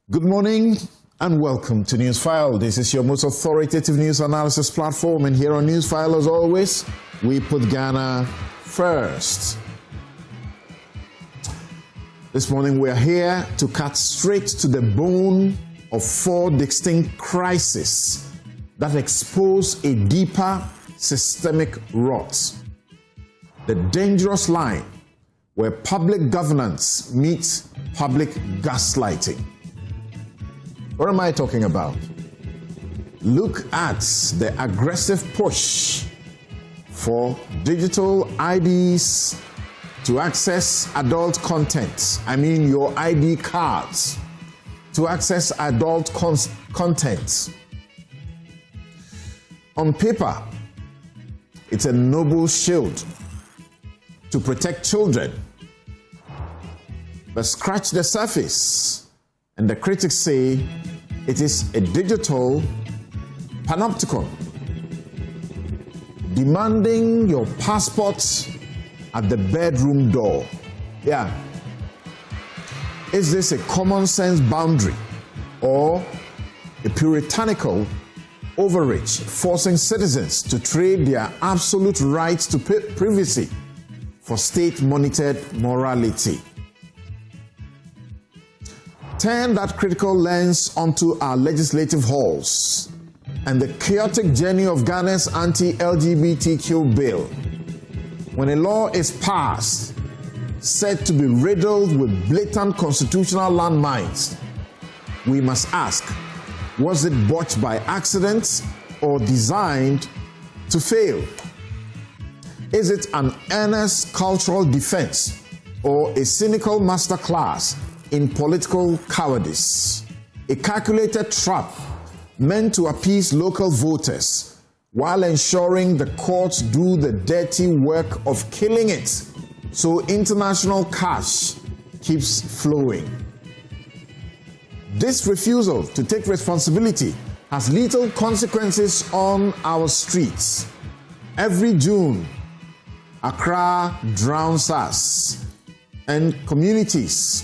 Good morning and welcome to Newsfile. This is your most authoritative news analysis platform, and here on Newsfile, as always, we put Ghana first. This morning we are here to cut straight to the bone of 4 distinct crises that expose a deeper systemic rot. The dangerous line where public governance meets public gaslighting. What am I talking about? Look at the aggressive push for digital IDs to access adult content. I mean your ID cards to access adult content. On paper, it's a noble shield to protect children. But scratch the surface, and the critics say it is a digital panopticon, demanding your passport at the bedroom door. Yeah. Is this a common sense boundary or a puritanical overreach forcing citizens to trade their absolute rights to privacy for state-monitored morality? Turn that critical lens onto our legislative halls and the chaotic journey of Ghana's anti-LGBTQ bill. When a law is passed, said to be riddled with blatant constitutional landmines, we must ask, was it botched by accident or designed to fail? Is it an earnest cultural defense or a cynical masterclass in political cowardice? A calculated trap meant to appease local voters while ensuring the courts do the dirty work of killing it so international cash keeps flowing. This refusal to take responsibility has lethal consequences on our streets. Every June, Accra drowns us and communities.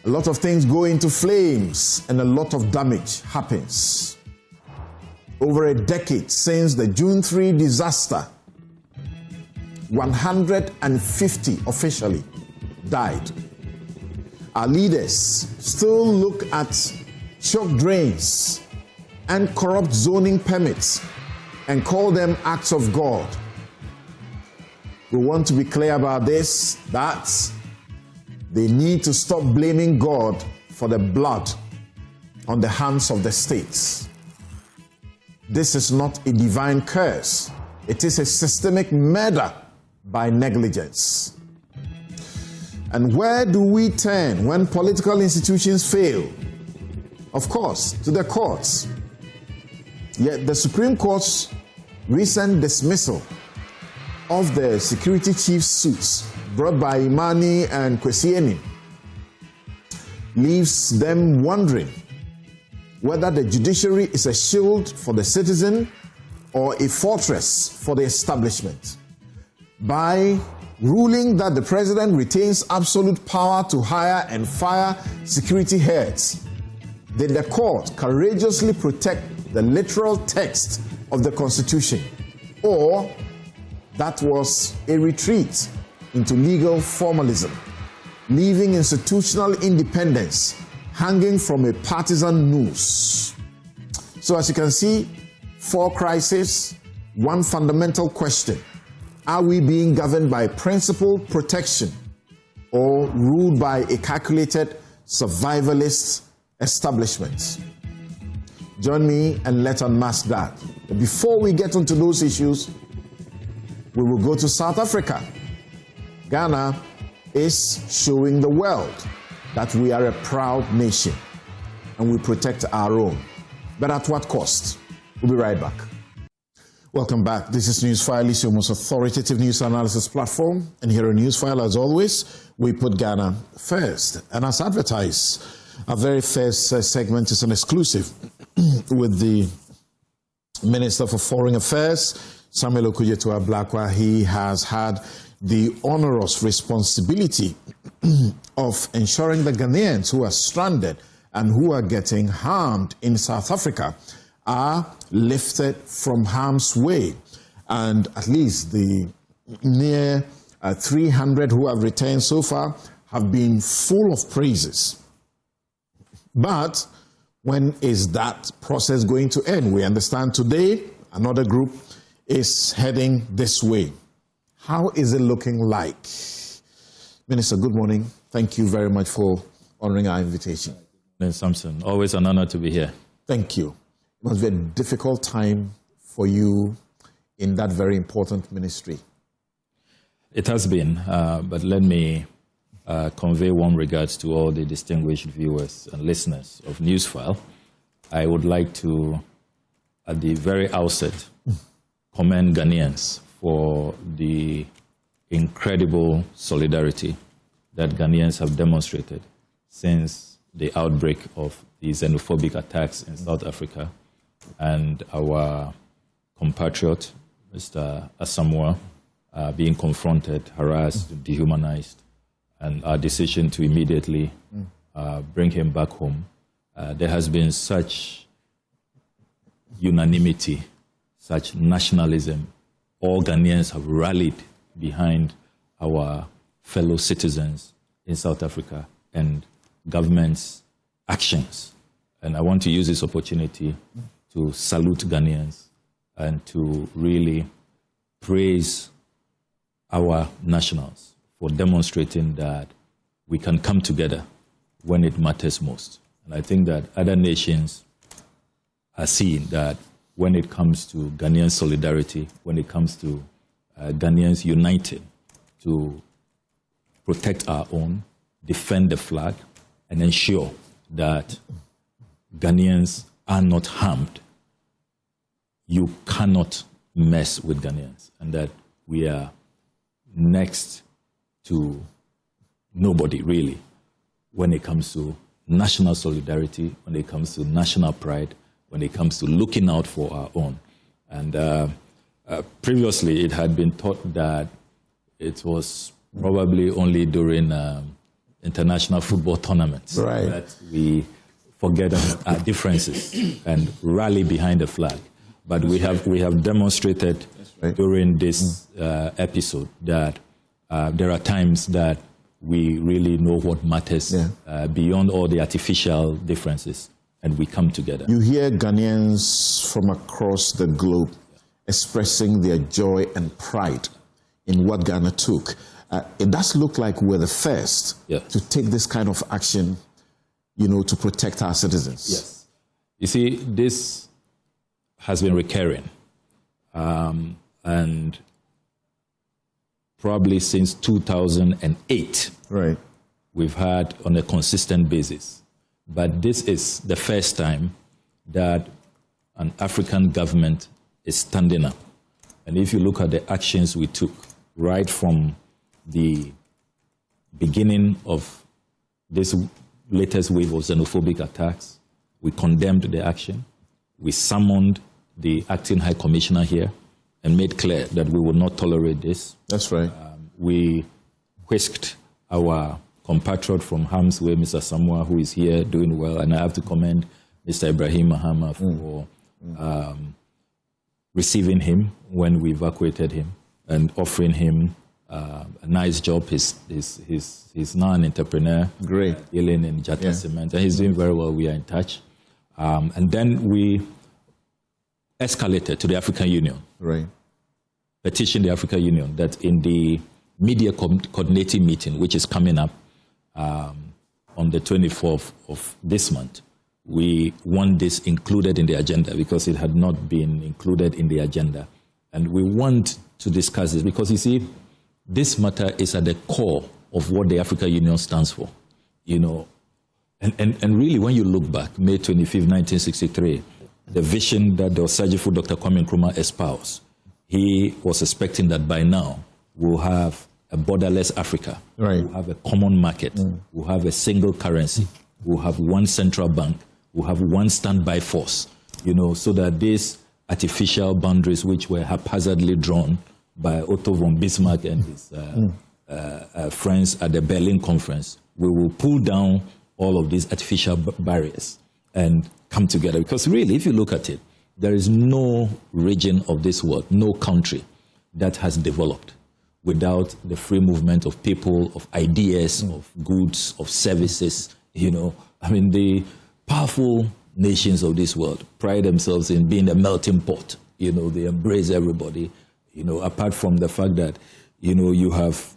A lot of things go into flames and a lot of damage happens. Over a decade since the June 3 disaster, 150 officially died. Our leaders still look at choke drains and corrupt zoning permits and call them acts of God. We want to be clear about this, that they need to stop blaming God for the blood on the hands of the states. This is not a divine curse. It is a systemic murder by negligence. And where do we turn when political institutions fail? Of course, to the courts. Yet the Supreme Court's recent dismissal of the security chief's suits brought by Imani and Kwesieni leaves them wondering whether the judiciary is a shield for the citizen or a fortress for the establishment. By ruling that the president retains absolute power to hire and fire security heads, did the court courageously protect the literal text of the Constitution, or that was a retreat into legal formalism, leaving institutional independence hanging from a partisan noose? So as you can see, 4 crises, 1 fundamental question: are we being governed by principled protection or ruled by a calculated survivalist establishment? Join me and let's unmask that. But before we get into those issues, we will go to South Africa. Ghana is showing the world that we are a proud nation and we protect our own. But at what cost? We'll be right back. Welcome back. This is Newsfile, it's your most authoritative news analysis platform. And here on Newsfile, as always, we put Ghana first. And as advertised, our very first segment is an exclusive with the Minister for Foreign Affairs, Samuel Okudzeto Ablakwa. He has had the onerous responsibility of ensuring the Ghanaians who are stranded and who are getting harmed in South Africa are lifted from harm's way. And at least the near 300 who have returned so far have been full of praises. But when is that process going to end? We understand today another group is heading this way. How is it looking like? Minister, good morning. Thank you very much for honoring our invitation. Samson, always an honor to be here. Thank you. It must be a difficult time for you in that very important ministry. It has been, but let me convey warm regards to all the distinguished viewers and listeners of Newsfile. I would like to, at the very outset, commend Ghanaians for the incredible solidarity that Ghanaians have demonstrated since the outbreak of the xenophobic attacks in South Africa, and our compatriot, Mr. Asamoah, being confronted, harassed, dehumanized, and our decision to immediately bring him back home. There has been such unanimity, such nationalism. All Ghanaians have rallied behind our fellow citizens in South Africa and government's actions. And I want to use this opportunity to salute Ghanaians and to really praise our nationals for demonstrating that we can come together when it matters most. And I think that other nations are seeing that when it comes to Ghanaian solidarity, when it comes to Ghanaians united to protect our own, defend the flag, and ensure that Ghanaians are not harmed, you cannot mess with Ghanaians, and that we are next to nobody, really, when it comes to national solidarity, when it comes to national pride, when it comes to looking out for our own. And previously, it had been thought that it was probably only during international football tournaments that we forget our differences and rally behind the flag. But we have demonstrated during this episode that there are times that we really know what matters beyond all the artificial differences, and we come together. You hear Ghanaians from across the globe expressing their joy and pride in what Ghana took. It does look like we're the first to take this kind of action, to protect our citizens. Yes. You see, this has been recurring. And probably since 2008, we've had on a consistent basis. But this is the first time that an African government is standing up. And if you look at the actions we took right from the beginning of this latest wave of xenophobic attacks, we condemned the action. We summoned the acting high commissioner here and made clear that we will not tolerate this. That's right. We whisked our compatriot from harm's way, Mr. Asamoah, who is here doing well, and I have to commend Mr. Ibrahim Mahama for receiving him when we evacuated him and offering him a nice job. He's now an entrepreneur. Great. Dealing in Jata Cement, and he's doing very well. We are in touch. And then we escalated to the African Union. Petitioned the African Union that in the media coordinating meeting, which is coming up on the 24th of this month, we want this included in the agenda because it had not been included in the agenda. And we want to discuss this because, you see, this matter is at the core of what the African Union stands for. And really, when you look back, May 25th, 1963, the vision that the Osagifo Dr. Kwame Nkrumah espoused, he was expecting that by now we'll have a borderless Africa. We'll have a common market. We'll have a single currency. We'll have one central bank. We'll have one standby force, so that these artificial boundaries which were haphazardly drawn by Otto von Bismarck and his friends at the Berlin Conference. We will pull down all of these artificial barriers and come together. Because really, if you look at it, there is no region of this world, no country that has developed without the free movement of people, of ideas, of goods, of services. You know, I mean, the powerful nations of this world pride themselves in being a melting pot. You know, they embrace everybody. You know, apart from the fact that, you know, you have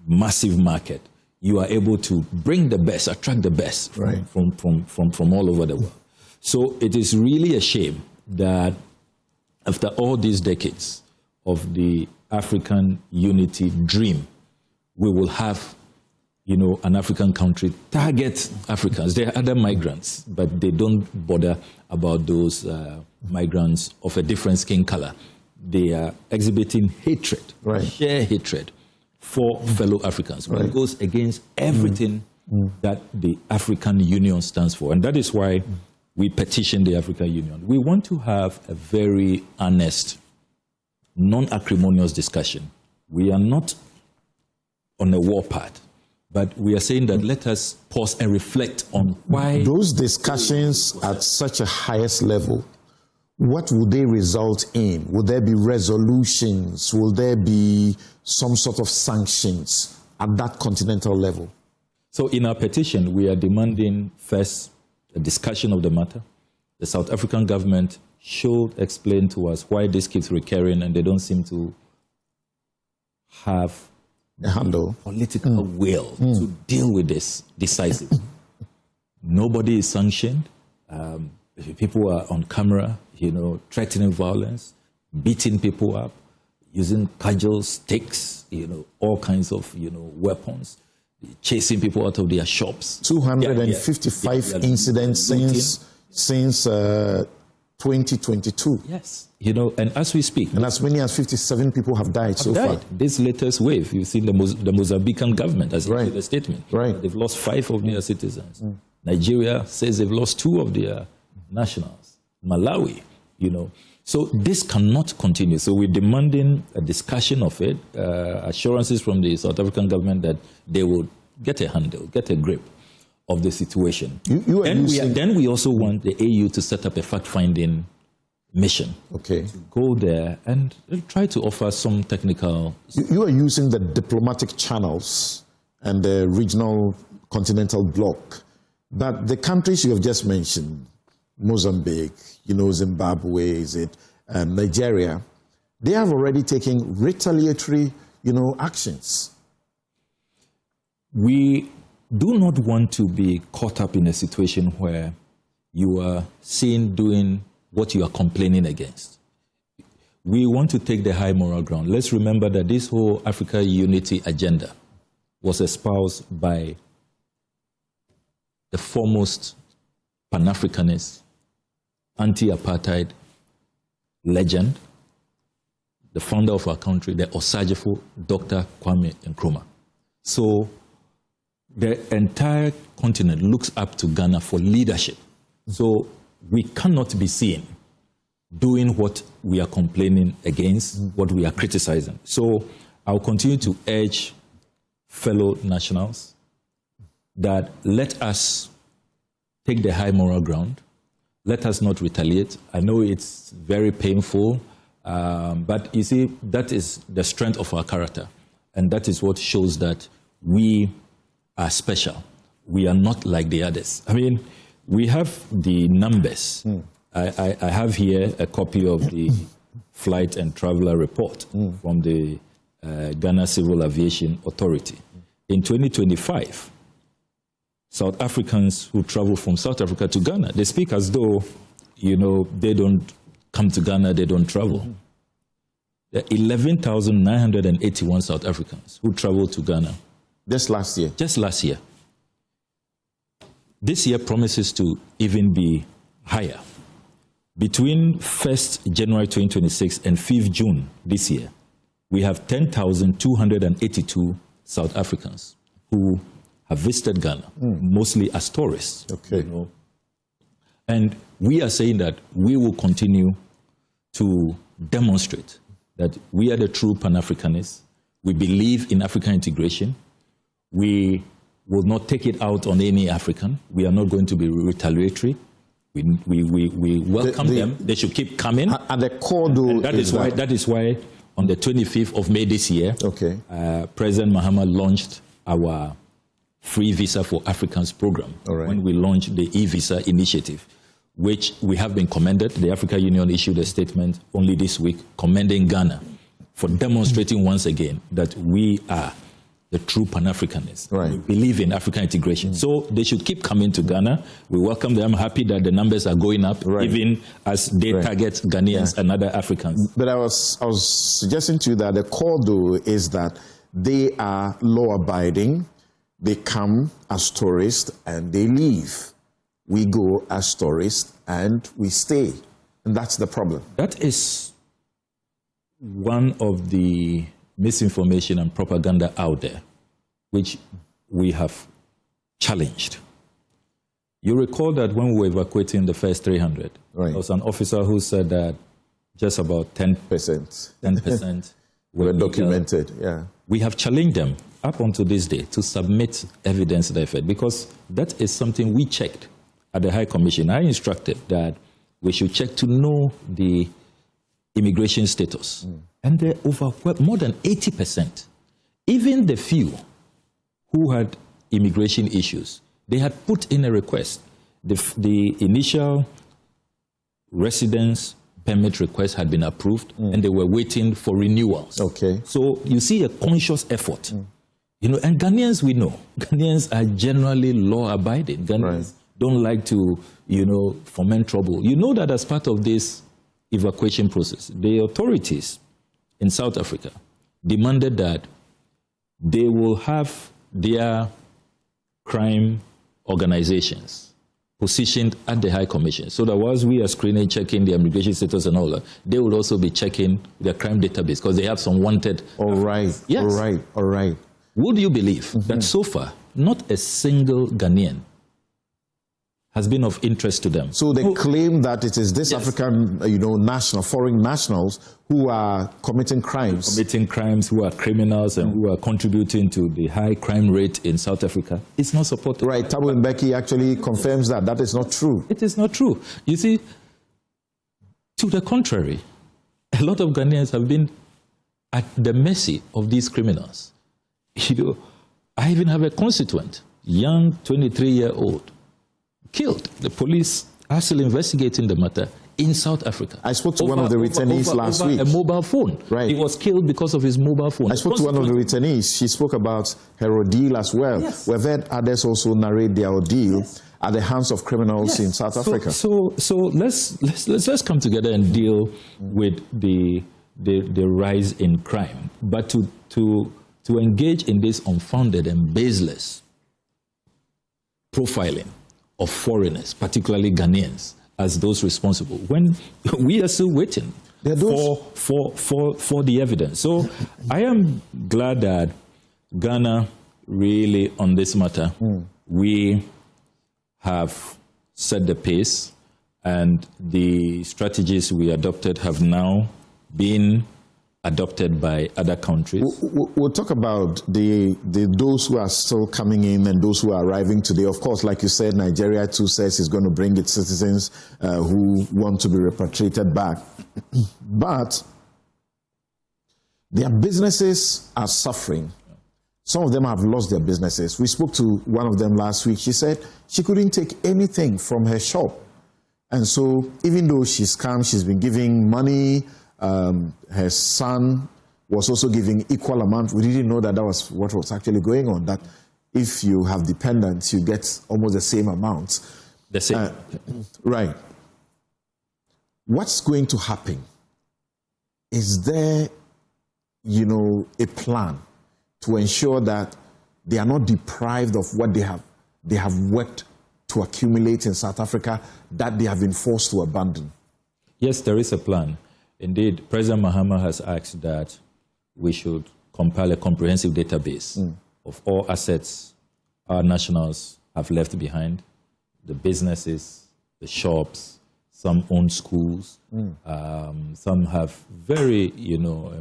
massive market, you are able to bring the best, attract the best from all over the world. So it is really a shame that after all these decades of the African unity dream, we will have, you know, an African country target Africans. There are other migrants, but they don't bother about those migrants of a different skin color. They are exhibiting hatred, sheer hatred for fellow Africans. It goes against everything that the African Union stands for. And that is why we petition the African Union. We want to have a very honest, non-acrimonious discussion. We are not on a war path, but we are saying that let us pause and reflect on why... Those discussions at such a highest level, what would they result in? Will there be resolutions? Will there be some sort of sanctions at that continental level? So in our petition, we are demanding first a discussion of the matter. The South African government should explain to us why this keeps recurring and they don't seem to have a handle, political will to deal with this decisively. Nobody is sanctioned. People are on camera, you know, threatening violence, beating people up, using cudgels, sticks, you know, all kinds of, you know, weapons, chasing people out of their shops. 255 incidents since 2022. Yes, you know, and as we speak, and as many as 57 people have died so far. This latest wave, you've seen the Mozambican government has issued a statement. They've lost 5 of their citizens. Nigeria says they've lost 2 of their nationals. Malawi, you know. So this cannot continue. So we're demanding a discussion of it, assurances from the South African government that they will get a handle, get a grip of the situation. Then we also want the AU to set up a fact-finding mission. Okay. To go there and try to offer some technical... You are using the diplomatic channels and the regional continental bloc, but the countries you have just mentioned, Mozambique, you know, Zimbabwe, Nigeria, they have already taken retaliatory, you know, actions. We do not want to be caught up in a situation where you are seen doing what you are complaining against. We want to take the high moral ground. Let's remember that this whole Africa unity agenda was espoused by the foremost Pan-Africanist, anti-apartheid legend, the founder of our country, the Osagefo, Dr. Kwame Nkrumah. So the entire continent looks up to Ghana for leadership. So we cannot be seen doing what we are complaining against, what we are criticizing. So I'll continue to urge fellow nationals that let us take the high moral ground. Let us not retaliate. I know it's very painful, but you see, that is the strength of our character. And that is what shows that we are special. We are not like the others. I mean, we have the numbers. I have here a copy of the Flight and Traveler Report from the Ghana Civil Aviation Authority. In 2025, South Africans who travel from South Africa to Ghana, they speak as though, you know, they don't come to Ghana, they don't travel. There are 11,981 South Africans who traveled to Ghana. Just last year? Just last year. This year promises to even be higher. Between 1st January 2026 and 5th June this year, we have 10,282 South Africans who have visited Ghana, mostly as tourists. Okay. You know. And we are saying that we will continue to demonstrate that we are the true Pan-Africanists. We believe in African integration. We will not take it out on any African. We are not going to be retaliatory. We welcome them. They should keep coming. At the core, though, that is why on the 25th of May this year, President Mahama launched our Free Visa for Africans program, when we launched the e-visa initiative, which we have been commended. The African Union issued a statement only this week commending Ghana for demonstrating once again that we are the true Pan-Africanists. We believe in African integration. So they should keep coming to Ghana. We welcome them. I'm happy that the numbers are going up, even as they target Ghanaians and other Africans. But I was suggesting to you that the core, though, is that they are law-abiding. They come as tourists and they leave. We go as tourists and we stay. And that's the problem. That is one of the misinformation and propaganda out there, which we have challenged. You recall that when we were evacuating the first 300, there was an officer who said that just about 10% were documented. We have challenged them up until this day to submit evidence to the effect, because that is something we checked at the High Commission. I instructed that we should check to know the immigration status. And they're more than 80%. Even the few who had immigration issues, they had put in a request. The initial residence permit request had been approved, and they were waiting for renewals. So you see a conscious effort. You know, and Ghanaians, we know, Ghanaians are generally law-abiding. Ghanaians don't like to, foment trouble. You know that as part of this evacuation process, the authorities in South Africa demanded that they will have their crime organizations positioned at the High Commission, so that whilst we are screening, checking the immigration status and all that, they will also be checking their crime database, because they have some wanted. All right. Would you believe that so far, not a single Ghanaian has been of interest to them? So they claim that it is this African, foreign nationals who are committing crimes. Who are criminals and who are contributing to the high crime rate in South Africa. It's not supported. Right. Thabo Mbeki actually confirms that. That is not true. It is not true. You see, to the contrary, a lot of Ghanaians have been at the mercy of these criminals. I even have a constituent, young 23-year-old, killed. The police are still investigating the matter in South Africa. I spoke to one of the returnees last week. A mobile phone. He was killed because of his mobile phone. I spoke to one of the returnees. She spoke about her ordeal as well. We've heard others also narrate their ordeal at the hands of criminals in South Africa. So let's come together and deal with the rise in crime, but to engage in this unfounded and baseless profiling of foreigners, particularly Ghanaians, as those responsible, when we are still waiting for the evidence. So I am glad that Ghana really, on this matter, we have set the pace, and the strategies we adopted have now been adopted by other countries. We'll talk about those who are still coming in and those who are arriving today. Of course, like you said, Nigeria too says it's going to bring its citizens who want to be repatriated back. But their businesses are suffering. Some of them have lost their businesses. We spoke to one of them last week. She said she couldn't take anything from her shop. And so even though she's come, she's been giving money. Her son was also giving equal amount. We didn't know that was what was actually going on, that if you have dependents, you get almost the same amount. The same. Right. What's going to happen? Is there, a plan to ensure that they are not deprived of what they have worked to accumulate in South Africa, that they have been forced to abandon? Yes, there is a plan. Indeed, President Mahama has asked that we should compile a comprehensive database of all assets our nationals have left behind, the businesses, the shops, some own schools. Some have very,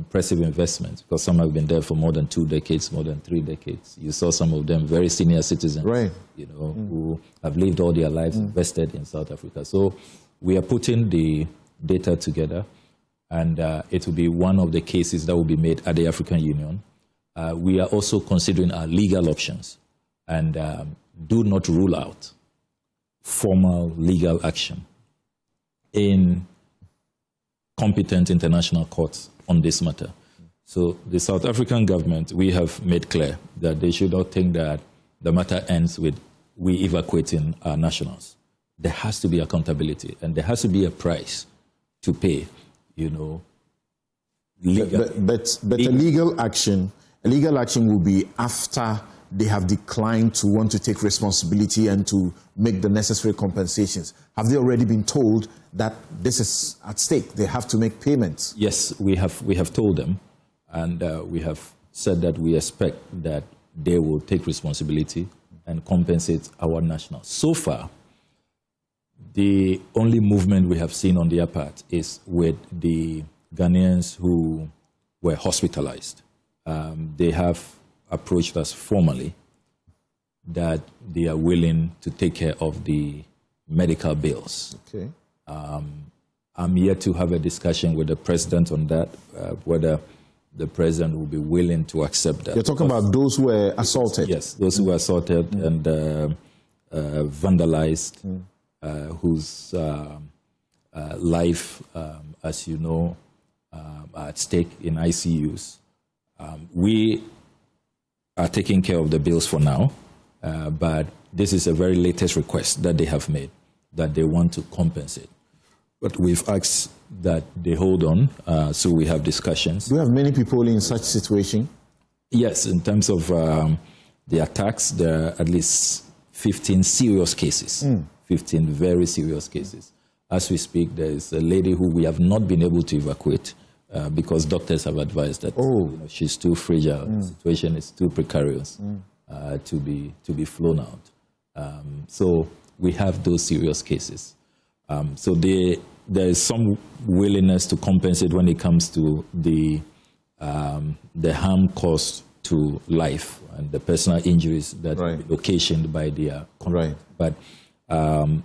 impressive investments because some have been there for more than 2 decades, more than 3 decades. You saw some of them very senior citizens, right? Who have lived all their lives invested in South Africa. So we are putting the data together, and it will be one of the cases that will be made at the African Union. We are also considering our legal options and do not rule out formal legal action in competent international courts on this matter. So the South African government, we have made clear that they should not think that the matter ends with we evacuating our nationals. There has to be accountability, and there has to be a price to pay, legal. But a legal action will be after they have declined to want to take responsibility and to make the necessary compensations. Have they already been told that this is at stake? They have to make payments. Yes, we have told them, and we have said that we expect that they will take responsibility and compensate our nationals. So far, the only movement we have seen on their part is with the Ghanaians who were hospitalized. They have approached us formally that they are willing to take care of the medical bills. Okay. I'm yet to have a discussion with the president on that, whether the president will be willing to accept that. You're talking about those who were assaulted? Yes, those who were assaulted and vandalized, whose life, as you know, are at stake in ICUs. We are taking care of the bills for now, but this is a very latest request that they have made, that they want to compensate. But we've asked that they hold on, so we have discussions. Do you have many people in such situation? Yes, in terms of the attacks, there are at least 15 serious cases, 15 very serious cases. As we speak, there is a lady who we have not been able to evacuate because doctors have advised that she's too fragile, the situation is too precarious to be flown out. So we have those serious cases. So there is some willingness to compensate when it comes to the harm caused to life and the personal injuries that are occasioned by their conduct. But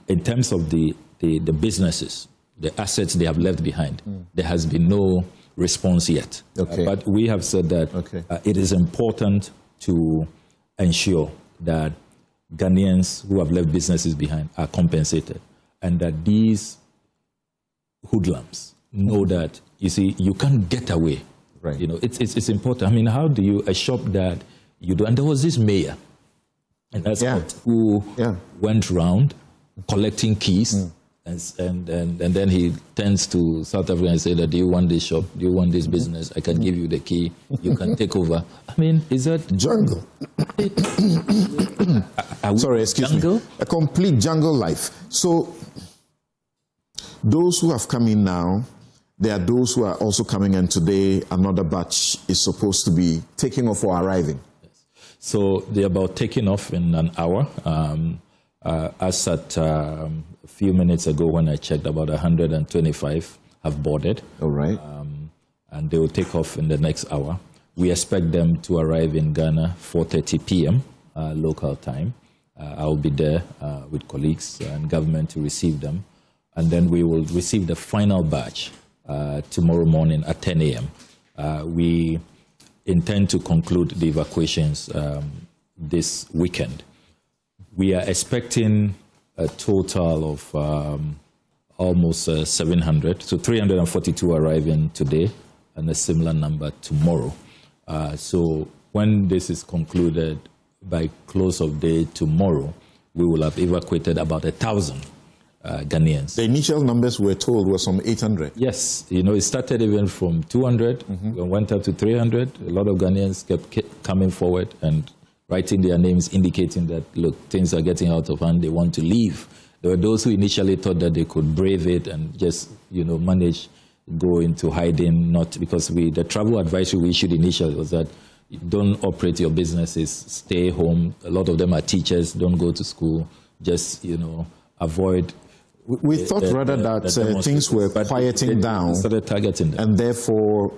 in terms of the businesses, the assets they have left behind, there has been no response yet. But we have said that it is important to ensure that Ghanaians who have left businesses behind are compensated, and that these hoodlums know that, you see, you can't get away. It's important. I mean, how do you, a shop that you do, and there was this mayor, and that's who went around collecting keys, and then he turns to South Africa and say that, do you want this shop? Do you want this business? I can give you the key. You can take over. I mean, is that jungle? Sorry, excuse me. A complete jungle life. So those who have come in now, there are those who are also coming in today. Another batch is supposed to be taking off or arriving. So they're about taking off in an hour. As at a few minutes ago when I checked, about 125 have boarded. All right. And they will take off in the next hour. We expect them to arrive in Ghana 4:30 p.m. Local time. I'll be there with colleagues and government to receive them. And then we will receive the final batch tomorrow morning at 10 a.m. We intend to conclude the evacuations this weekend. We are expecting a total of almost 700, so 342 arriving today and a similar number tomorrow. So when this is concluded, by close of day tomorrow, we will have evacuated about 1,000 Ghanaians. The initial numbers we're told were some 800. Yes, it started even from 200, went up to 300. A lot of Ghanaians kept coming forward and writing their names, indicating that, look, things are getting out of hand, they want to leave. There were those who initially thought that they could brave it and just, manage, go into hiding, not because the travel advisory we issued initially was that don't operate your businesses, stay home. A lot of them are teachers, don't go to school, just, avoid We thought rather that things were quieting down, started targeting them. and therefore,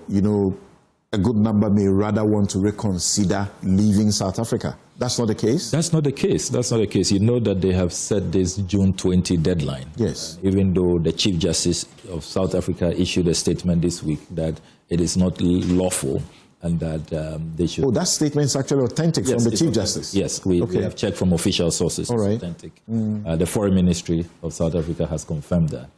a good number may rather want to reconsider leaving South Africa. That's not the case? That's not the case. That's not the case. You know that they have set this June 20 deadline. Yes. Even though the Chief Justice of South Africa issued a statement this week that it is not lawful and that they should... Oh, that statement is actually authentic from the Chief Justice? Yes, we have checked from official sources. All right. It's authentic. The Foreign Ministry of South Africa has confirmed that.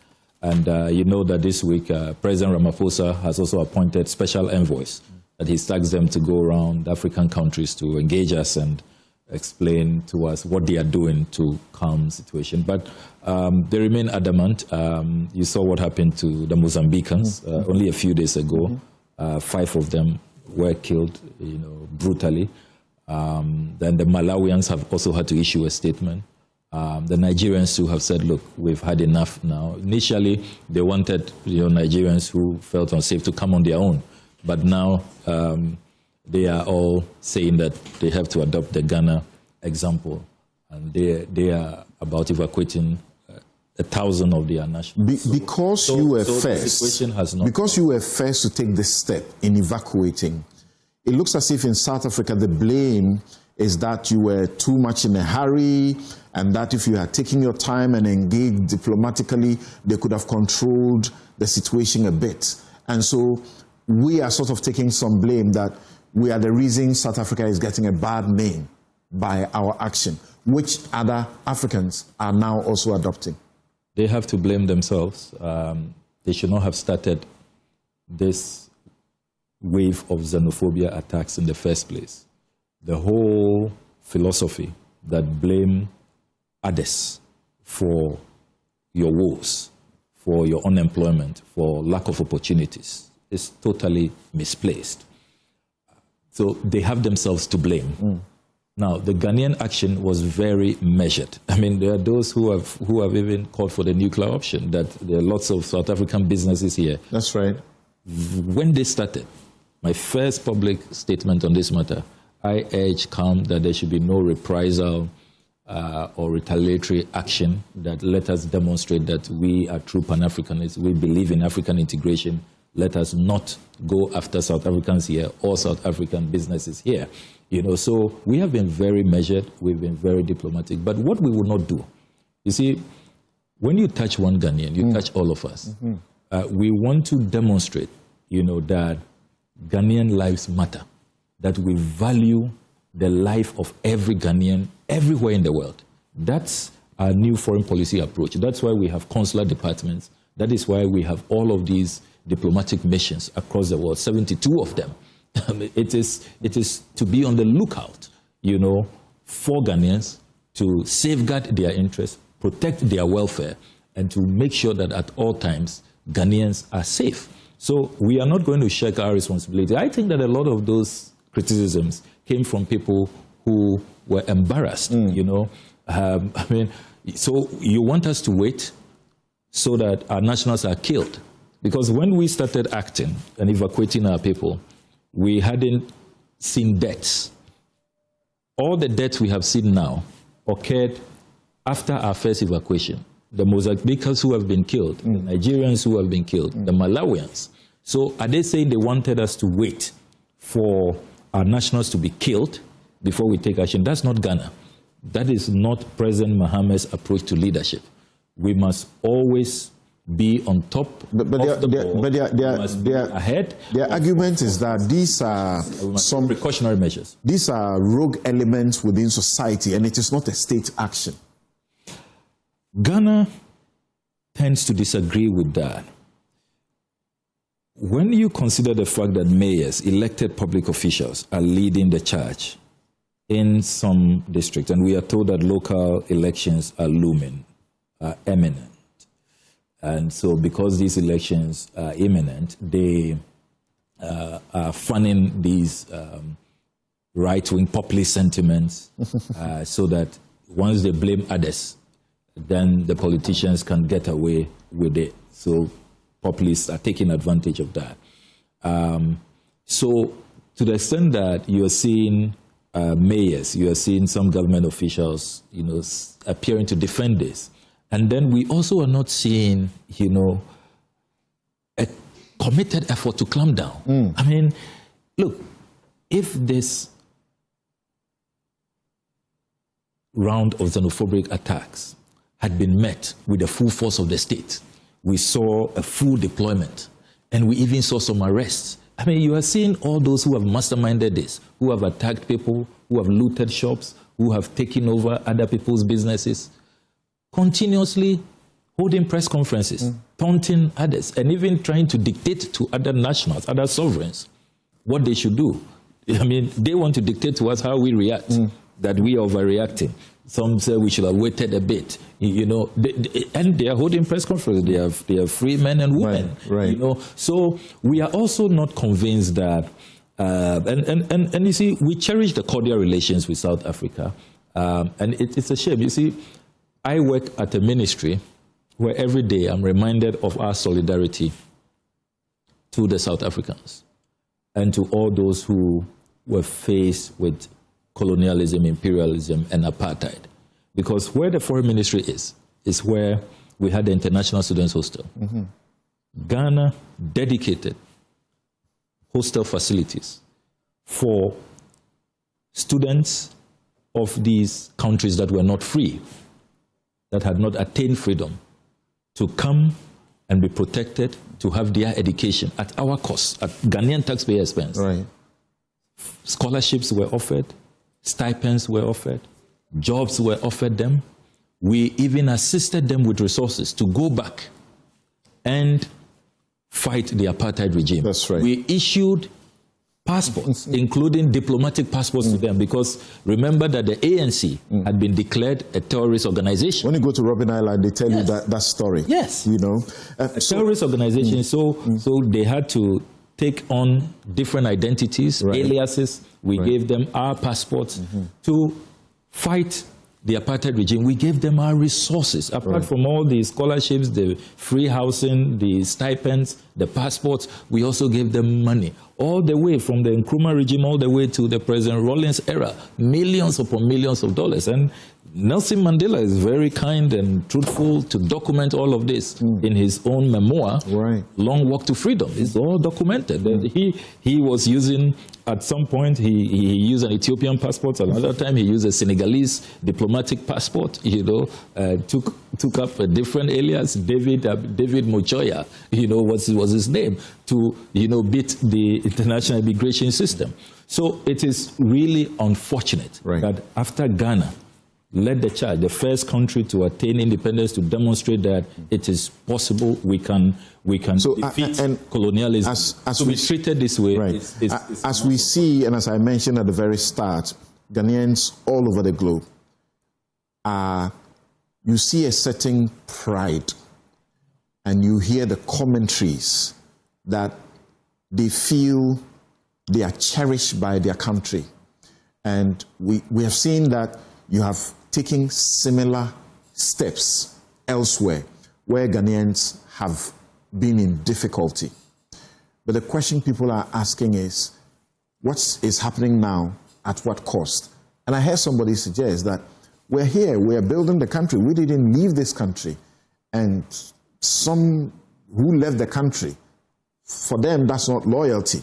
And you know that this week, President Ramaphosa has also appointed special envoys, that he tasked them to go around African countries to engage us and explain to us what they are doing to calm the situation. But they remain adamant. You saw what happened to the Mozambicans only a few days ago. 5 of them were killed, brutally. Then the Malawians have also had to issue a statement. The Nigerians too have said, look, we've had enough now. Initially, they wanted Nigerians who felt unsafe to come on their own. But now they are all saying that they have to adopt the Ghana example. And they are about evacuating 1,000 of their nationals. Because you were first, the situation has not because you were first to take this step in evacuating, it looks as if in South Africa the blame is that you were too much in a hurry, and that if you had taken your time and engaged diplomatically, they could have controlled the situation a bit. And so we are sort of taking some blame that we are the reason South Africa is getting a bad name by our action, which other Africans are now also adopting. They have to blame themselves. They should not have started this wave of xenophobia attacks in the first place. The whole philosophy that blame others for your woes, for your unemployment, for lack of opportunities is totally misplaced. So they have themselves to blame. Now, the Ghanaian action was very measured. I mean, there are those who have even called for the nuclear option, that there are lots of South African businesses here. That's right. When they started, my first public statement on this matter, I urged calm that there should be no reprisal or retaliatory action, that let us demonstrate that we are true Pan-Africanists, we believe in African integration. Let us not go after South Africans here or South African businesses here. So we have been very measured, we've been very diplomatic. But what we will not do, you see, when you touch one Ghanaian, you touch all of us. We want to demonstrate, that Ghanaian lives matter, that we value the life of every Ghanaian everywhere in the world. That's our new foreign policy approach. That's why we have consular departments. That is why we have all of these diplomatic missions across the world, 72 of them. It is to be on the lookout, for Ghanaians to safeguard their interests, protect their welfare, and to make sure that at all times Ghanaians are safe. So we are not going to shirk our responsibility. I think that a lot of those criticisms came from people who were embarrassed, so you want us to wait so that our nationals are killed. Because when we started acting and evacuating our people, we hadn't seen deaths. All the deaths we have seen now occurred after our first evacuation. The Mozambicans who have been killed, the Nigerians who have been killed, the Malawians. So are they saying they wanted us to wait for our nationals to be killed before we take action? That's not Ghana. That is not President Mohammed's approach to leadership. We must always be on top of the ball. Ahead. Their argument is that these are some precautionary measures. These are rogue elements within society, and it is not a state action. Ghana tends to disagree with that. When you consider the fact that mayors, elected public officials, are leading the charge in some districts, and we are told that local elections are looming, are imminent. And so because these elections are imminent, they are fanning these right-wing populist sentiments so that once they blame others, then the politicians can get away with it. So populists are taking advantage of that. So to the extent that you're seeing mayors, you are seeing some government officials, appearing to defend this, And then we also are not seeing, a committed effort to clamp down. I mean, look, if this round of xenophobic attacks had been met with the full force of the state, we saw a full deployment, and we even saw some arrests. I mean, you are seeing all those who have masterminded this, who have attacked people, who have looted shops, who have taken over other people's businesses, continuously holding press conferences, taunting others, and even trying to dictate to other nationals, other sovereigns, what they should do. I mean, they want to dictate to us how we react, that we are overreacting. Some say we should have waited a bit, and they are holding press conferences. They are free men and women, right. So we are also not convinced that, and you see, we cherish the cordial relations with South Africa, and it's a shame. You see, I work at a ministry where every day I'm reminded of our solidarity to the South Africans and to all those who were faced with colonialism, imperialism, and apartheid. Because where the foreign ministry is where we had the International Students Hostel. Ghana dedicated hostel facilities for students of these countries that were not free, that had not attained freedom, to come and be protected, to have their education at our cost, at Ghanaian taxpayer expense. Right. Scholarships were offered, stipends were offered, jobs were offered them. We even assisted them with resources to go back and fight the apartheid regime. That's right. We issued passports, including diplomatic passports to them, because remember that the ANC had been declared a terrorist organization. When you go to Robben Island, they tell you that story. Yes. A terrorist organization, so they had to take on different identities, aliases. We gave them our passports to fight the apartheid regime. We gave them our resources. Apart from all the scholarships, the free housing, the stipends, the passports, we also gave them money. All the way from the Nkrumah regime, all the way to the President Rawlings era, millions upon millions of dollars. And Nelson Mandela is very kind and truthful to document all of this in his own memoir, Long Walk to Freedom. It's all documented. He was using, at some point, he used an Ethiopian passport. Another time, he used a Senegalese diplomatic passport, took up a different alias, David Mochoya, was his name, to, beat the international immigration system. So it is really unfortunate that after Ghana led the charge, the first country to attain independence, to demonstrate that it is possible we can defeat colonialism. So we treated this way. As we see, and as I mentioned at the very start, Ghanaians all over the globe, you see a certain pride, and you hear the commentaries that they feel they are cherished by their country. And we have seen that you have taken similar steps elsewhere where Ghanaians have been in difficulty. But the question people are asking is, what is happening now at what cost? And I heard somebody suggest that we're here, we're building the country, we didn't leave this country. And some who left the country, for them, that's not loyalty.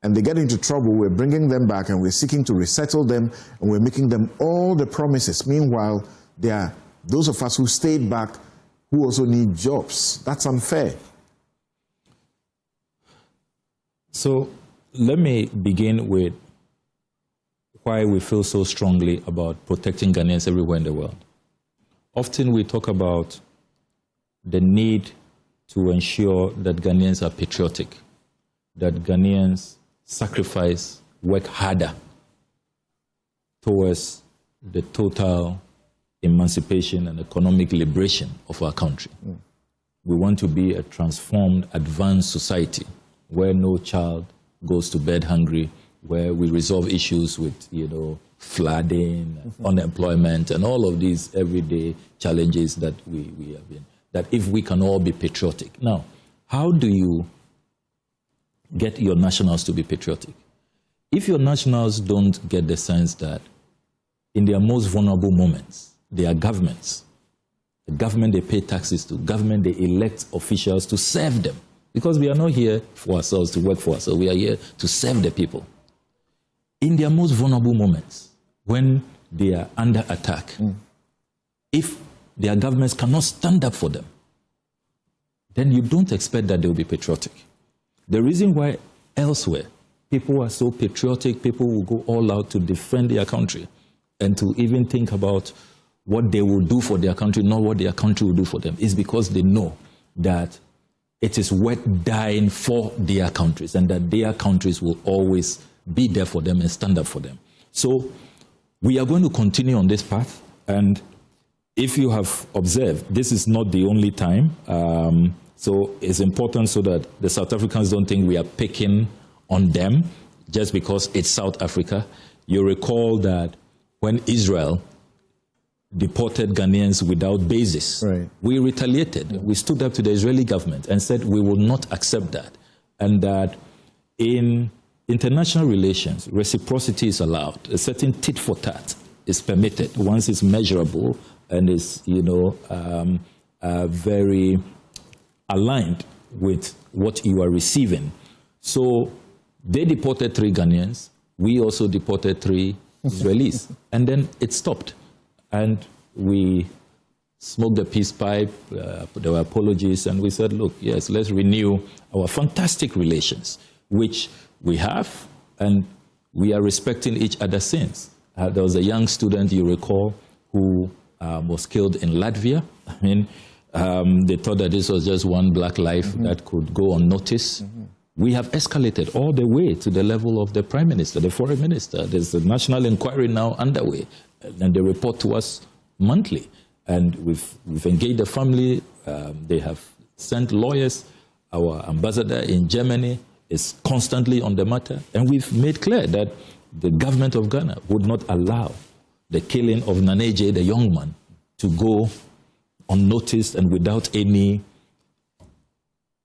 And they get into trouble, we're bringing them back and we're seeking to resettle them and we're making them all the promises. Meanwhile, there are those of us who stayed back who also need jobs. That's unfair. So let me begin with why we feel so strongly about protecting Ghanaians everywhere in the world. Often we talk about the need to ensure that Ghanaians are patriotic, that Ghanaians sacrifice, work harder towards the total emancipation and economic liberation of our country. We want to be a transformed, advanced society where no child goes to bed hungry, where we resolve issues with, flooding, unemployment, and all of these everyday challenges that we have been. That if we can all be patriotic. Now, how do you get your nationals to be patriotic? If your nationals don't get the sense that in their most vulnerable moments, their governments The government they pay taxes to, government they elect officials to serve them. Because we are not here for ourselves, to work for ourselves. We are here to serve the people. In their most vulnerable moments, when they are under attack, if their governments cannot stand up for them, then you don't expect that they will be patriotic. The reason why elsewhere people are so patriotic, people will go all out to defend their country and to even think about what they will do for their country, not what their country will do for them, is because they know that it is worth dying for their countries and that their countries will always be there for them and stand up for them. So we are going to continue on this path. And if you have observed, this is not the only time. So it's important so that the South Africans don't think we are picking on them just because it's South Africa. You recall that when Israel deported Ghanaians without basis, we retaliated. We stood up to the Israeli government and said we will not accept that. And that in international relations, reciprocity is allowed. A certain tit for tat is permitted once it's measurable and is, very aligned with what you are receiving. So they deported 3 Ghanaians. We also deported 3 Israelis. And then it stopped. And we smoked the peace pipe. There were apologies. And we said, look, yes, let's renew our fantastic relations, which we have, and we are respecting each other since. There was a young student, you recall, who was killed in Latvia. I mean, they thought that this was just one black life that could go unnoticed. We have escalated all the way to the level of the Prime Minister, the Foreign Minister. There's a national inquiry now underway, and they report to us monthly. And we've engaged the family. They have sent lawyers. Our ambassador in Germany is constantly on the matter. And we've made clear that the government of Ghana would not allow the killing of Naneje, the young man, to go unnoticed and without any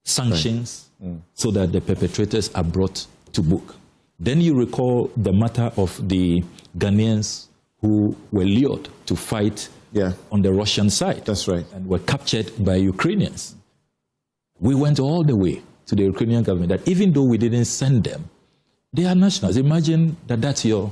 sanctions, so that the perpetrators are brought to book. Then you recall the matter of the Ghanaians who were lured to fight on the Russian side. That's right. And were captured by Ukrainians. We went all the way to the Ukrainian government that even though we didn't send them, they are nationals. Imagine that that's your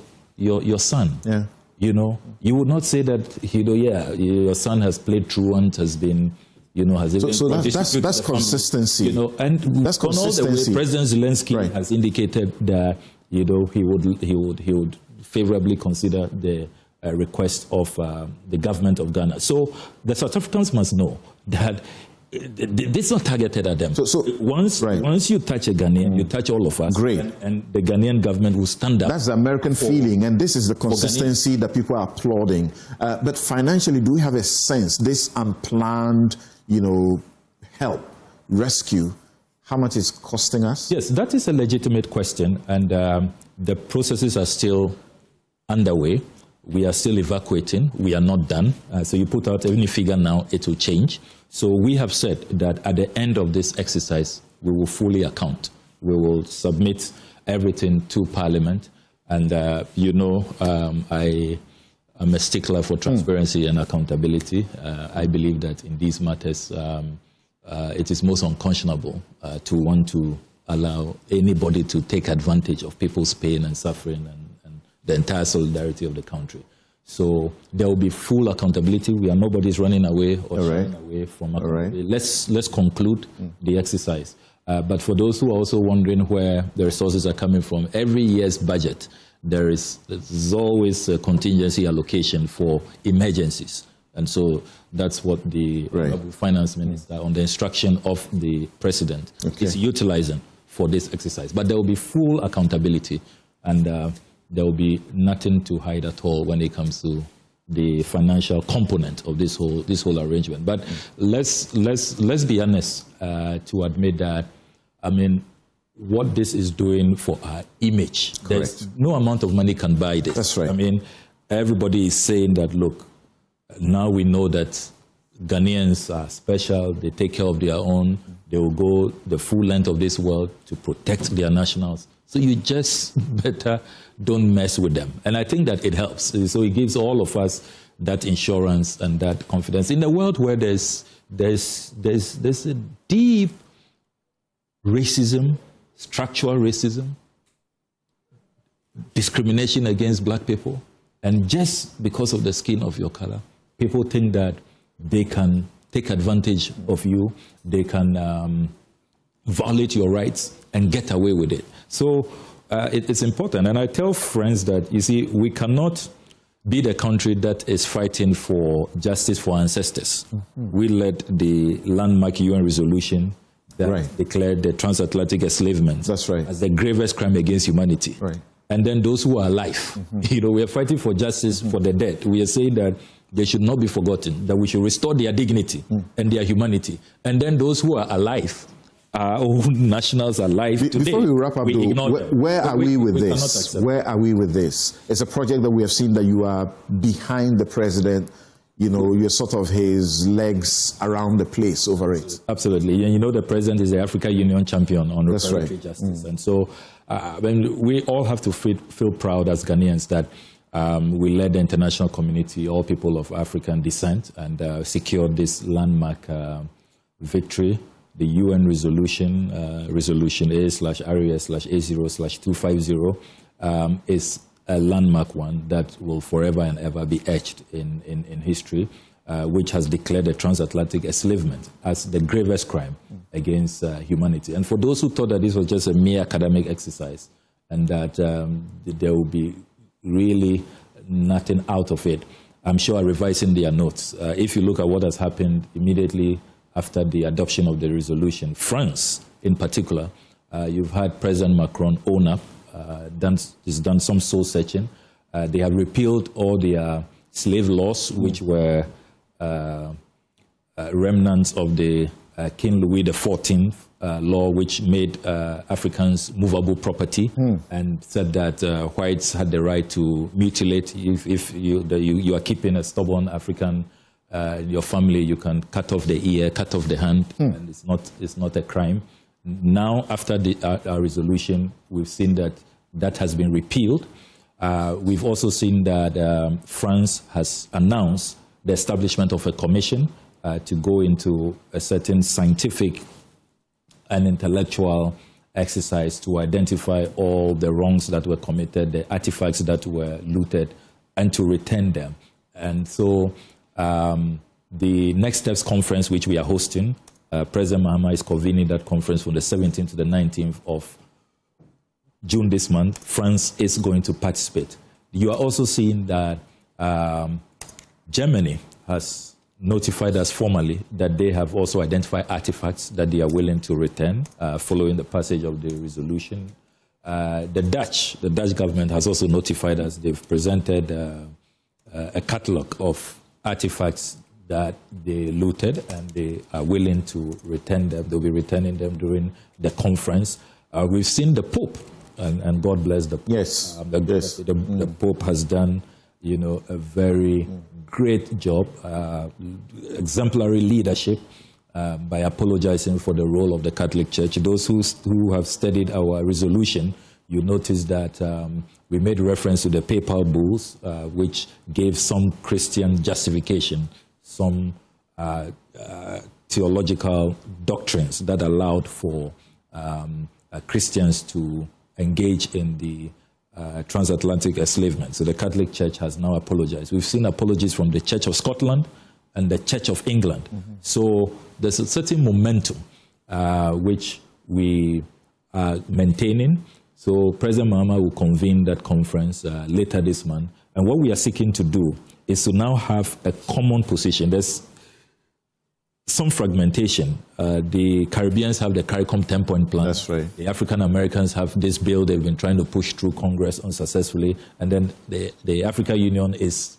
son. Yeah. You know, you would not say that, your son has played truant, has been, has even... So that's consistency. And that's consistency. On all the way, President Zelensky has indicated that, he would favorably consider the request of the government of Ghana. So the South Africans must know that this is not targeted at them. So once you touch a Ghanaian, you touch all of us. Great. And the Ghanaian government will stand up. That's the American feeling, and this is the consistency that people are applauding. But financially, do we have a sense, this unplanned, help, rescue, how much it's costing us? Yes, that is a legitimate question, and the processes are still underway. We are still evacuating. We are not done. So you put out any figure now, it will change. So we have said that at the end of this exercise, we will fully account. We will submit everything to Parliament. And, I am a stickler for transparency and accountability. I believe that in these matters, it is most unconscionable to want to allow anybody to take advantage of people's pain and suffering and the entire solidarity of the country. So there will be full accountability. Nobody's running away or shying away from accountability. Let's conclude the exercise. But for those who are also wondering where the resources are coming from, every year's budget, there's always a contingency allocation for emergencies. And so that's what the finance minister, on the instruction of the president, is utilizing for this exercise. But there will be full accountability, and there will be nothing to hide at all when it comes to the financial component of this whole arrangement. But let's be honest to admit that, what this is doing for our image, there's no amount of money can buy this. That's right. Everybody is saying that, look, now we know that Ghanaians are special, they take care of their own, they will go the full length of this world to protect their nationals. So you just better don't mess with them. And I think that it helps. So it gives all of us that insurance and that confidence. In a world where there's a deep racism, structural racism, discrimination against black people, and just because of the skin of your color, people think that they can take advantage of you, they can violate your rights and get away with it. So it's important. And I tell friends that, you see, we cannot be the country that is fighting for justice for ancestors. We led the landmark UN resolution that declared the transatlantic enslavement as the gravest crime against humanity. And then those who are alive, you know, we are fighting for justice for the dead. We are saying that they should not be forgotten, that we should restore their dignity and their humanity. And then those who are alive, our own nationals alive today. Before we wrap up, where are we with this? Where are we with this? It's a project that we have seen that you are behind the president. You know, you're sort of his legs around the place over it. Absolutely. And you know, the president is the African Union champion on reparatory justice. And so we all have to feel proud as Ghanaians that we led the international community, all people of African descent, and secured this landmark victory. The UN resolution, resolution A/RAS/A0/250, is a landmark one that will forever and ever be etched in history, which has declared the transatlantic enslavement as the gravest crime against humanity. And for those who thought that this was just a mere academic exercise and that there will be really nothing out of it, I'm sure are revising their notes. If you look at what has happened immediately after the adoption of the resolution, France in particular, you've had President Macron own up, he's done some soul searching. They have repealed all their slave laws, which were remnants of the King Louis XIV law, which made Africans movable property, and said that whites had the right to mutilate. If you are keeping a stubborn African your family, you can cut off the ear, cut off the hand, and it's not a crime. Now, after our resolution, we've seen that has been repealed. We've also seen that France has announced the establishment of a commission to go into a certain scientific and intellectual exercise to identify all the wrongs that were committed, the artifacts that were looted, and to return them. And so the Next Steps conference, which we are hosting, President Mahama is convening that conference from the 17th to the 19th of June this month. France is going to participate. You are also seeing that Germany has notified us formally that they have also identified artifacts that they are willing to return following the passage of the resolution. The Dutch government has also notified us. They've presented a catalogue of artifacts that they looted, and they are willing to return them. They'll be returning them during the conference. We've seen the Pope, and God bless the Pope. Yes. The Pope has done, you know, a very great job, exemplary leadership by apologizing for the role of the Catholic Church. Those who have studied our resolution, you notice that we made reference to the papal bulls, which gave some Christian justification, some theological doctrines that allowed for Christians to engage in the transatlantic enslavement. So the Catholic Church has now apologized. We've seen apologies from the Church of Scotland and the Church of England. So there's a certain momentum which we are maintaining. So President Mahama will convene that conference later this month. And what we are seeking to do is to now have a common position. There's some fragmentation. The Caribbeans have the CARICOM 10-point plan. That's right. The African Americans have this bill they've been trying to push through Congress unsuccessfully. And then the African Union is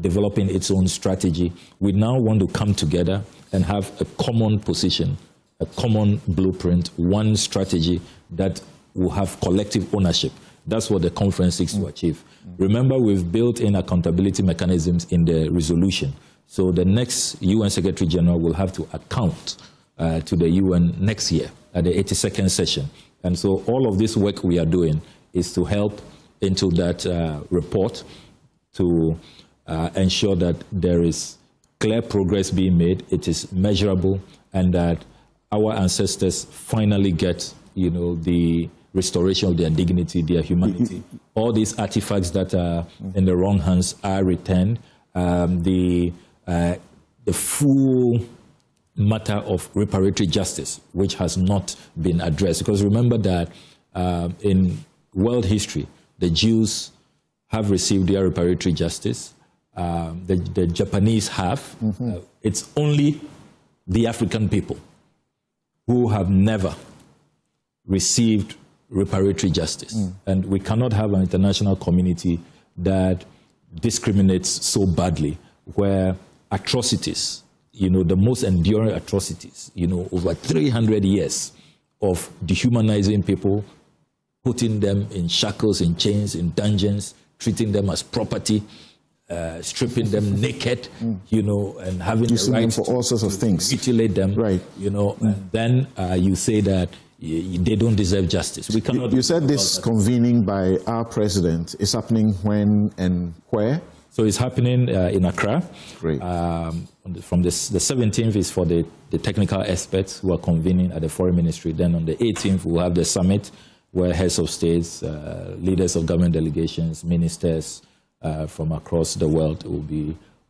developing its own strategy. We now want to come together and have a common position, a common blueprint, one strategy that will have collective ownership. That's what the conference seeks to achieve. Remember, we've built in accountability mechanisms in the resolution. So the next UN Secretary General will have to account to the UN next year at the 82nd session. And so all of this work we are doing is to help into that report to ensure that there is clear progress being made, it is measurable, and that our ancestors finally get, the restoration of their dignity, their humanity. All these artifacts that are in the wrong hands are returned. The full matter of reparatory justice, which has not been addressed. Because remember that in world history, the Jews have received their reparatory justice. The Japanese have. It's only the African people who have never received reparatory justice. And we cannot have an international community that discriminates so badly, where atrocities, the most enduring atrocities, over 300 years of dehumanizing people, putting them in shackles, in chains, in dungeons, treating them as property, stripping them naked, and having using the right them for all sorts of things, mutilate them, right? And then you say that they don't deserve justice. We cannot. You said this convening by our president is happening when and where? So it's happening in Accra. Great. From the 17th is for the technical experts who are convening at the Foreign Ministry. Then on the 18th we'll have the summit where heads of states, leaders of government delegations, ministers from across the world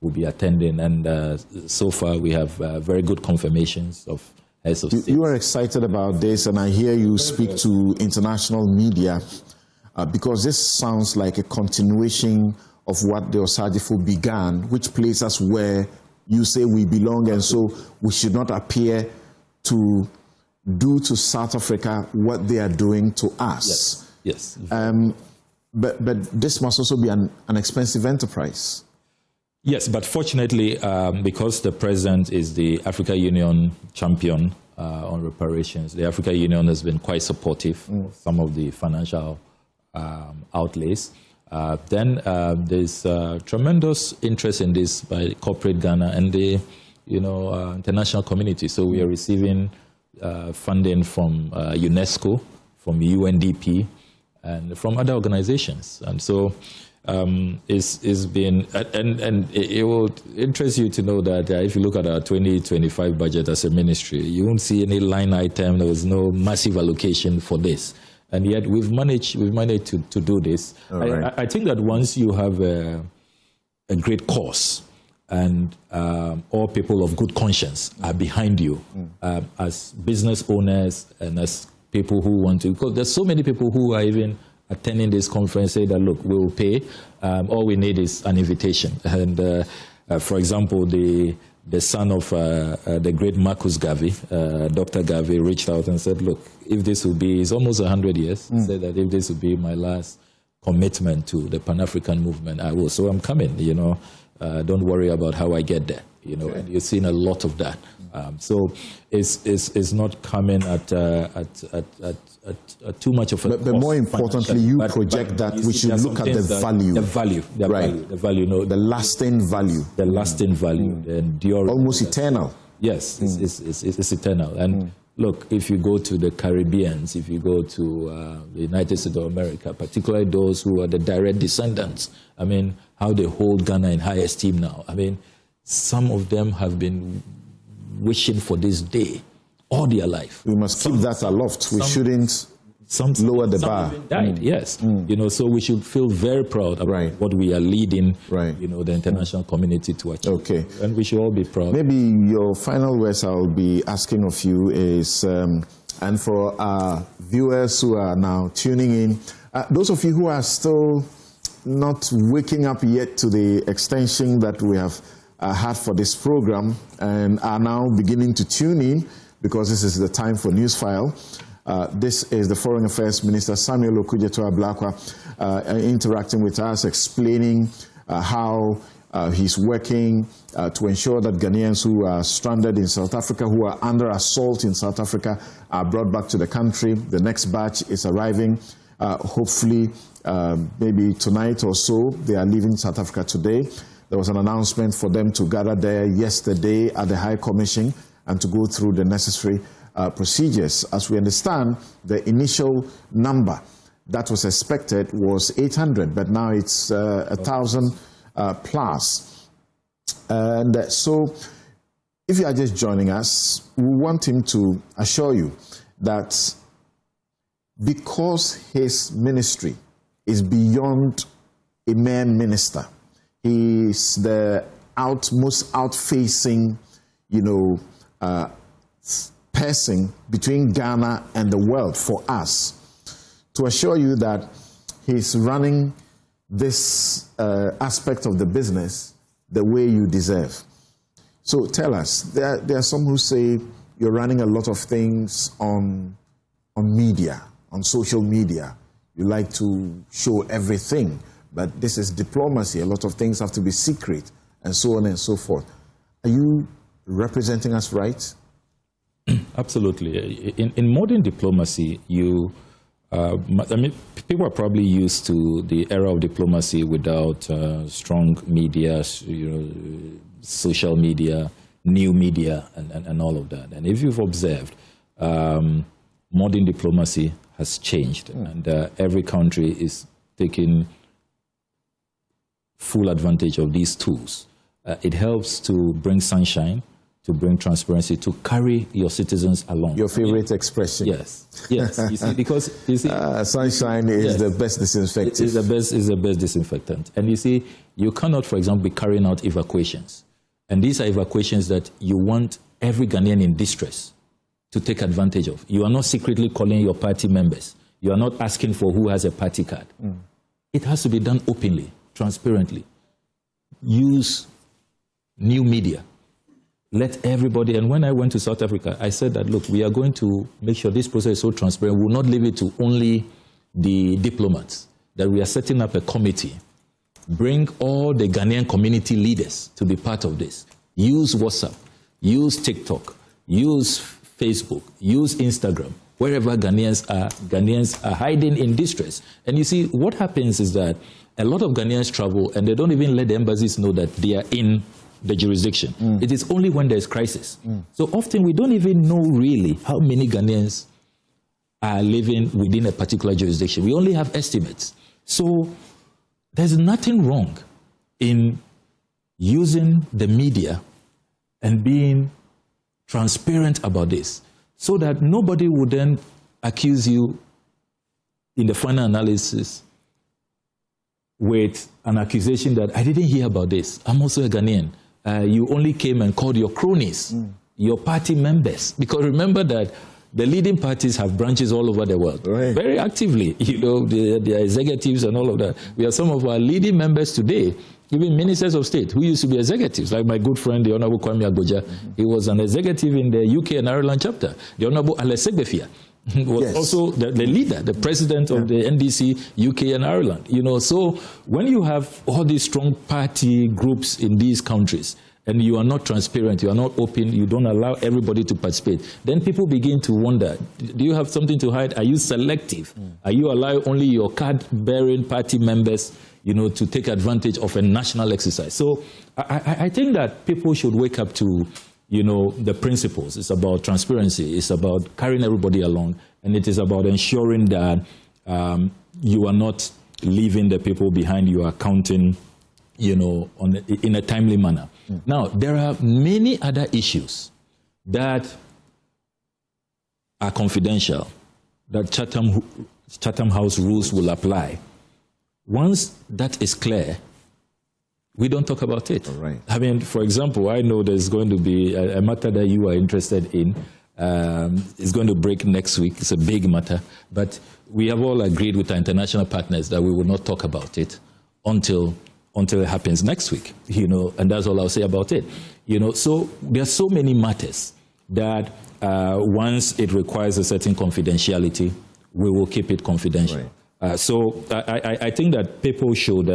will be attending. And so far we have very good confirmations of heads of states. You are excited about this, and I hear you speak to international media because this sounds like a continuation of what the Osagifo began, which places us where you say we belong, and so we should not appear to do to South Africa what they are doing to us. Yes. But this must also be an expensive enterprise. Yes, but fortunately, because the president is the Africa Union champion on reparations, the Africa Union has been quite supportive of some of the financial outlays. Then there's tremendous interest in this by corporate Ghana and the international community. So we are receiving funding from UNESCO, from UNDP, and from other organizations. And so it's been, and it will interest you to know that if you look at our 2025 budget as a ministry, you won't see any line item. There was no massive allocation for this. And yet we've managed to do this. Right. I think that once you have a great cause and all people of good conscience are behind you as business owners and as people who want to, because there's so many people who are even attending this conference say that, look, we'll pay. All we need is an invitation. And for example, the son of the great Marcus Garvey, Dr. Garvey, reached out and said, look, if this will be, it's almost 100 years, he said that if this will be my last commitment to the Pan-African movement, I will. So I'm coming, don't worry about how I get there, okay. And you've seen a lot of that. So it's not coming at too much of a But more importantly, you project that we should look at the value. The value, the lasting value. The lasting value, the enduring. Almost eternal. Yes, it's eternal. And look, if you go to the Caribbean, if you go to the United States of America, particularly those who are the direct descendants, I mean, how they hold Ghana in high esteem now. I mean, some of them have been wishing for this day all their life. We must keep that aloft. We shouldn't lower the bar. Some died, yes. So we should feel very proud about what we are leading, the international community to achieve. Okay. And we should all be proud. Maybe your final words I'll be asking of you is, and for our viewers who are now tuning in, those of you who are still not waking up yet to the extension that we have had for this program and are now beginning to tune in, because this is the time for Newsfile. This is the Foreign Affairs Minister Samuel Okudzeto-Ablakwa interacting with us, explaining how he's working to ensure that Ghanaians who are stranded in South Africa, who are under assault in South Africa, are brought back to the country. The next batch is arriving, hopefully maybe tonight or so. They are leaving South Africa today. There was an announcement for them to gather there yesterday at the High Commission and to go through the necessary procedures. As we understand, the initial number that was expected was 800, but now it's 1,000 plus. And so, if you are just joining us, we want him to assure you that because his ministry is beyond a mere minister, he is the most out-facing, person between Ghana and the world for us, to assure you that he's running this aspect of the business the way you deserve. So tell us, there are some who say you're running a lot of things on media, on social media. You like to show everything, but this is diplomacy. A lot of things have to be secret, and so on and so forth. Are you representing us right? Absolutely. In modern diplomacy, people are probably used to the era of diplomacy without strong media, social media, new media, and all of that. And if you've observed, modern diplomacy has changed, and every country is taking full advantage of these tools. It helps to bring sunshine, to bring transparency, to carry your citizens along. Your favorite expression. Yes. You see, because sunshine is the best disinfectant. Is the best disinfectant. And you see, you cannot, for example, be carrying out evacuations. And these are evacuations that you want every Ghanaian in distress to take advantage of. You are not secretly calling your party members. You are not asking for who has a party card. It has to be done openly, transparently. Use new media. Let everybody, and when I went to South Africa, I said that, look, we are going to make sure this process is so transparent. We will not leave it to only the diplomats, that we are setting up a committee. Bring all the Ghanaian community leaders to be part of this. Use WhatsApp, use TikTok, use Facebook, use Instagram, wherever Ghanaians are hiding in distress. And you see, what happens is that a lot of Ghanaians travel and they don't even let the embassies know that they are in the jurisdiction. It is only when there's crisis. So often we don't even know really how many Ghanaians are living within a particular jurisdiction. We only have estimates. So there's nothing wrong in using the media and being transparent about this, so that nobody would then accuse you in the final analysis with an accusation that I didn't hear about this. I'm also a Ghanaian. You only came and called your cronies, your party members. Because remember that the leading parties have branches all over the world, very actively. The executives and all of that. We have some of our leading members today, even ministers of state, who used to be executives, like my good friend, the Honorable Kwame Agboja. He was an executive in the UK and Ireland chapter. The Honorable Alesegbefia was also the leader, the president of the NDC, UK and Ireland. So when you have all these strong party groups in these countries, and you are not transparent, you are not open, you don't allow everybody to participate, then people begin to wonder, do you have something to hide? Are you selective? Are you allowing only your card-bearing party members, to take advantage of a national exercise? So I think that people should wake up to the principles. It's about transparency. It's about carrying everybody along. And it is about ensuring that you are not leaving the people behind. You are counting, in a timely manner. Now, there are many other issues that are confidential, that Chatham House rules will apply. Once that is clear, we don't talk about it. All right. I mean, for example, I know there's going to be a matter that you are interested in. It's going to break next week. It's a big matter. But we have all agreed with our international partners that we will not talk about it until it happens next week, and that's all I'll say about it. So there are so many matters that once it requires a certain confidentiality, we will keep it confidential. Right. So I think that people should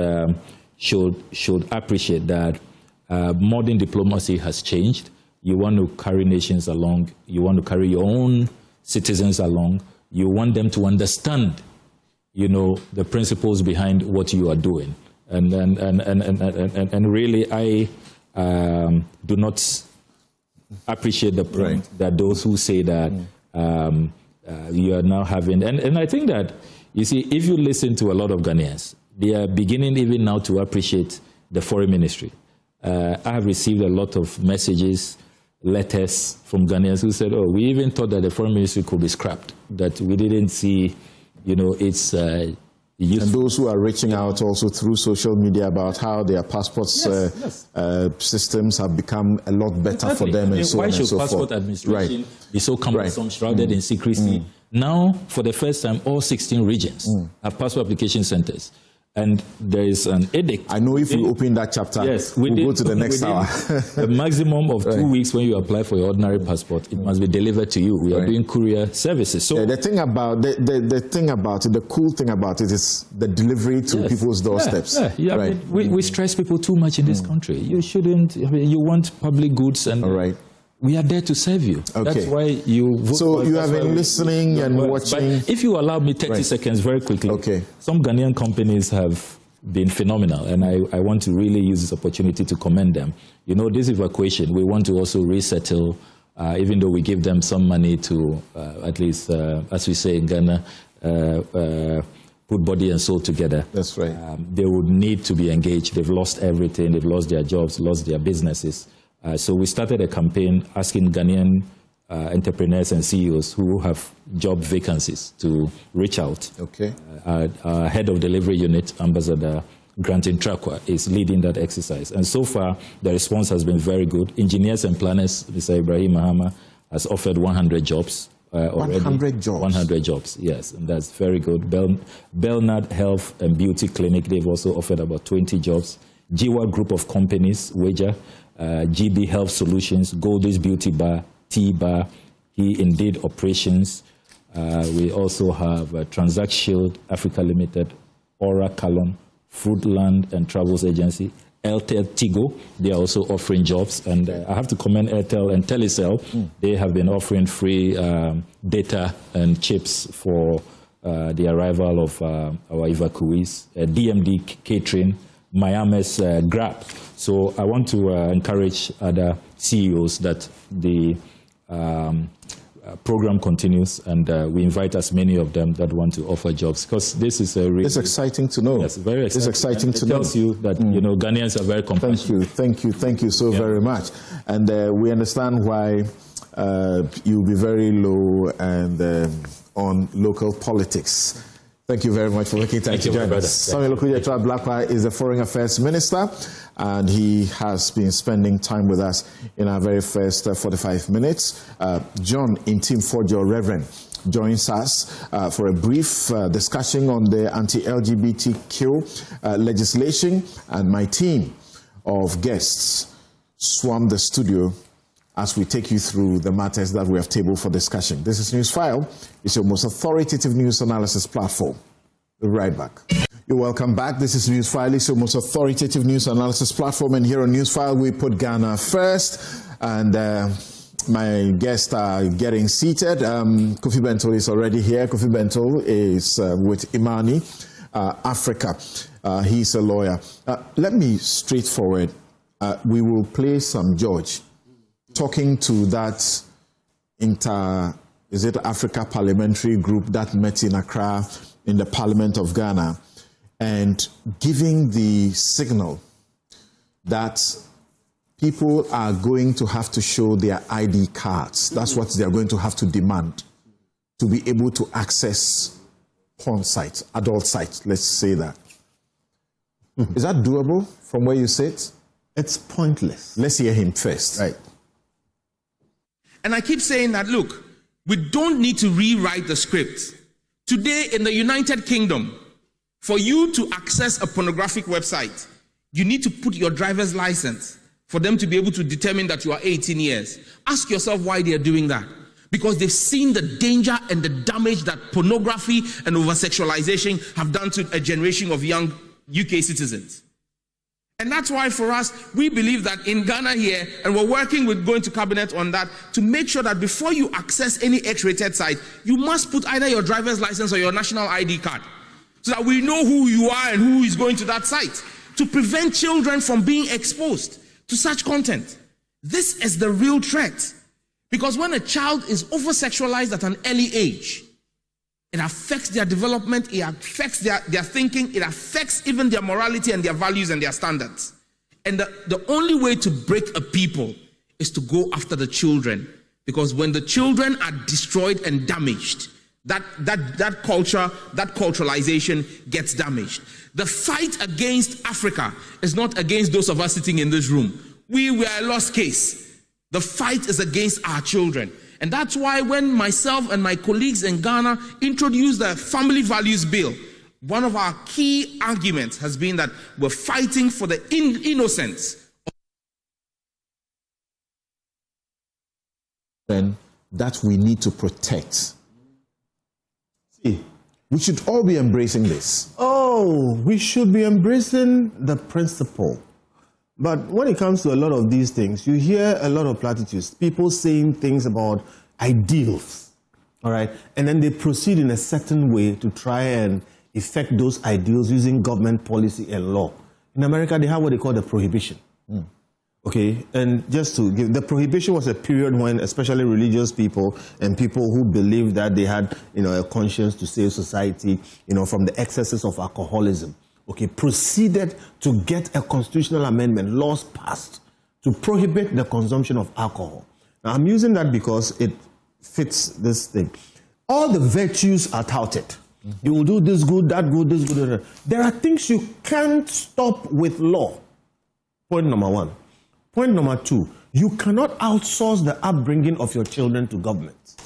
appreciate that modern diplomacy has changed. You want to carry nations along. You want to carry your own citizens along. You want them to understand, the principles behind what you are doing. And really, I do not appreciate the point that those who say that you are now having, and I think that, you see, if you listen to a lot of Ghanaians, they are beginning even now to appreciate the foreign ministry. I have received a lot of messages, letters from Ghanaians who said, oh, we even thought that the foreign ministry could be scrapped, that we didn't see, its use. And those who are reaching out also through social media about how their passports systems have become a lot better for them and so on and so forth. Why should passport administration be so cumbersome, shrouded in secrecy? Now, for the first time, all 16 regions have passport application centers. And there is an edict. I know if we open that chapter, we'll go to the next hour. A maximum of 2 weeks when you apply for your ordinary passport, it must be delivered to you. We are doing courier services. So the thing about the cool thing about it is the delivery to people's doorsteps. We stress people too much in this country. You shouldn't. You want public goods, and we are there to serve you. That's why you vote. So you have been listening and watching. But if you allow me 30 seconds very quickly, some Ghanaian companies have been phenomenal, and I want to really use this opportunity to commend them. This evacuation, we want to also resettle, even though we give them some money to, at least, as we say in Ghana, put body and soul together. That's right. They would need to be engaged. They've lost everything. They've lost their jobs, lost their businesses. So we started a campaign asking Ghanaian entrepreneurs and CEOs who have job vacancies to reach out. Our head of delivery unit, Ambassador Grantin Trakwa, is leading that exercise. And so far, the response has been very good. Engineers and planners, Mr. Ibrahim Mahama, has offered 100 jobs already. 100 jobs? 100 jobs, yes. And that's very good. Bernard Health and Beauty Clinic, they've also offered about 20 jobs. Jiwa Group of Companies, Wager, GB Health Solutions, Goldie's Beauty Bar, Tea Bar, He Indeed Operations. We also have Transact Shield, Africa Limited, Aura Calon, Foodland and Travels Agency, Airtel Tigo. They are also offering jobs. And I have to commend Airtel and Telecel. They have been offering free data and chips for the arrival of our evacuees. DMD Catering, Miami's Grab. So I want to encourage other CEOs that the program continues, and we invite as many of them that want to offer jobs, because this is a really... It's exciting to know. Yes, very exciting. It's exciting to know. It tells you that, Ghanaians are very compassionate. Thank you so very much. And we understand why you'll be very low and on local politics. Thank you very much for making time to join us. Samuel Okudzeto Blakwa is the Foreign Affairs Minister, and he has been spending time with us in our very first 45 minutes. John Intim-Forjo, Reverend, joins us for a brief discussion on the anti-LGBTQ legislation, and my team of guests swarm the studio as we take you through the matters that we have tabled for discussion. This is Newsfile. It's your most authoritative news analysis platform. We'll be right back. You're welcome back. This is Newsfile. It's your most authoritative news analysis platform. And here on Newsfile, we put Ghana first. And my guests are getting seated. Kofi Bento is already here. Kofi Bento is with Imani Africa. He's a lawyer. Let me straightforward. We will play some George talking to that Africa Parliamentary Group that met in Accra in the Parliament of Ghana, and giving the signal that people are going to have to show their ID cards. That's what they are going to have to demand to be able to access porn sites, adult sites, let's say that. Is that doable from where you sit? It's pointless. Let's hear him first. Right. And I keep saying that, look, we don't need to rewrite the script. Today in the United Kingdom, for you to access a pornographic website, you need to put your driver's license for them to be able to determine that you are 18 years. Ask yourself why they are doing that. Because they've seen the danger and the damage that pornography and over-sexualization have done to a generation of young UK citizens. And that's why for us, we believe that in Ghana here, and we're working with going to cabinet on that, to make sure that before you access any X-rated site, you must put either your driver's license or your national ID card, so that we know who you are and who is going to that site, to prevent children from being exposed to such content. This is the real threat. Because when a child is over-sexualized at an early age, it affects their development, it affects their thinking, it affects even their morality and their values and their standards. And the only way to break a people is to go after the children. Because when the children are destroyed and damaged, that culture, that culturalization gets damaged. The fight against Africa is not against those of us sitting in this room. We were a lost case. The fight is against our children. And that's why when myself and my colleagues in Ghana introduced the Family Values Bill, one of our key arguments has been that we're fighting for the innocence that we need to protect. See, we should all be embracing this. Oh, we should be embracing the principle. But when it comes to a lot of these things, you hear a lot of platitudes, people saying things about ideals, all right? And then they proceed in a certain way to try and effect those ideals using government policy and law. In America, they have what they call the prohibition. Okay, and just to give, the prohibition was a period when especially religious people and people who believed that they had, a conscience to save society, from the excesses of alcoholism, okay, proceeded to get a constitutional amendment, laws passed to prohibit the consumption of alcohol. Now, I'm using that because it fits this thing. All the virtues are touted. You will do this good, that good, this good, that. There are things you can't stop with law. Point number one. Point number two, you cannot outsource the upbringing of your children to government.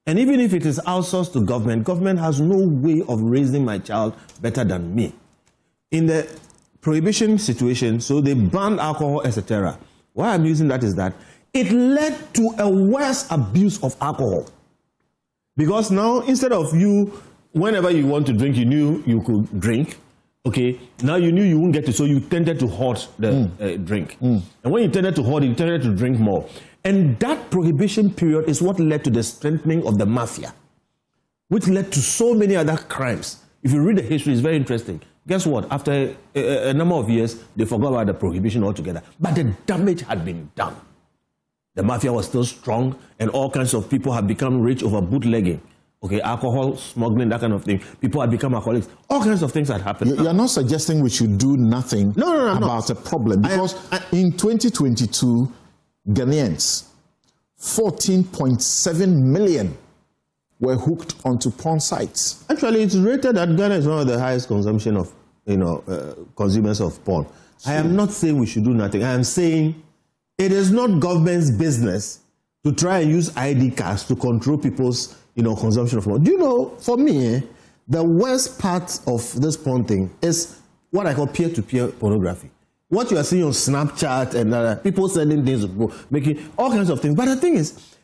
And even if it is outsourced to government, government has no way of raising my child better than me. In the prohibition situation, so they banned alcohol, etc. Why I'm using that is that it led to a worse abuse of alcohol. Because now, instead of you, whenever you want to drink, you knew you could drink. Okay, now you knew you wouldn't get it, so you tended to hoard the drink. And when you tended to hoard it, you tended to drink more. And that prohibition period is what led to the strengthening of the mafia, which led to so many other crimes. If you read the history, it's very interesting. Guess what? After a number of years, they forgot about the prohibition altogether. But the damage had been done. The mafia was still strong, and all kinds of people have become rich over bootlegging. Okay, alcohol, smuggling, that kind of thing. People have become alcoholics. All kinds of things had happened. You're not suggesting we should do nothing about a problem. Because in 2022, Ghanaians, 14.7 million were hooked onto porn sites. Actually, it's rated that Ghana is one of the highest consumption of, consumers of porn. I am not saying we should do nothing. I am saying it is not government's business to try and use ID cards to control people's consumption of porn. Do you know, for me, the worst part of this porn thing is what I call peer-to-peer pornography. What you are seeing on Snapchat and people sending things, making all kinds of things. But the thing is,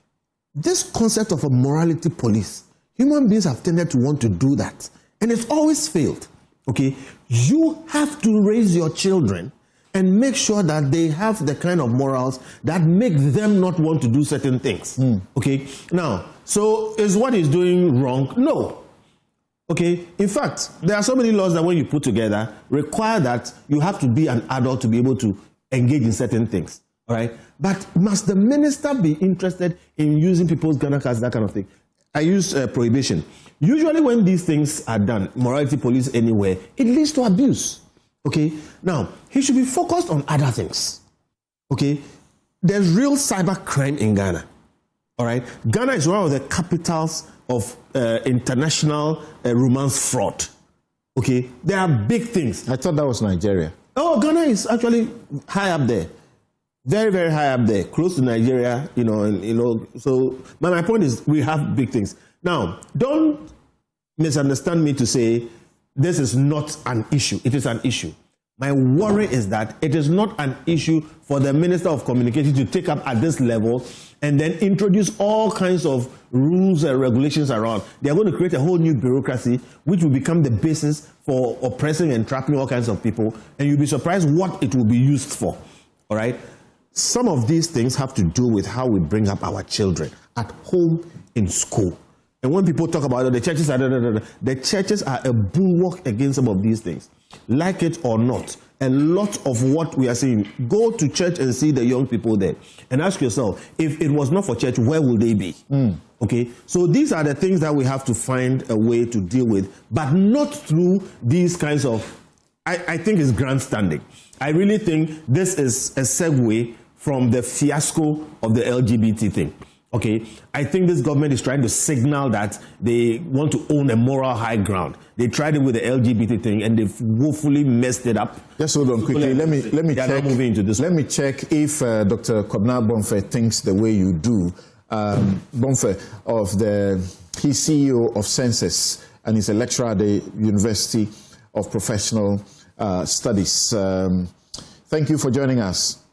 this concept of a morality police, human beings have tended to want to do that. And it's always failed. Okay? You have to raise your children and make sure that they have the kind of morals that make them not want to do certain things. Okay? Now, so is what he's doing wrong? No. Okay? In fact, there are so many laws that when you put together require that you have to be an adult to be able to engage in certain things. All right? But must the minister be interested in using people's Ghana cards, that kind of thing? I use prohibition. Usually when these things are done, morality police anywhere, it leads to abuse. Okay? Now, he should be focused on other things. Okay? There's real cyber crime in Ghana. All right? Ghana is one of the capitals of international romance fraud. Okay? There are big things. I thought that was Nigeria. Oh, Ghana is actually high up there. Very, very high up there. Close to Nigeria, So my point is we have big things. Now, don't misunderstand me to say this is not an issue. It is an issue. My worry is that it is not an issue for the Minister of Communication to take up at this level and then introduce all kinds of rules and regulations around. They are going to create a whole new bureaucracy which will become the basis for oppressing and trapping all kinds of people, and you'll be surprised what it will be used for. All right? Some of these things have to do with how we bring up our children at home, in school. And when people talk about the churches, the churches are a bulwark against some of these things. Like it or not, a lot of what we are seeing, go to church and see the young people there and ask yourself, if it was not for church, where will they be? Okay, so these are the things that we have to find a way to deal with, but not through these kinds of I think it's grandstanding. I really think this is a segue from the fiasco of the LGBT thing. Okay, I think this government is trying to signal that they want to own a moral high ground. They tried it with the LGBT thing and they've woefully messed it up. Just hold on quickly. Let me check. Moving into this. Let me check if Dr. Kobna Bonfe thinks the way you do. Bonfe he's CEO of Census and he's a lecturer at the University of Professional Studies. Thank you for joining us.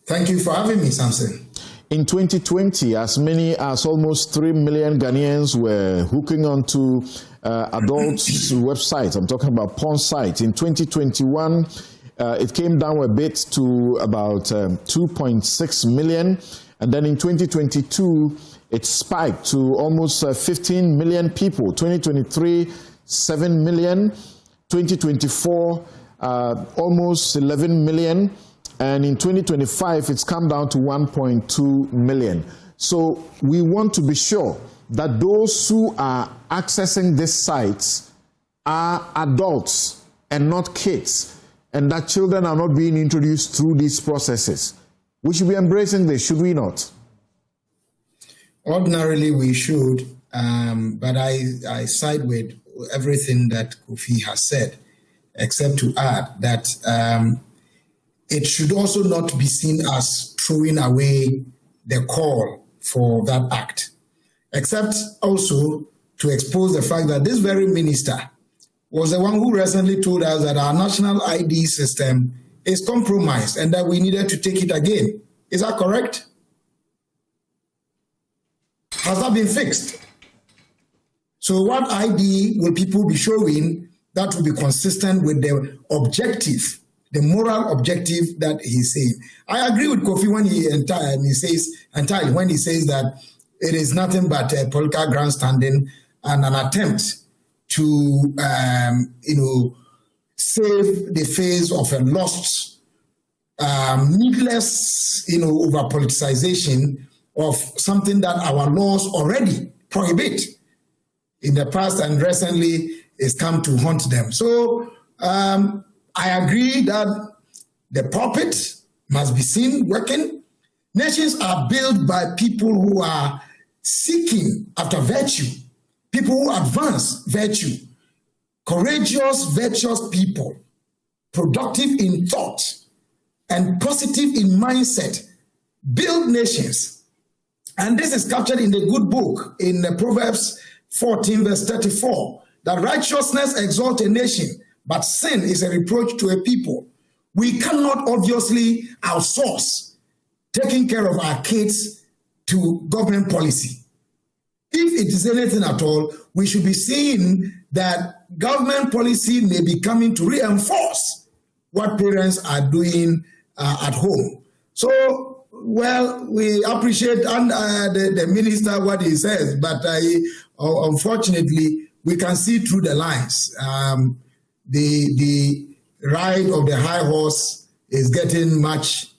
Thank you for having me, Samson. In 2020, as many as almost 3 million Ghanaians were hooking onto adults' websites. I'm talking about porn sites. In 2021, it came down a bit to about 2.6 million. And then in 2022, it spiked to almost 15 million people. 2023, 7 million. 2024, almost 11 million. And in 2025, it's come down to 1.2 million. So we want to be sure that those who are accessing these sites are adults and not kids, and that children are not being introduced through these processes. We should be embracing this, should we not? Ordinarily, we should, but I side with everything that Kofi has said, except to add that it should also not be seen as throwing away the call for that act, except also to expose the fact that this very minister was the one who recently told us that our national ID system is compromised and that we needed to take it again. Is that correct? Has that been fixed? So what ID will people be showing that will be consistent with the objective, the moral objective that he's saying? I agree with Kofi when he says that it is nothing but a political grandstanding and an attempt to, save the face of a lost, needless, over politicization of something that our laws already prohibit in the past and recently has come to haunt them. So, I agree that the puppet must be seen working. Nations are built by people who are seeking after virtue, people who advance virtue, courageous, virtuous people, productive in thought and positive in mindset, build nations. And this is captured in the good book in the Proverbs 14, verse 34, that righteousness exalts a nation, but sin is a reproach to a people. We cannot obviously outsource taking care of our kids to government policy. If it is anything at all, we should be seeing that government policy may be coming to reinforce what parents are doing at home. So, well, we appreciate the minister what he says, but unfortunately, we can see through the lines. The ride of the high horse is getting much,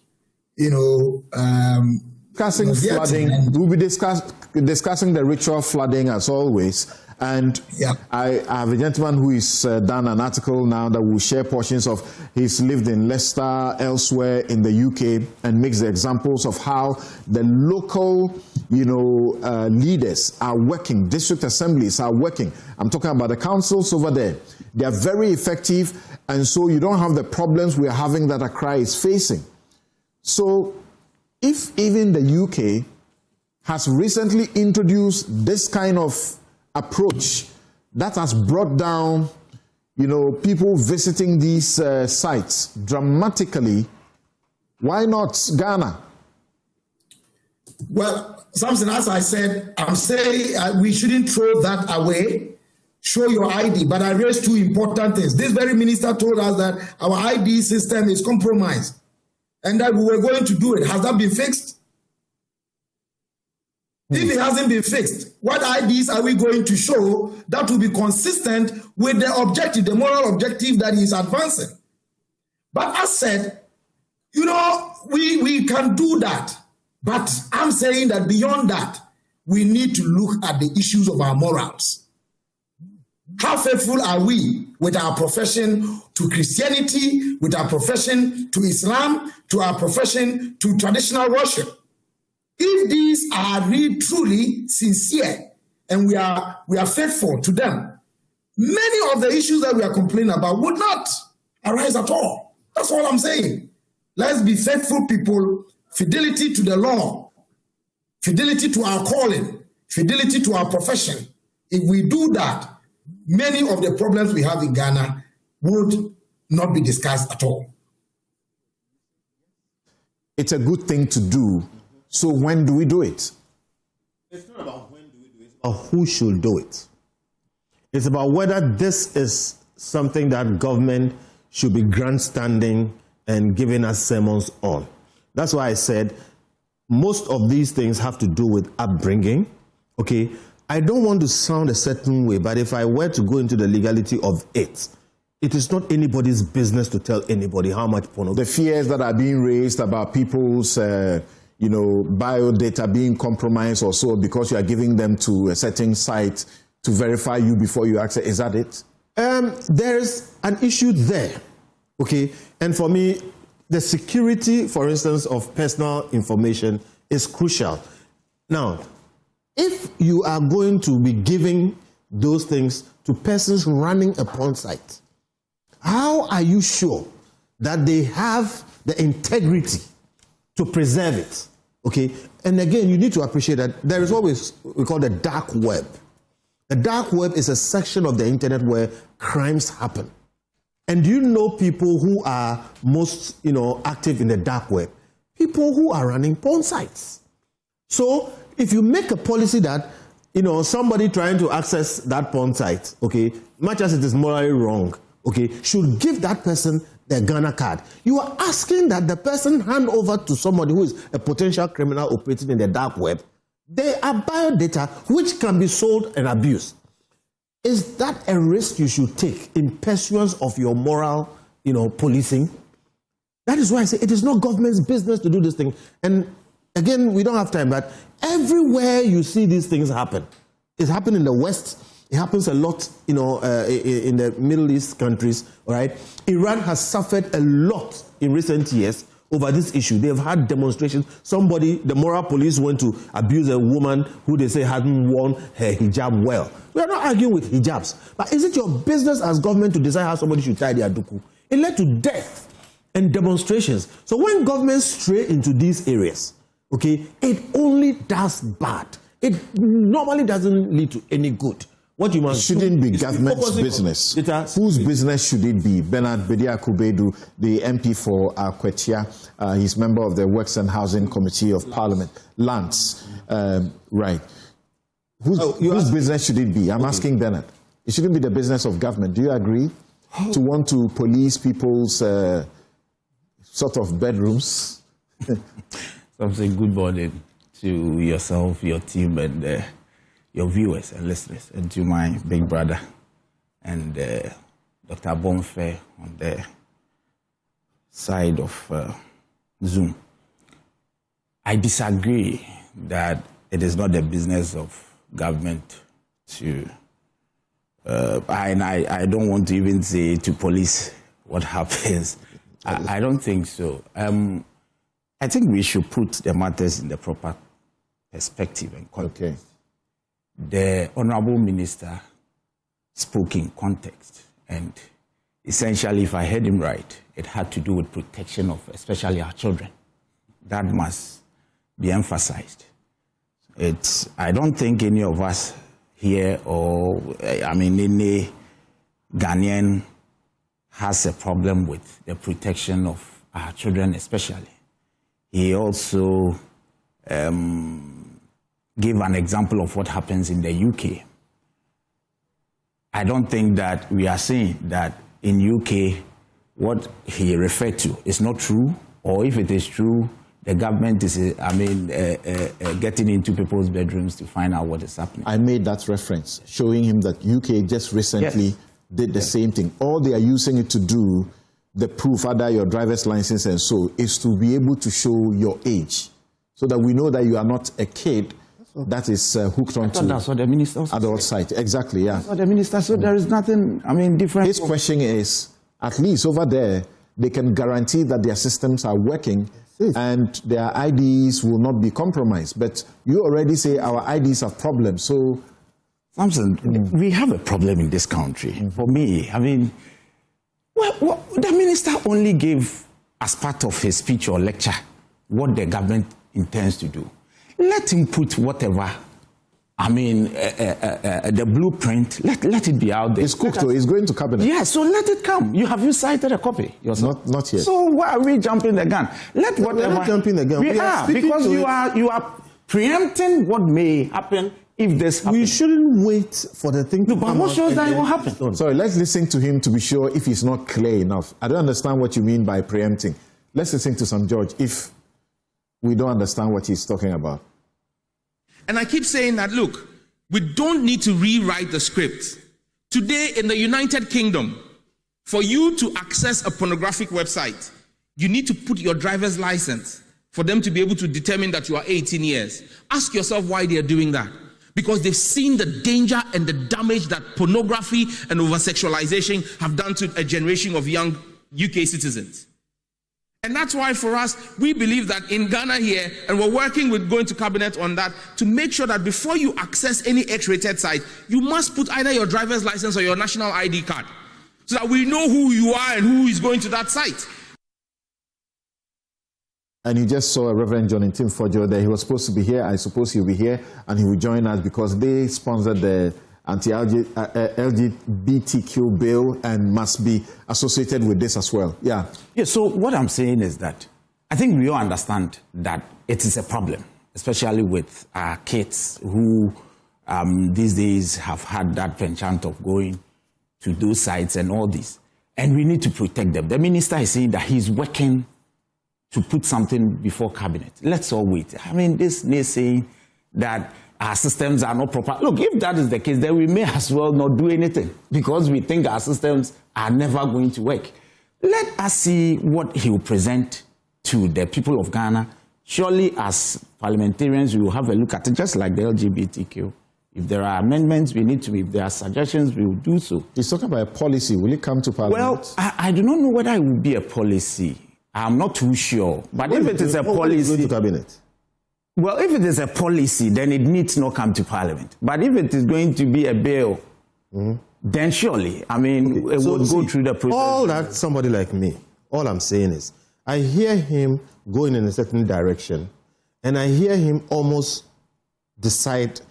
discussing flooding. We'll be discussing the ritual flooding as always. And yeah. I have a gentleman who has done an article now that will share portions of, he's lived in Leicester, elsewhere in the UK, and makes the examples of how the local, leaders are working, district assemblies are working. I'm talking about the councils over there. They are very effective, and so you don't have the problems we are having that Accra is facing. So if even the UK has recently introduced this kind of approach that has brought down, people visiting these sites dramatically, why not Ghana? Well, Samson, as I said, I'm saying we shouldn't throw that away. Show your ID, but I raised two important things. This very minister told us that our ID system is compromised and that we were going to do it. Has that been fixed? If it hasn't been fixed, what IDs are we going to show that will be consistent with the objective, the moral objective that he is advancing? But as said, we can do that. But I'm saying that beyond that, we need to look at the issues of our morals. How faithful are we with our profession to Christianity, with our profession to Islam, to our profession to traditional worship? If these are really truly sincere and we are faithful to them, many of the issues that we are complaining about would not arise at all. That's all I'm saying. Let's be faithful people, fidelity to the law, fidelity to our calling, fidelity to our profession. If we do that, many of the problems we have in Ghana would not be discussed at all. It's a good thing to do. So when do we do it? It's not about when do we do it, it's about who should do it. It's about whether this is something that government should be grandstanding and giving us sermons on. That's why I said most of these things have to do with upbringing. Okay, I don't want to sound a certain way, but if I were to go into the legality of it, it is not anybody's business to tell anybody how much pornography. The fears that are being raised about people's, biodata being compromised or so because you are giving them to a certain site to verify you before you access, is that it? There's an issue there, okay? And for me, the security, for instance, of personal information is crucial. Now, if you are going to be giving those things to persons running a porn site, how are you sure that they have the integrity to preserve it? Okay, and again, you need to appreciate that there is what we call the dark web. The dark web is a section of the internet where crimes happen. And do you know people who are most, active in the dark web? People who are running porn sites. So if you make a policy that, somebody trying to access that porn site, okay, much as it is morally wrong, okay, should give that person the Ghana card. You are asking that the person hand over to somebody who is a potential criminal operating in the dark web. They are biodata which can be sold and abused. Is that a risk you should take in pursuance of your moral, policing? That is why I say it is not government's business to do this thing. And again, we don't have time, but everywhere you see these things happen, it happened in the West. It happens a lot, in the Middle East countries, all right? Iran has suffered a lot in recent years over this issue. They've had demonstrations. The moral police went to abuse a woman who they say hadn't worn her hijab well. We are not arguing with hijabs, but is it your business as government to decide how somebody should tie their duku? It led to death and demonstrations. So when governments stray into these areas, okay, it only does bad. It normally doesn't lead to any good. What you must shouldn't be government's business. Whose business should it be? Bernard Akufo-Addo, the MP for Akwetia, he's member of the Works and Housing Committee of Parliament. Lance, right. Whose business should it be? I'm asking Bernard. It shouldn't be the business of government. Do you agree? To want to police people's sort of bedrooms? Something good morning to yourself, your team, and your viewers and listeners, and to my big brother and Dr. Bonfe on the side of Zoom. I disagree that it is not the business of government to, and I don't want to even say to police what happens. I don't think so. I think we should put the matters in the proper perspective and context. Okay. The Honorable Minister spoke in context, and essentially, if I heard him right, it had to do with protection of especially our children. That must be emphasized. I don't think any of us here any Ghanaian has a problem with the protection of our children especially. He also give an example of what happens in the UK. I don't think that we are saying that in UK what he referred to is not true, or if it is true, the government is, getting into people's bedrooms to find out what is happening. I made that reference, showing him that UK just recently did the same thing. All they are using it to do, the proof, either your driver's license and so, is to be able to show your age, so that we know that you are not a kid that is hooked onto that's what the minister also adult said. site. Exactly, yeah. That's what the minister, so there is nothing, different. His question is, at least over there, they can guarantee that their systems are working and their IDs will not be compromised. But you already say our IDs have problems, so... Samson, we have a problem in this country. For me, the minister only gave, as part of his speech or lecture, what the government intends to do. Let him put whatever, the blueprint, let it be out there. It's cooked, it's going to cabinet. Yeah, so let it come. You cited a copy yourself? Not yet. So why are we jumping the gun? Let whatever. We're not jumping the gun. We are, because you are preempting what may happen if this happens. We shouldn't wait for the thing to But come what out shows that and it will then happen? it's done. Sorry, let's listen to him to be sure if he's not clear enough. I don't understand what you mean by preempting. Let's listen to Sam George if we don't understand what he's talking about. And I keep saying that, look, we don't need to rewrite the script. Today in the United Kingdom, for you to access a pornographic website, you need to put your driver's license for them to be able to determine that you are 18 years. Ask yourself why they are doing that. Because they've seen the danger and the damage that pornography and over-sexualization have done to a generation of young UK citizens. And that's why for us, we believe that in Ghana here, and we're working with going to cabinet on that, to make sure that before you access any X-rated site, you must put either your driver's license or your national ID card, so that we know who you are and who is going to that site. And you just saw Reverend John Tim Fojo there. He was supposed to be here. I suppose he'll be here and he will join us because they sponsored the Anti-LGBTQ bill and must be associated with this as well. Yeah. Yeah, so what I'm saying is that I think we all understand that it is a problem, especially with our kids who these days have had that penchant of going to those sites and all this. And we need to protect them. The minister is saying that he's working to put something before cabinet. Let's all wait. This naysaying that our systems are not proper. Look, if that is the case, then we may as well not do anything because we think our systems are never going to work. Let us see what he will present to the people of Ghana. Surely, as parliamentarians, we will have a look at it, just like the LGBTQ. If there are amendments we need to, if there are suggestions, we will do so. He's talking about a policy. Will it come to parliament? Well, I do not know whether it will be a policy. I'm not too sure. But if it is a policy... to cabinet? Well, if it is a policy, then it needs not come to parliament. But if it is going to be a bill, then surely, it would go through the process. All that somebody like me, all I'm saying is, I hear him going in a certain direction, and I hear him almost decide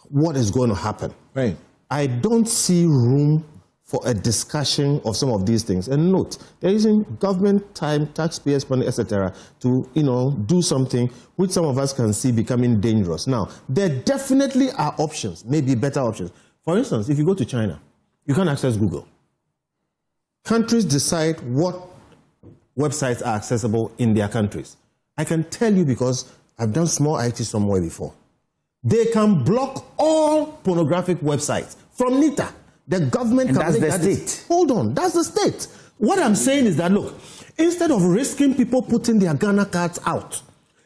what is going to happen. Right. I don't see room for a discussion of some of these things. And note, there isn't government time, taxpayers' money, etc., to do something which some of us can see becoming dangerous. Now, there definitely are options, maybe better options. For instance, if you go to China, you can't access Google. Countries decide what websites are accessible in their countries. I can tell you because I've done small IT somewhere before. They can block all pornographic websites from NITA. The government and can that's make the that state. Hold on, that's the state. What I'm saying is that, look, instead of risking people putting their Ghana cards out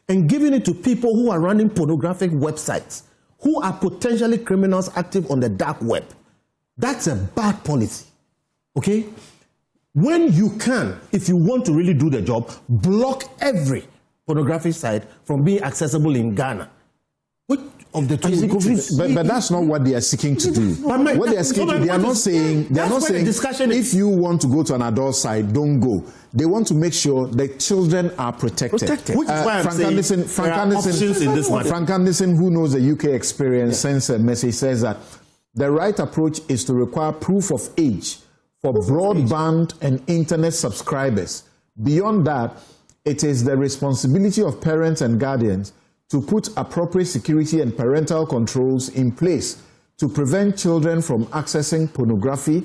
and giving it to people who are running pornographic websites, who are potentially criminals active on the dark web, that's a bad policy, okay? When you can, if you want to really do the job, block every pornographic site from being accessible in Ghana. Which of the two? But that's not what they are seeking to do. What they are seeking to do, they are not saying, if you want to go to an adult site, don't go. They want to make sure the children are protected. Which is why I'm saying there are options in this matter. Frank Anderson, who knows the UK experience, sends a message, says that the right approach is to require proof of age for broadband and internet subscribers. Beyond that, it is the responsibility of parents and guardians to put appropriate security and parental controls in place to prevent children from accessing pornography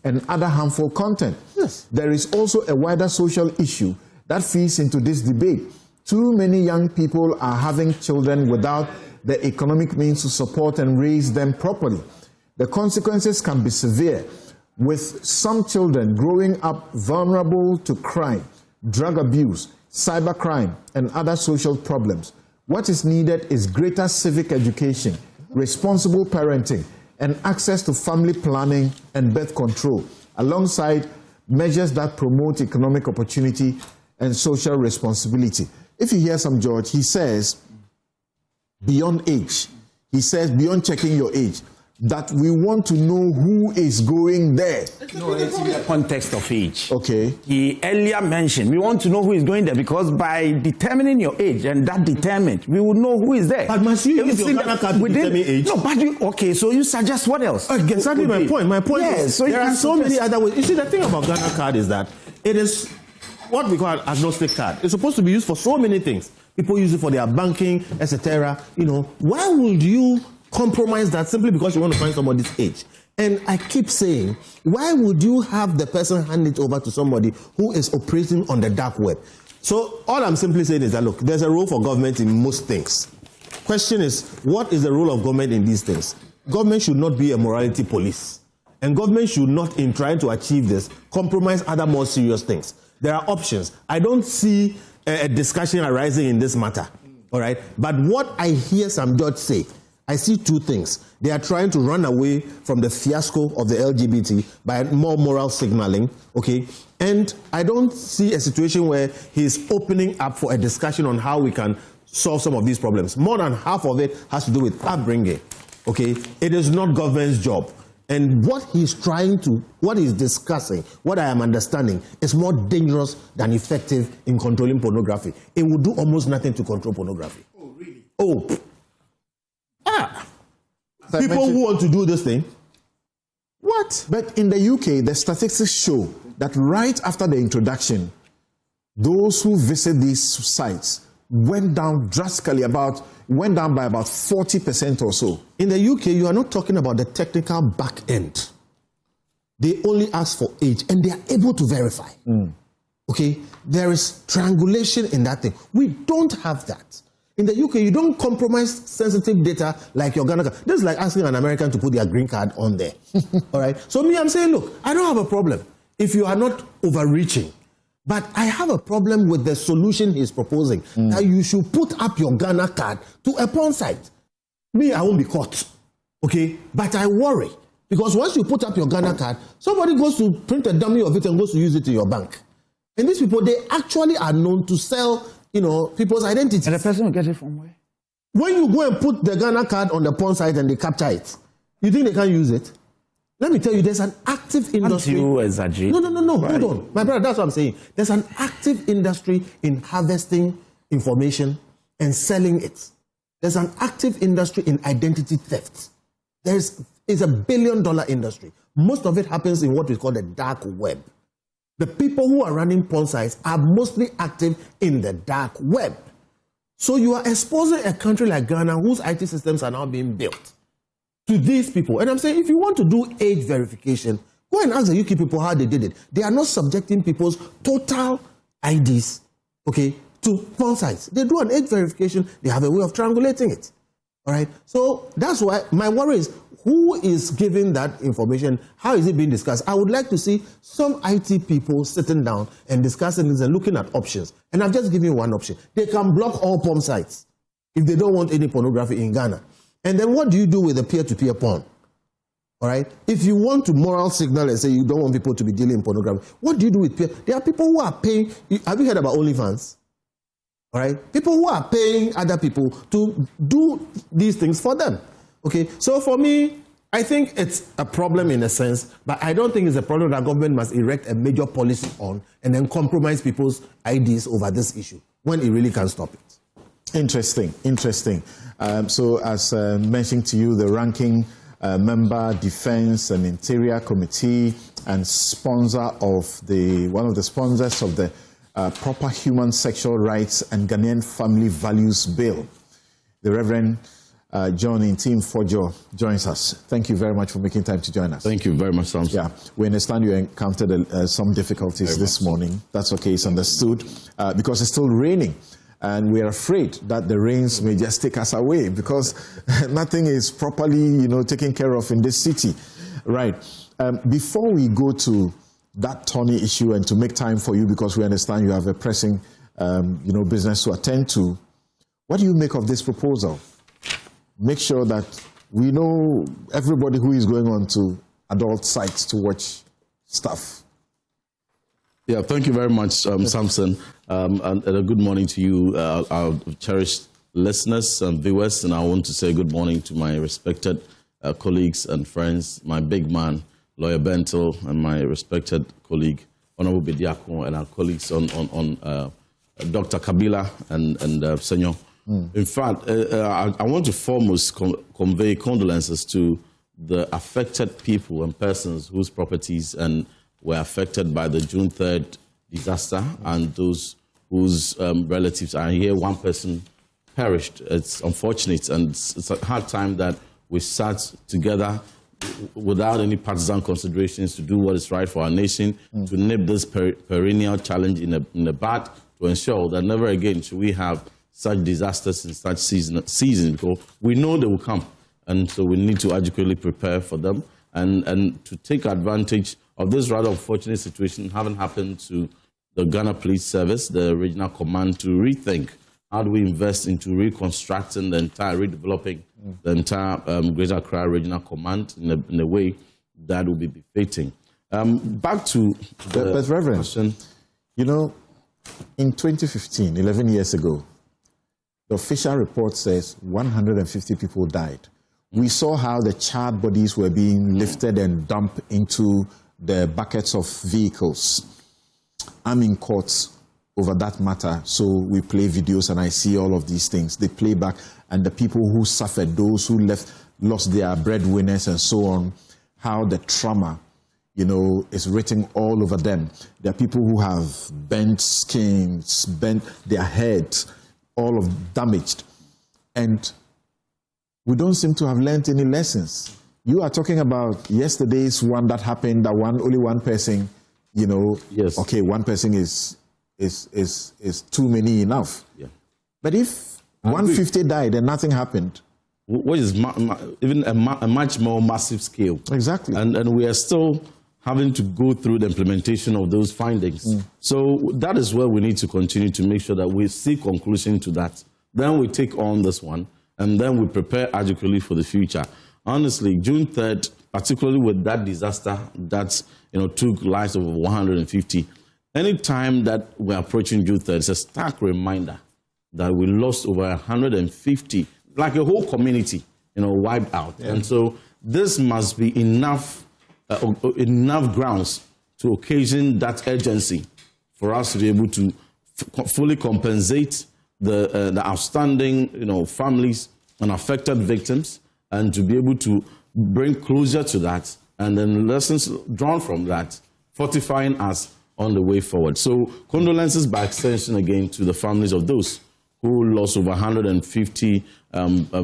and other harmful content. Yes. There is also a wider social issue that feeds into this debate. Too many young people are having children without the economic means to support and raise them properly. The consequences can be severe, with some children growing up vulnerable to crime, drug abuse, cybercrime, and other social problems. What is needed is greater civic education, responsible parenting, and access to family planning and birth control, alongside measures that promote economic opportunity and social responsibility. If you hear some George, he says, beyond age, he says, beyond checking your age, that we want to know who is going there. No, it's in the context of age. Okay. He earlier mentioned we want to know who is going there because by determining your age and that determined, we will know who is there. But must you use your Ghana card to determine age? No, but okay, so you suggest what else? Exactly my point. My point is so there are so many other ways. You see, the thing about Ghana card is that it is what we call an agnostic card. It's supposed to be used for so many things. People use it for their banking, etc. You know, why would you compromise that simply because you want to find somebody's age? And I keep saying, why would you have the person hand it over to somebody who is operating on the dark web? So all I'm simply saying is that, look, there's a role for government in most things. Question is, what is the role of government in these things? Government should not be a morality police. And government should not, in trying to achieve this, compromise other more serious things. There are options. I don't see a discussion arising in this matter. All right? But what I hear some George say, I see two things. They are trying to run away from the fiasco of the LGBT by more moral signaling, okay? And I don't see a situation where he's opening up for a discussion on how we can solve some of these problems. More than half of it has to do with upbringing, okay? It is not government's job. And what he's discussing, what I am understanding, is more dangerous than effective in controlling pornography. It will do almost nothing to control pornography. Oh, really? Oh. People who want to do this thing. What? But in the UK, the statistics show that right after the introduction, those who visit these sites went down drastically, went down by about 40% or so. In the UK, you are not talking about the technical back end. They only ask for age and they are able to verify. Okay? There is triangulation in that thing. We don't have that. In the UK, you don't compromise sensitive data like your Ghana card. This is like asking an American to put their green card on there. All right? So me, I'm saying, look, I don't have a problem if you are not overreaching. But I have a problem with the solution he's proposing, that you should put up your Ghana card to a porn site. Me, I won't be caught. Okay? But I worry. Because once you put up your Ghana card, somebody goes to print a dummy of it and goes to use it in your bank. And these people, they actually are known to sell, people's identities. And the person will get it from where? When you go and put the Ghana card on the porn site and they capture it, you think they can't use it? Let me tell you, there's an active industry. Can't you exaggerate? No. Right. Hold on. My brother, that's what I'm saying. There's an active industry in harvesting information and selling it. There's an active industry in identity theft. It's a $1 billion industry. Most of it happens in what we call the dark web. The people who are running porn sites are mostly active in the dark web. So you are exposing a country like Ghana, whose IT systems are now being built, to these people. And I'm saying, if you want to do age verification, go and ask the UK people how they did it. They are not subjecting people's total IDs, okay, to porn sites. They do an age verification. They have a way of triangulating it. All right? So that's why my worry is, who is giving that information? How is it being discussed? I would like to see some IT people sitting down and discussing this and looking at options. And I've just given you one option. They can block all porn sites if they don't want any pornography in Ghana. And then what do you do with the peer-to-peer porn? All right? If you want to moral signal and say you don't want people to be dealing in pornography, what do you do with peer? There are people who are paying. Have you heard about OnlyFans? All right? People who are paying other people to do these things for them. Okay? So for me, I think it's a problem in a sense, but I don't think it's a problem that government must erect a major policy on and then compromise people's IDs over this issue when it really can't stop it. Interesting. So as mentioned to you, the ranking member, Defense and Interior Committee and sponsor of one of the sponsors of the Proper Human Sexual Rights and Ghanaian Family Values Bill, the Reverend John Intim Fojo joins us. Thank you very much for making time to join us. Thank you very much, Samson. Yeah, we understand you encountered some difficulties this morning. That's okay, it's understood, because it's still raining. And we are afraid that the rains may just take us away because nothing is properly, taken care of in this city. Right. Before we go to that thorny issue and to make time for you, because we understand you have a pressing, business to attend to, What do you make of this proposal? Make sure that we know everybody who is going on to adult sites to watch stuff. Yeah, thank you very much, Samson, and a good morning to you, our cherished listeners and viewers. And I want to say good morning to my respected colleagues and friends, my big man, Lawyer Bentel, and my respected colleague, Honorable Bediako, and our colleagues on Dr. Kabila and Senyor. In fact, I want to foremost convey condolences to the affected people and persons whose properties were affected by the June 3rd disaster, and those whose relatives are here. One person perished. It's unfortunate, and it's a hard time that we sat together without any partisan considerations to do what is right for our nation, to nip this perennial challenge in the bud, to ensure that never again should we have such disasters in such season, because we know they will come, and so we need to adequately prepare for them and to take advantage of this rather unfortunate situation having happened to the Ghana Police Service, the regional command, to rethink how do we invest into reconstructing the entire, redeveloping the entire Greater Accra Regional Command in a way that will be befitting. Back to the Reverend, question. You know, in 2015, 11 years ago, the official report says 150 people died. We saw how the charred bodies were being lifted and dumped into the buckets of vehicles. I'm in court over that matter, so we play videos and I see all of these things. They play back, and the people who suffered, those who lost their breadwinners and so on, how the trauma, you know, is written all over them. There are people who have bent skins, bent their heads, all of damaged. And we don't seem to have learned any lessons. You are talking about yesterday's one that happened, that only one person, you know, yes. Okay, one person is too many enough. Yeah. But if 150 died and nothing happened, what is even a much more massive scale. Exactly. And we are still having to go through the implementation of those findings. So that is where we need to continue to make sure that we see conclusion to that. Then we take on this one, and then we prepare adequately for the future. Honestly, June 3rd, particularly with that disaster that took lives of 150, any time that we're approaching June 3rd, it's a stark reminder that we lost over 150, like a whole community, wiped out. Yeah. And so this must be enough grounds to occasion that urgency for us to be able to fully compensate the outstanding, families and affected victims, and to be able to bring closure to that, and then lessons drawn from that, fortifying us on the way forward. So condolences by extension again to the families of those who lost over 150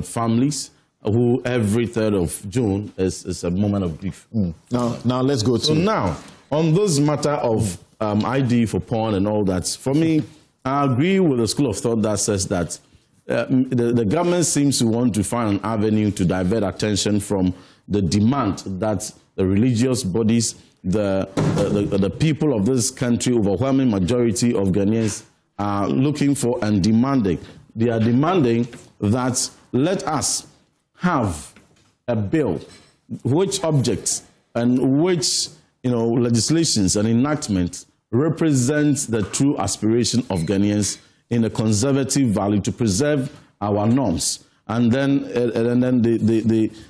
families, who every 3rd of June is a moment of grief. Now let's go to... So now, on this matter of ID for porn and all that, for me, I agree with the school of thought that says that the government seems to want to find an avenue to divert attention from the demand that the religious bodies, the people of this country, overwhelming majority of Ghanaians are looking for and demanding. They are demanding that let us have a bill which objects and which legislations and enactments represents the true aspiration of Ghanaians in a conservative value to preserve our norms, and then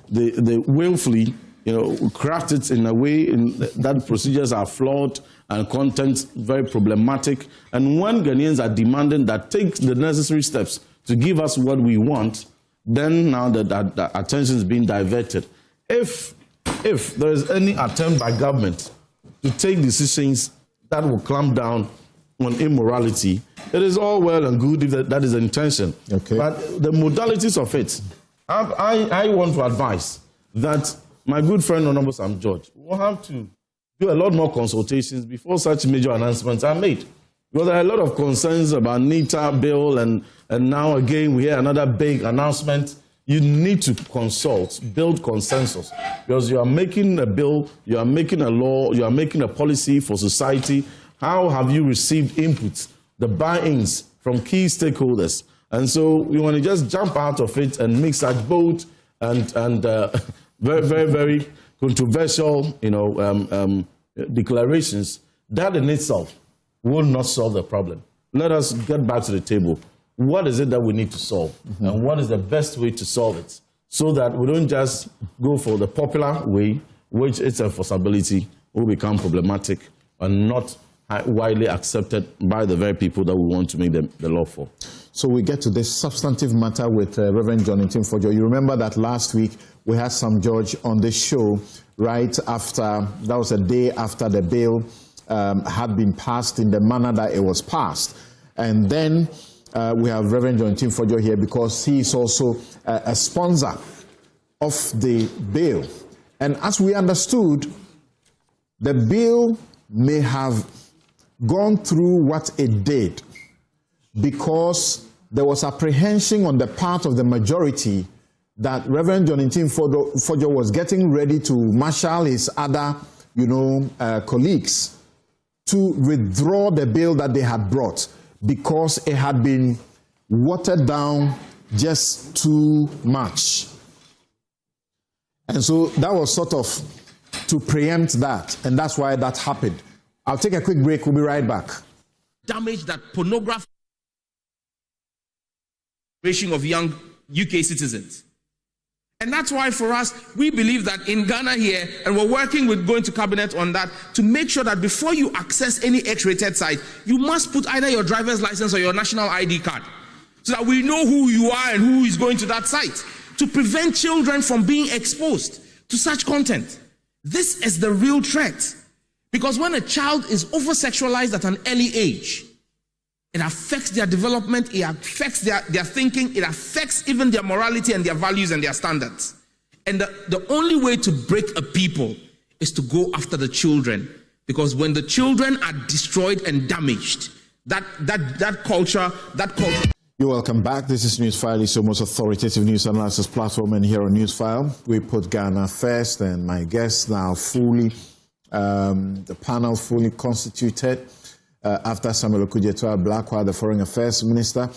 they willfully craft it in a way that procedures are flawed and content very problematic. And when Ghanaians are demanding that take the necessary steps to give us what we want, then now that attention is being diverted. If there is any attempt by government to take decisions that will clamp down on immorality, it is all well and good if that is the intention. Okay. But the modalities of it, I want to advise that my good friend Honorable Sam George will have to do a lot more consultations before such major announcements are made. Because there are a lot of concerns about NITA bill, and now again we hear another big announcement. You need to consult, build consensus, because you are making a bill, you are making a law, you are making a policy for society. How have you received inputs, the buy-ins from key stakeholders? And so we want to just jump out of it and make such bold and very, very, very controversial, declarations. That in itself will not solve the problem. Let us get back to the table. What is it that we need to solve? And what is the best way to solve it? So that we don't just go for the popular way, which its enforceability will become problematic and not widely accepted by the very people that we want to make the law for. So we get to this substantive matter with Reverend John Ntimfodjo. You remember that last week we had some judge on the show right after, that was a day after the bill had been passed in the manner that it was passed. And then we have Reverend John Ntimfodjo here because he is also a sponsor of the bill. And as we understood, the bill may have gone through what it did because there was apprehension on the part of the majority that Reverend John Ntimfodjo was getting ready to marshal his other, colleagues to withdraw the bill that they had brought because it had been watered down just too much. And so that was sort of to preempt that, and that's why that happened. I'll take a quick break. We'll be right back. Damage that pornography of young UK citizens. And that's why for us, we believe that in Ghana here, and we're working with going to cabinet on that, to make sure that before you access any X-rated site, you must put either your driver's license or your national ID card, so that we know who you are and who is going to that site, to prevent children from being exposed to such content. This is the real threat. Because when a child is over-sexualized at an early age, it affects their development, it affects their thinking, it affects even their morality and their values and their standards. And the only way to break a people is to go after the children. Because when the children are destroyed and damaged, that culture... You're welcome back. This is Newsfile, it's your most authoritative news analysis platform, and here on Newsfile, we put Ghana first, and my guests now the panel fully constituted after Samuel Okudzeto Blackwell, the Foreign Affairs Minister,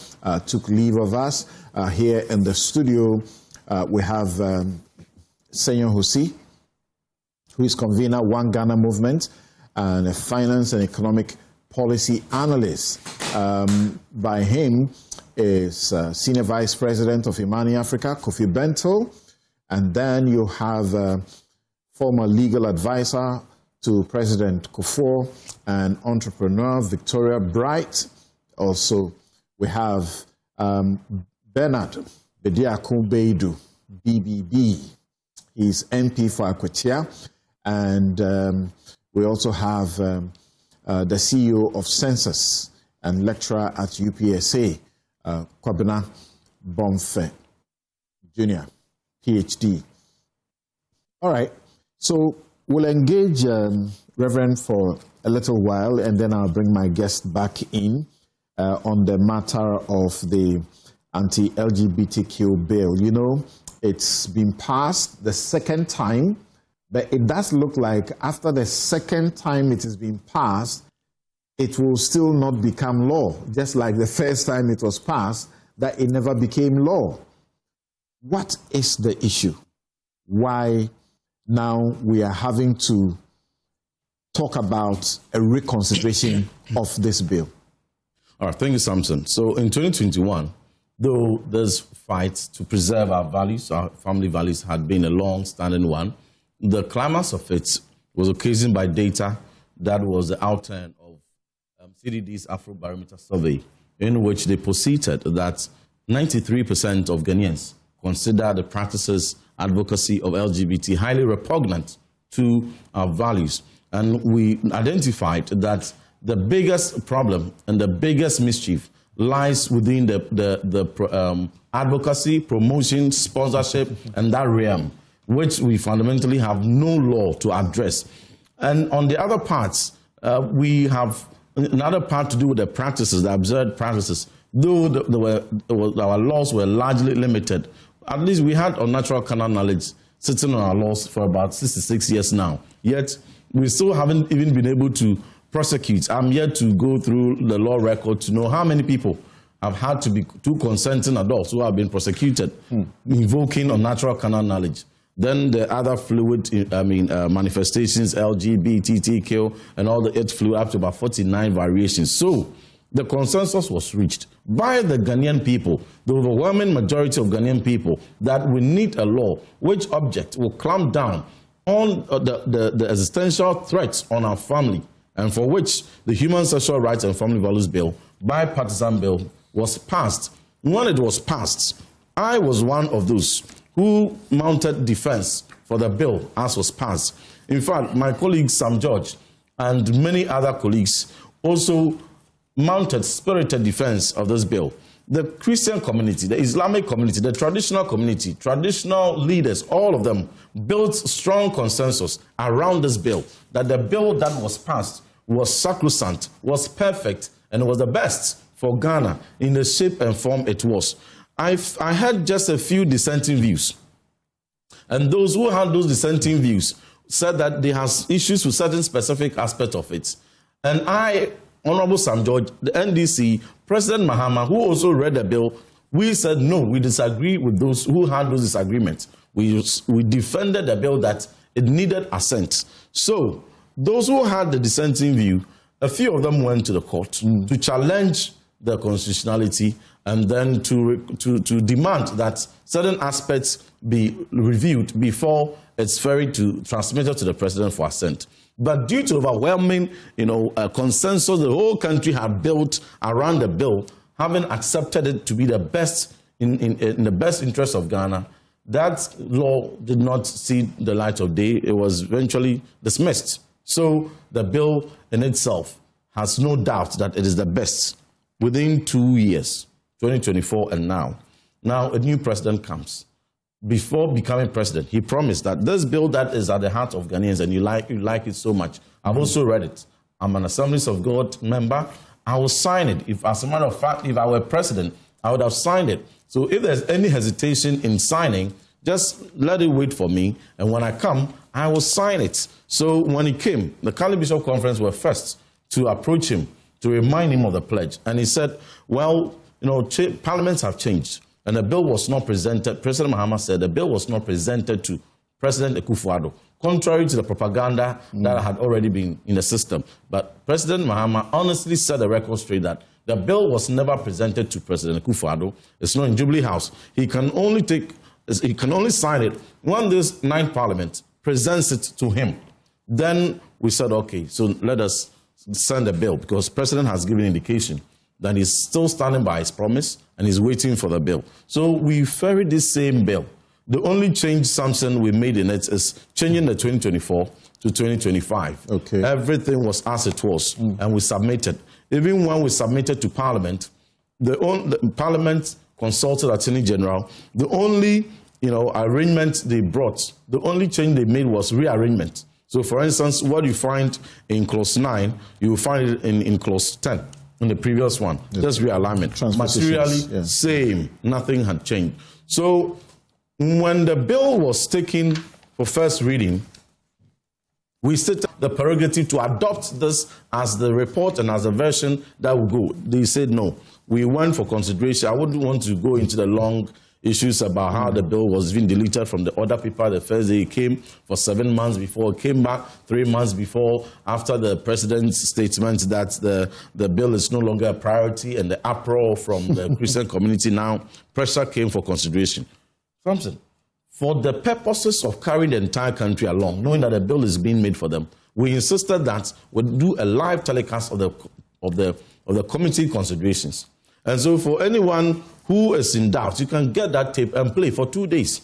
took leave of us. Here in the studio, we have Senyor Husi, who is convener One Ghana Movement and a finance and economic policy analyst. By him is Senior Vice President of Imani Africa, Kofi Bento, and then you have former legal advisor to President Kufuor and entrepreneur Victoria Bright. Also, we have Bernard Bediakun-Beidu, BBB. He's MP for Akwatia. And we also have the CEO of Census and lecturer at UPSA, Kwabena Bomfe Jr., PhD. All right, so we'll engage Reverend for a little while, and then I'll bring my guest back in on the matter of the anti-LGBTQ bill. You know, it's been passed the second time, but it does look like after the second time it has been passed, it will still not become law, just like the first time it was passed, that it never became law. What is the issue? Why now we are having to talk about a reconsideration of this bill? All right, thank you, Samson. So in 2021, though this fight to preserve our values, our family values, had been a long-standing one, the climax of it was occasioned by data that was the outturn of CDD's Afrobarometer survey, in which they posited that 93% of Ghanaians consider the practices, advocacy of LGBT highly repugnant to our values. And we identified that the biggest problem and the biggest mischief lies within the advocacy, promotion, sponsorship, and that realm, which we fundamentally have no law to address. And on the other parts, we have another part to do with the practices, the absurd practices. Though our laws were largely limited, at least we had unnatural carnal knowledge sitting on our laws for about 66 years now. Yet, we still haven't even been able to prosecute. I'm yet to go through the law record to know how many people have had to be two consenting adults who have been prosecuted, invoking unnatural carnal knowledge. Then the other fluid, manifestations, LGBTQ, and all the it flew up to about 49 variations. So the consensus was reached by the Ghanaian people, the overwhelming majority of Ghanaian people, that we need a law which object will clamp down on the existential threats on our family, and for which the Human Sexual Rights and Family Values Bill, bipartisan bill, was passed. When it was passed, I was one of those who mounted defense for the bill as was passed. In fact, my colleague Sam George and many other colleagues also mounted spirited defense of this bill. The Christian community, the Islamic community, the traditional community, traditional leaders, all of them built strong consensus around this bill, that the bill that was passed was sacrosanct, was perfect, and was the best for Ghana in the shape and form it was. I had just a few dissenting views. And those who had those dissenting views said that they have issues with certain specific aspects of it. And I, Honorable Sam George, the NDC, President Mahama, who also read the bill, we said no, we disagree with those who had those disagreements. We defended the bill that it needed assent. So those who had the dissenting view, a few of them went to the court to challenge the constitutionality and then to demand that certain aspects be reviewed before it's transmitted to the president for assent. But due to overwhelming, consensus the whole country had built around the bill, having accepted it to be the best in the best interest of Ghana, that law did not see the light of day. It was eventually dismissed. So the bill in itself has no doubt that it is the best within 2 years, 2024 and now. Now a new president comes. Before becoming president, he promised that this bill that is at the heart of Ghanaians, and you like it so much. I've also read it. I'm an Assemblies of God member. I will sign it. If, as a matter of fact, if I were president, I would have signed it. So if there's any hesitation in signing, just let it wait for me. And when I come, I will sign it. So when he came, the Cali Bishop Conference were first to approach him, to remind him of the pledge. And he said, well, parliaments have changed. And the bill was not presented, President Mahama said the bill was not presented to President Akufo-Addo, contrary to the propaganda that had already been in the system. But President Mahama honestly set the record straight that the bill was never presented to President Akufo-Addo. It's not in Jubilee House. He can only sign it when this 9th Parliament presents it to him. Then we said, okay, so let us send the bill, because President has given indication that he's still standing by his promise and he's waiting for the bill. So we ferried this same bill. The only change, Samson, we made in it is changing the 2024 to 2025. Okay. Everything was as it was, and we submitted. Even when we submitted to Parliament, the Parliament consulted Attorney General. The only arrangement they brought, the only change they made was rearrangement. So, for instance, what you find in clause 9, you will find it in clause 10. In the previous one, just realignment. Materially, same, nothing had changed. So when the bill was taken for first reading, we stated the prerogative to adopt this as the report and as the version that would go. They said no. We went for consideration. I wouldn't want to go into the long issues about how the bill was being deleted from the order paper the first day it came, for 7 months before, it came back 3 months before, after the president's statement that the bill is no longer a priority, and the uproar from the Christian community. Now pressure came for consideration. Samson, for the purposes of carrying the entire country along, knowing that a bill is being made for them, we insisted that we'd do a live telecast of the committee considerations. And so for anyone who is in doubt, you can get that tape and play for 2 days.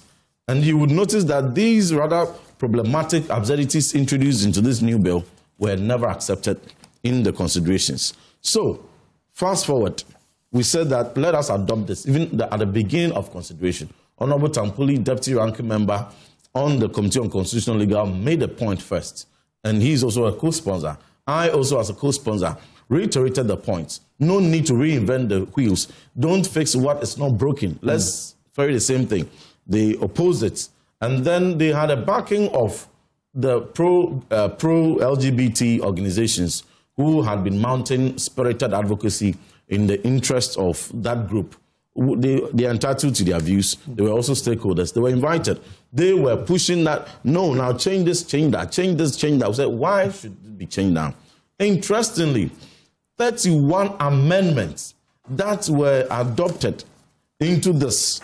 And you would notice that these rather problematic absurdities introduced into this new bill were never accepted in the considerations. So, fast forward, we said that let us adopt this, even at the beginning of consideration. Honorable Tampuli, Deputy Ranking Member on the Committee on Constitutional Legal, made a point first. And he's also a co-sponsor. I also, as a co-sponsor, reiterated the point. No need to reinvent the wheels. Don't fix what is not broken. Let's ferry the same thing. They opposed it. And then they had a backing of the pro-LGBT organizations who had been mounting spirited advocacy in the interest of that group. They are entitled to their views. They were also stakeholders. They were invited. They were pushing that, no, now change this, change that, change this, change that. I said, why should it be changed now? Interestingly, 31 amendments that were adopted into this,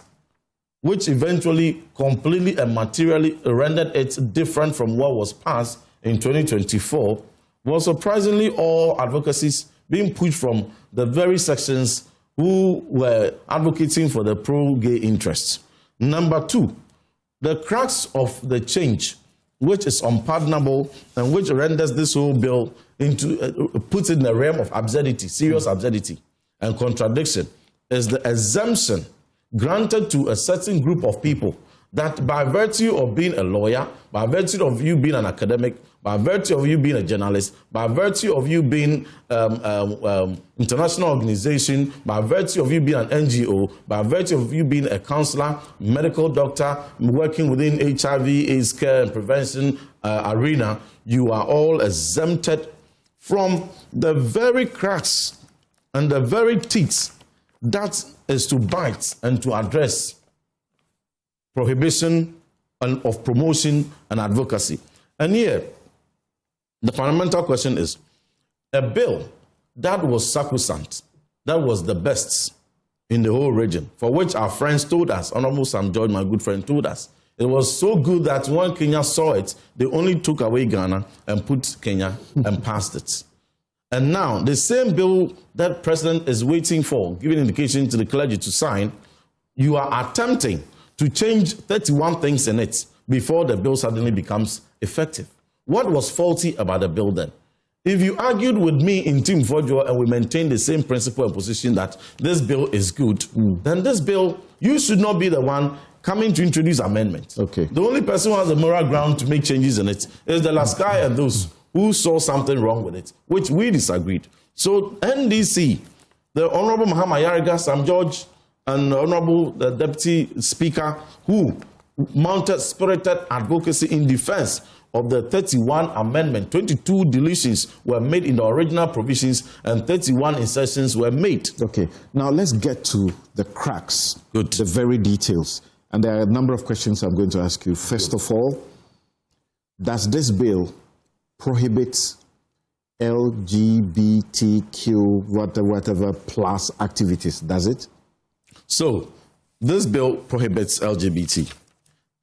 which eventually completely and materially rendered it different from what was passed in 2024, was surprisingly all advocacies being pushed from the very sections who were advocating for the pro-gay interests. Number two, the crux of the change, which is unpardonable and which renders this whole bill into, puts it in the realm of absurdity, serious absurdity and contradiction, is the exemption granted to a certain group of people that by virtue of being a lawyer, by virtue of you being an academic, by virtue of you being a journalist, by virtue of you being international organization, by virtue of you being an NGO, by virtue of you being a counselor, medical doctor, working within HIV, AIDS care and prevention arena, you are all exempted from the very cracks and the very teeth that is to bite and to address prohibition of promotion and advocacy. And here, the fundamental question is, a bill that was sacrosanct, that was the best in the whole region, for which our friends told us, Honorable Sam George, my good friend, told us, it was so good that when Kenya saw it, they only took away Ghana and put Kenya and passed it. And now, the same bill that President is waiting for, giving indication to the clergy to sign, you are attempting to change 31 things in it before the bill suddenly becomes effective. What was faulty about the bill then? If you argued with me in Team Fojo and we maintain the same principle and position that this bill is good, then this bill, you should not be the one coming to introduce amendments. Okay. The only person who has the moral ground to make changes in it is the Laskai and those who saw something wrong with it, which we disagreed. So NDC, the Honorable Muhammad Yariga, Sam George, and Honorable the Deputy Speaker, who mounted spirited advocacy in defense of the 31 amendment. 22 deletions were made in the original provisions and 31 insertions were made. Okay, now let's get to the cracks, Good. the very details. And there are a number of questions I'm going to ask you. First of all, does this bill prohibit LGBTQ, whatever plus activities? Does it? So, this bill prohibits LGBT.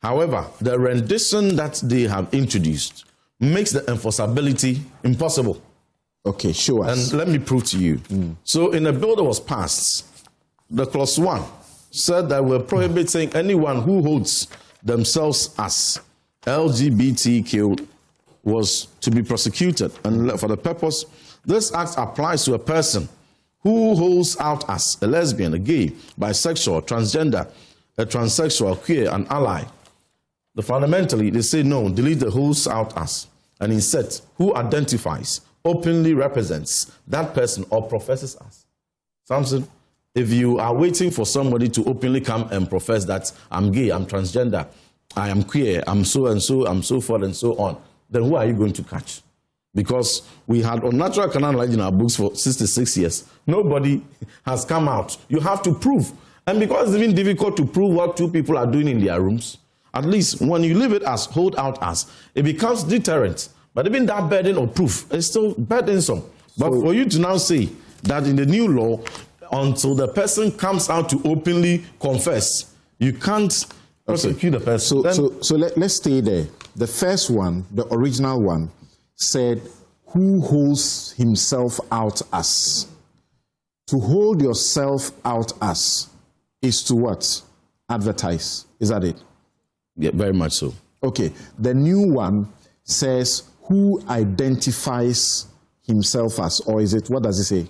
However, the rendition that they have introduced makes the enforceability impossible. Okay, show us. And let me prove to you. So, in a bill that was passed, the clause 1 said that we're prohibiting anyone who holds themselves as LGBTQ was to be prosecuted. And for the purpose, this act applies to a person who holds out as a lesbian, a gay, bisexual, transgender, a transsexual, queer, an ally. Fundamentally, they say no, delete the holds out as, and insert who identifies, openly represents that person or professes as. Samson, if you are waiting for somebody to openly come and profess that I'm gay, I'm transgender, I am queer, I'm so and so, I'm so forth and so on, then who are you going to catch? Because we had unnatural canon language in our books for 66 years. Nobody has come out. You have to prove. And because it's even difficult to prove what two people are doing in their rooms, at least when you leave it as hold out as, it becomes deterrent. But even that burden of proof is still burdensome. But for you to now say that in the new law, until the person comes out to openly confess, you can't prosecute the person. So let's stay there. The first one, the original one, said, who holds himself out as? To hold yourself out as is to what? Advertise. Is that it? Yeah, very much so. Okay. The new one says, who identifies himself as? Or is it, what does it say?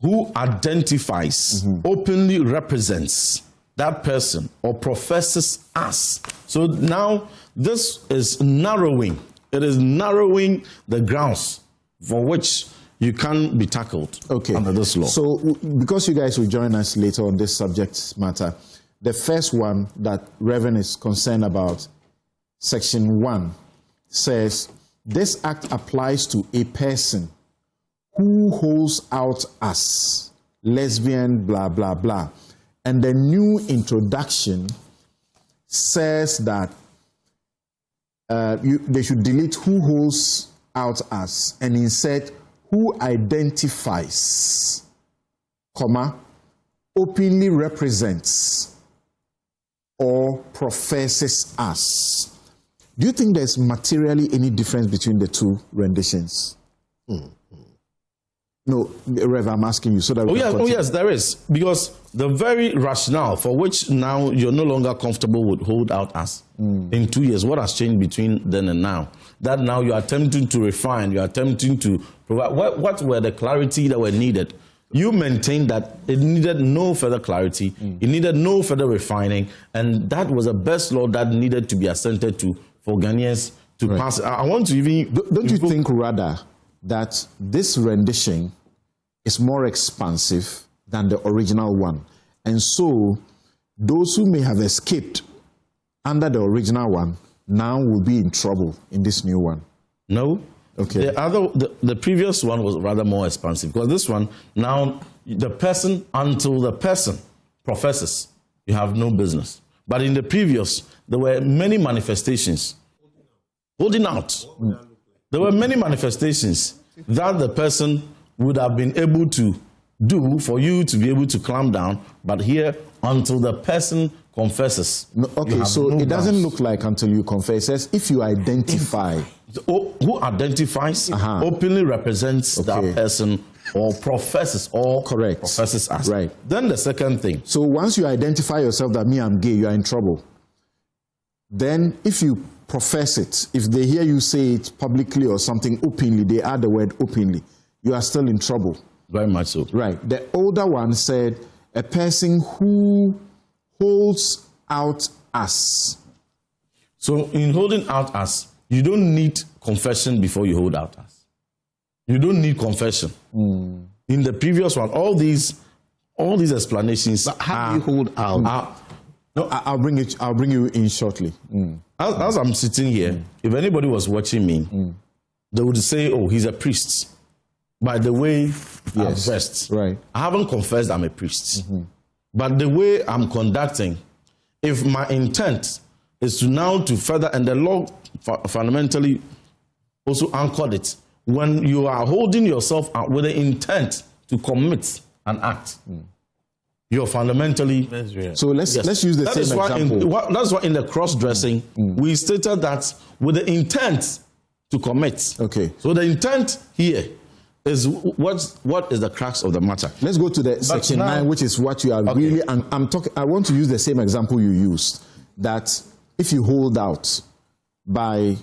Who identifies, openly represents that person or professes as. So now this is narrowing. It is narrowing the grounds for which you can be tackled under this law. So because you guys will join us later on this subject matter, the first one that Reverend is concerned about, Section 1, says, this act applies to a person who holds out as lesbian, blah, blah, blah. And the new introduction says that they should delete who holds out as and insert who identifies, comma, openly represents or professes as. Do you think there's materially any difference between the two renditions? No, Rev, I'm asking you so that we can yes, there is. Because the very rationale for which now you're no longer comfortable with hold out as in 2 years, what has changed between then and now? That now you're attempting to refine, you're attempting to provide. What were the clarity that were needed? You maintained that it needed no further clarity, it needed no further refining, and that was the best law that needed to be assented to for Ghanaians to pass. I want to even... Don't you think rather that this rendition is more expansive than the original one? And so those who may have escaped under the original one now will be in trouble in this new one. No. Okay. The previous one was rather more expansive, because this one, now the person, until the person professes, you have no business. But in the previous, there were many manifestations. Holding out. There were many manifestations that the person would have been able to do for you to be able to clamp down, but here, until the person confesses. No, okay, so it doesn't look like until you confess. It says if you identify. Who identifies, openly represents that person, or professes, or professes as. Right. Then the second thing. So once you identify yourself that me, I'm gay, you are in trouble. Then if you profess it, if they hear you say it publicly or something openly, they add the word openly, you are still in trouble. Very much so. Right. The older one said a person who holds out as. So in holding out as, you don't need confession before you hold out as. You don't need confession. In the previous one, all these explanations. But how do you hold out? No, I'll bring you in shortly. As I'm sitting here, if anybody was watching me, they would say, "Oh, he's a priest." By the way I'm dressed, right? I haven't confessed I'm a priest, but the way I'm conducting, if my intent is to now to further, and the law fundamentally also anchored it, when you are holding yourself out with the intent to commit an act, you're fundamentally... So let's use the same example. That's why in the cross-dressing, we stated that with the intent to commit. Okay. So the intent here is what is the crux of the matter. Let's go to the section 9, which is what you are really... I want to use the same example you used, that if you hold out by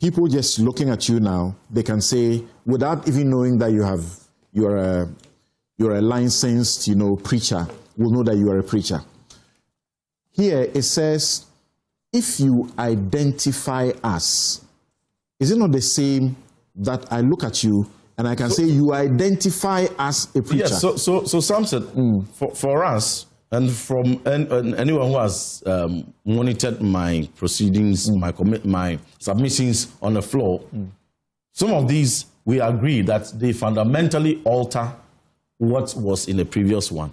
people just looking at you now, they can say, without even knowing that you're a licensed, preacher, will know that you are a preacher. Here it says, if you identify as, is it not the same that I look at you and I can say you identify as a preacher? Yes, so Samson, for us, and from anyone who has monitored my proceedings, my submissions on the floor, some of these, we agree that they fundamentally alter what was in the previous one.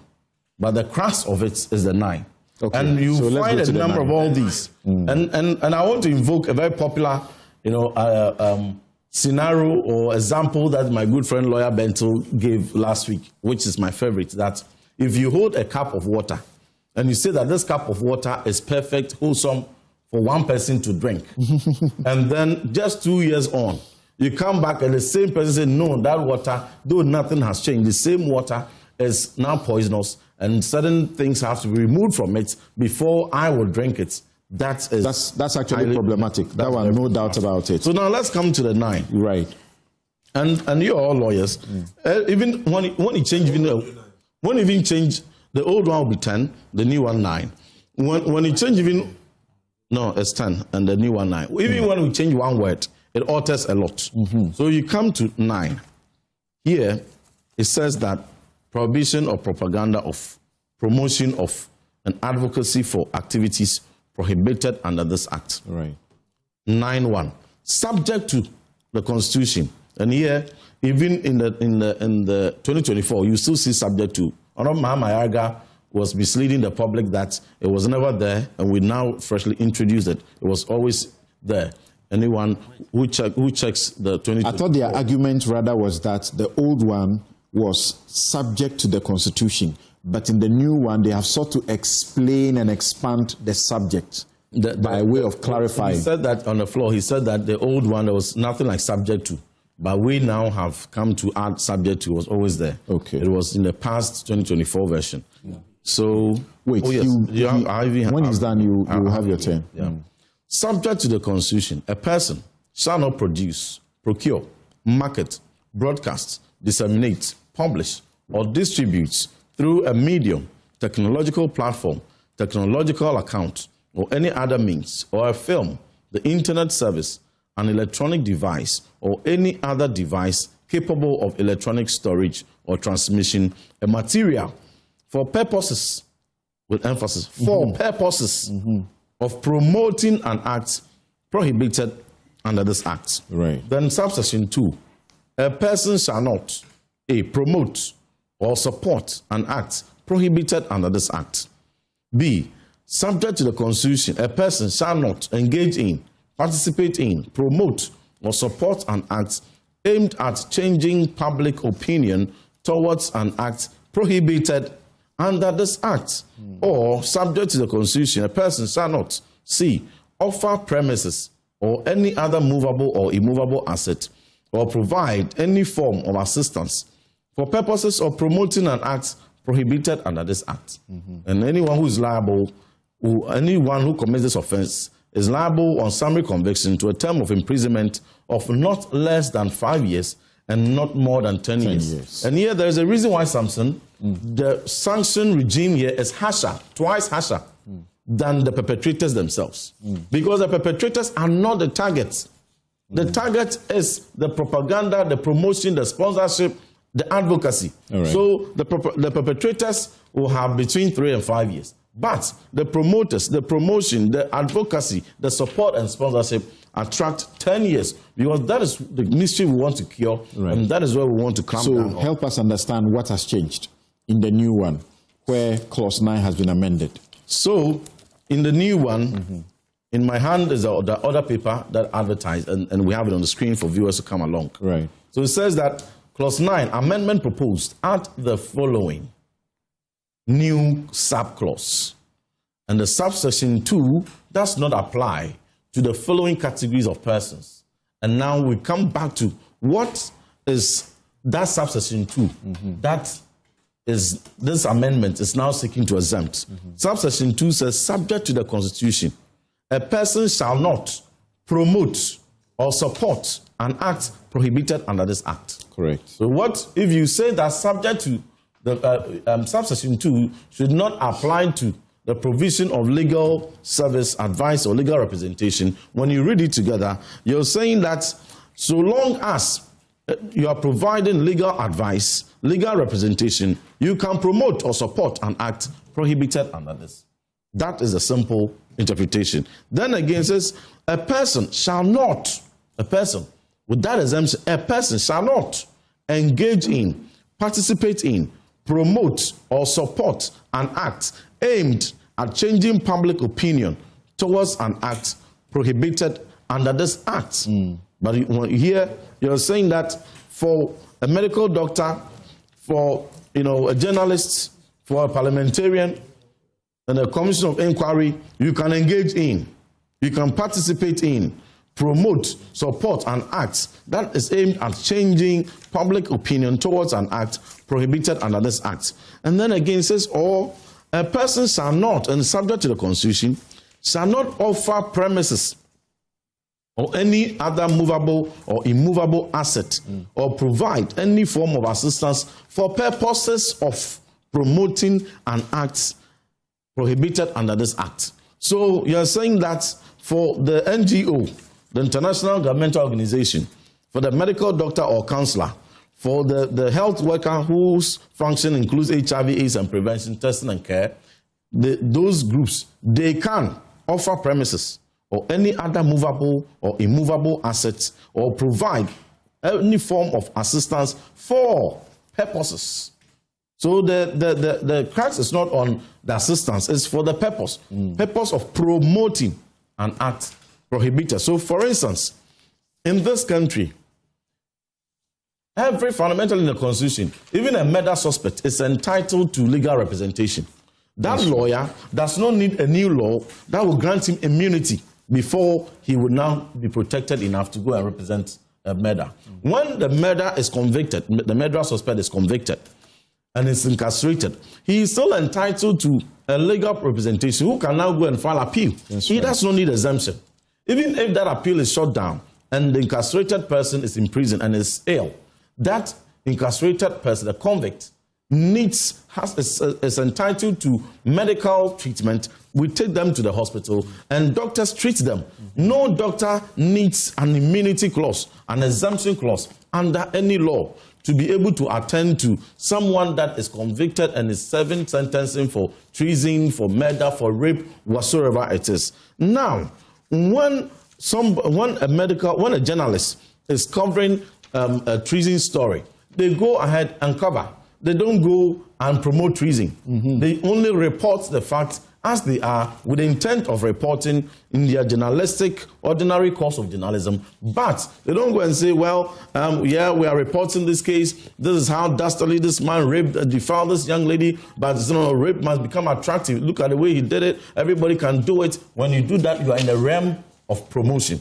But the crux of it is the 9. Okay. And you find a number of all these. And I want to invoke a very popular, scenario or example that my good friend Lawyer Bento gave last week, which is my favorite, that if you hold a cup of water and you say that this cup of water is perfect, wholesome for one person to drink, and then just 2 years on, you come back and the same person says, no, that water, though nothing has changed, the same water is now poisonous and certain things have to be removed from it before I will drink it. That's actually problematic. That one, no doubt about it. So now let's come to the 9. Right. And you're all lawyers. Even when you change, when even change, the old one will be 10, the new one 9. When you change it's 10 and the new one 9. Even when we change one word, it alters a lot. So you come to 9. Here, it says that prohibition or propaganda of promotion of and advocacy for activities prohibited under this act. Right. 9.1. Subject to the Constitution. And here, even in the 2024, you still see subject to Honorable Mahama Yarga was misleading the public that it was never there, and we now freshly introduced it. It was always there. Anyone who checks the 20... I thought their argument rather was that the old one was subject to the Constitution, but in the new one, they have sought to explain and expand the subject by way of clarifying. He said that on the floor. He said that the old one, there was nothing like subject to. But we now have come to add subject to. It was always there. Okay. It was in the past 2024 version. Yeah. So, wait, oh yes, when it's done, you will have your turn. Yeah. Subject to the Constitution, a person shall not produce, procure, market, broadcast, disseminate, publish, or distribute through a medium, technological platform, technological account, or any other means, or a film, the internet service, an electronic device, or any other device capable of electronic storage or transmission, a material for purposes, with emphasis, for purposes of promoting an act prohibited under this act. Right. Then subsection 2, a person shall not A, promote or support an act prohibited under this act. B, subject to the Constitution, a person shall not engage in, participate in, promote or support an act aimed at changing public opinion towards an act prohibited under this act. Or, subject to the Constitution, a person shall not, C, offer premises or any other movable or immovable asset or provide any form of assistance for purposes of promoting an act prohibited under this act. And anyone who is liable, anyone who commits this offense is liable on summary conviction to a term of imprisonment of not less than 5 years and not more than 10 years. And here there is a reason why, Samson, the sanction regime here is harsher, twice harsher than the perpetrators themselves. Because the perpetrators are not the targets. The target is the propaganda, the promotion, the sponsorship, the advocacy. Right. So the perpetrators will have between 3 and 5 years. But the promoters, the promotion, the advocacy, the support and sponsorship attract 10 years, because that is the mystery we want to cure, and that is where we want to clamp down. So help us understand what has changed in the new one, where Clause 9 has been amended. So in the new one, in my hand is the other paper that advertised, and we have it on the screen for viewers to come along. Right. So it says that Clause 9, amendment proposed, add the following new subclause. And the subsection 2 does not apply to the following categories of persons. And now we come back to what is that subsection 2 that is this amendment is now seeking to exempt. Subsection 2 says, subject to the Constitution, a person shall not promote or support an act prohibited under this act. Correct. So what if you say that subject to the subsection 2 should not apply to the provision of legal service, advice, or legal representation? When you read it together, you're saying that so long as you are providing legal advice, legal representation, you can promote or support an act prohibited under this. That is a simple interpretation. Then again, it says, a person shall not, a person, with that exemption, a person shall not engage in, participate in, promote or support an act aimed at changing public opinion towards an act prohibited under this act. But here you're saying that for a medical doctor, for a journalist, for a parliamentarian, and a commission of inquiry, you can engage in, you can participate in, promote, support an act that is aimed at changing public opinion towards an act prohibited under this act. And then again it says, or a person shall not, and subject to the Constitution, shall not offer premises or any other movable or immovable asset or provide any form of assistance for purposes of promoting an act prohibited under this act. So you're saying that for the NGO, the International Governmental Organization, for the medical doctor or counselor, for the health worker whose function includes HIV, AIDS, and prevention, testing, and care, those groups, they can offer premises or any other movable or immovable assets or provide any form of assistance for purposes So the crux is not on the assistance, it's for the purpose of promoting an act prohibited. So, for instance, in this country, every fundamental in the Constitution, even a murder suspect is entitled to legal representation. That lawyer does not need a new law that will grant him immunity before he would now be protected enough to go and represent a murder. When the murderer is convicted, the murderer suspect is convicted and is incarcerated, he is still entitled to a legal representation who can now go and file appeal. He does not need exemption. Even if that appeal is shut down and the incarcerated person is in prison and is ill, that incarcerated person, the convict, is entitled to medical treatment. We take them to the hospital and doctors treat them. No doctor needs an immunity clause, an exemption clause under any law to be able to attend to someone that is convicted and is serving sentencing for treason, for murder, for rape, whatsoever it is. Now, when a journalist is covering a treason story, they go ahead and cover. They don't go and promote treason. They only report the facts as they are with the intent of reporting in their journalistic, ordinary course of journalism. But they don't go and say, well, yeah, we are reporting this case. This is how dastardly this man raped and defiled this young lady. But rape must become attractive. Look at the way he did it. Everybody can do it. When you do that, you are in the realm of promotion.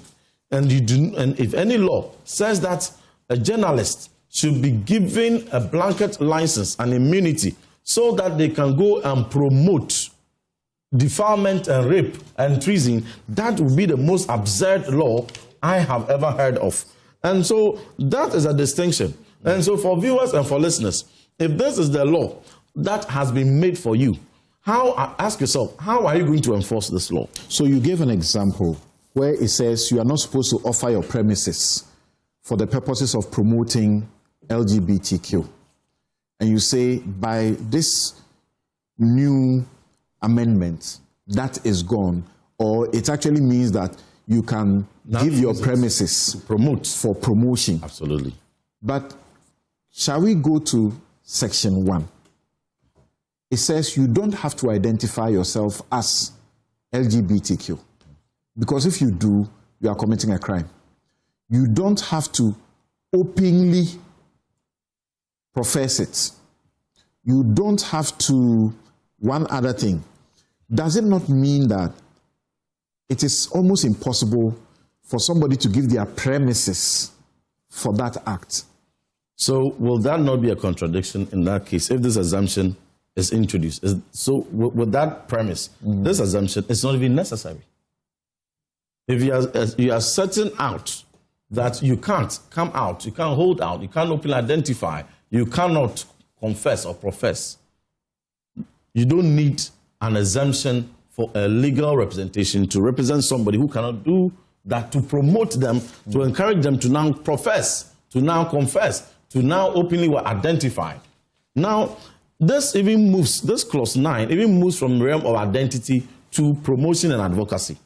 And if any law says that a journalist should be given a blanket license and immunity so that they can go and promote defilement and rape and treason, that would be the most absurd law I have ever heard of. And so that is a distinction. And so for viewers and for listeners, if this is the law that has been made for you, ask yourself, how are you going to enforce this law? So you gave an example where it says you are not supposed to offer your premises for the purposes of promoting LGBTQ. And you say by this new amendment, that is gone, or it actually means that you can give your premises for promotion. Absolutely. But shall we go to section 1? It says you don't have to identify yourself as LGBTQ. Because if you do, you are committing a crime. You don't have to openly profess it. You don't have to, one other thing. Does it not mean that it is almost impossible for somebody to give their premises for that act? So will that not be a contradiction in that case if this assumption is introduced? So with that premise, this assumption is not even necessary. If you are setting out that you can't come out, you can't hold out, you can't openly identify, you cannot confess or profess, you don't need an exemption for a legal representation to represent somebody who cannot do that, to promote them, to encourage them to now profess, to now confess, to now openly identify. Now, this even moves, this clause 9 even moves from the realm of identity to promotion and advocacy.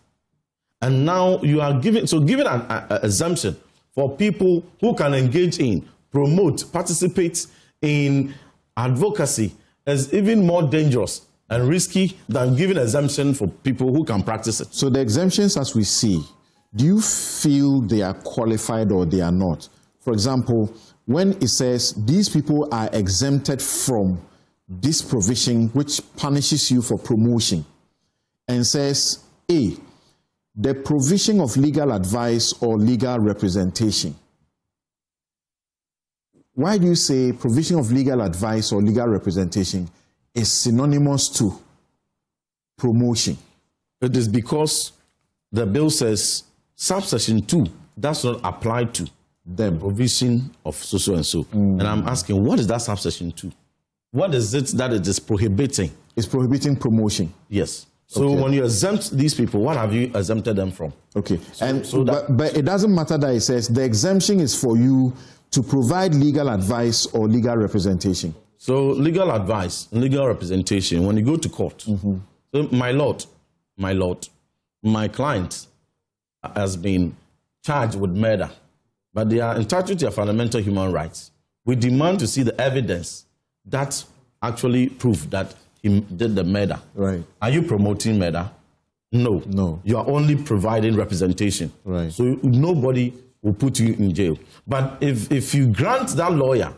And now you are giving an exemption for people who can engage in, promote, participate in advocacy is even more dangerous and risky than giving exemption for people who can practice it. So the exemptions as we see, do you feel they are qualified or they are not? For example, when it says these people are exempted from this provision which punishes you for promotion, and says A, the provision of legal advice or legal representation. Why do you say provision of legal advice or legal representation is synonymous to promotion? It is because the bill says subsection 2 does not apply to the provision of so and so. And I'm asking, what is that subsection 2? What is it that it is prohibiting? It's prohibiting promotion. Yes. So when you exempt these people, what have you exempted them from? Okay. But it doesn't matter that it says the exemption is for you to provide legal advice or legal representation. So legal advice, legal representation, when you go to court, so my lord, my client has been charged with murder, but they are entitled to their fundamental human rights. We demand to see the evidence that actually prove that he did the murder. Right. Are you promoting murder? No. No. You are only providing representation. Right. So nobody will put you in jail. But if you grant that lawyer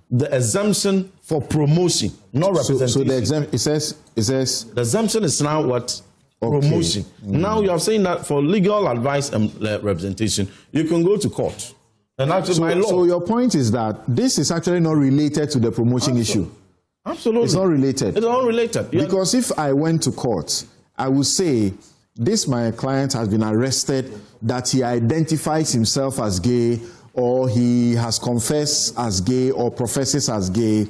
the exemption for promotion, not representation. So the exemption, it says the exemption is now what? Okay. Promotion. Now you are saying that for legal advice and representation, you can go to court. And that's my law. So your point is that this is actually not related to the promotion issue. Absolutely. It's not related. It's not related. Because if I went to court, I would say, this my client has been arrested, that he identifies himself as gay, or he has confessed as gay, or professes as gay.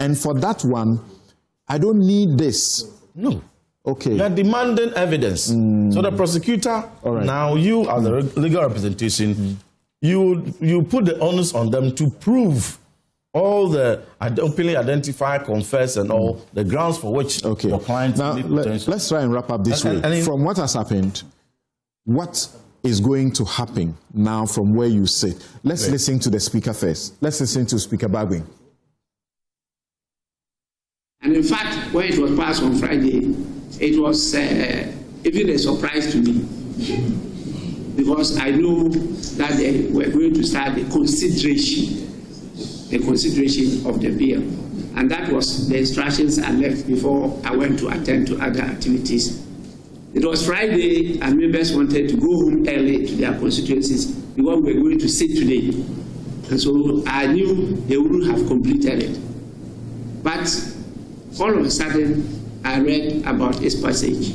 And for that one, I don't need this. No. Okay. They're demanding evidence. So the prosecutor, now you as a legal representation, you put the onus on them to prove all the openly identify, confess, and all the grounds for which your client now let's try and wrap up this way. From what has happened, what is going to happen now from where you sit? Let's listen to the speaker first. Let's listen to Speaker Bagwin. And in fact, when it was passed on Friday, it was even a surprise to me, because I knew that they were going to start the consideration of the bill. And that was the instructions I left before I went to attend to other activities. It was Friday, and members wanted to go home early to their constituencies because we were going to sit today. And so I knew they wouldn't have completed it. But all of a sudden, I read about this passage.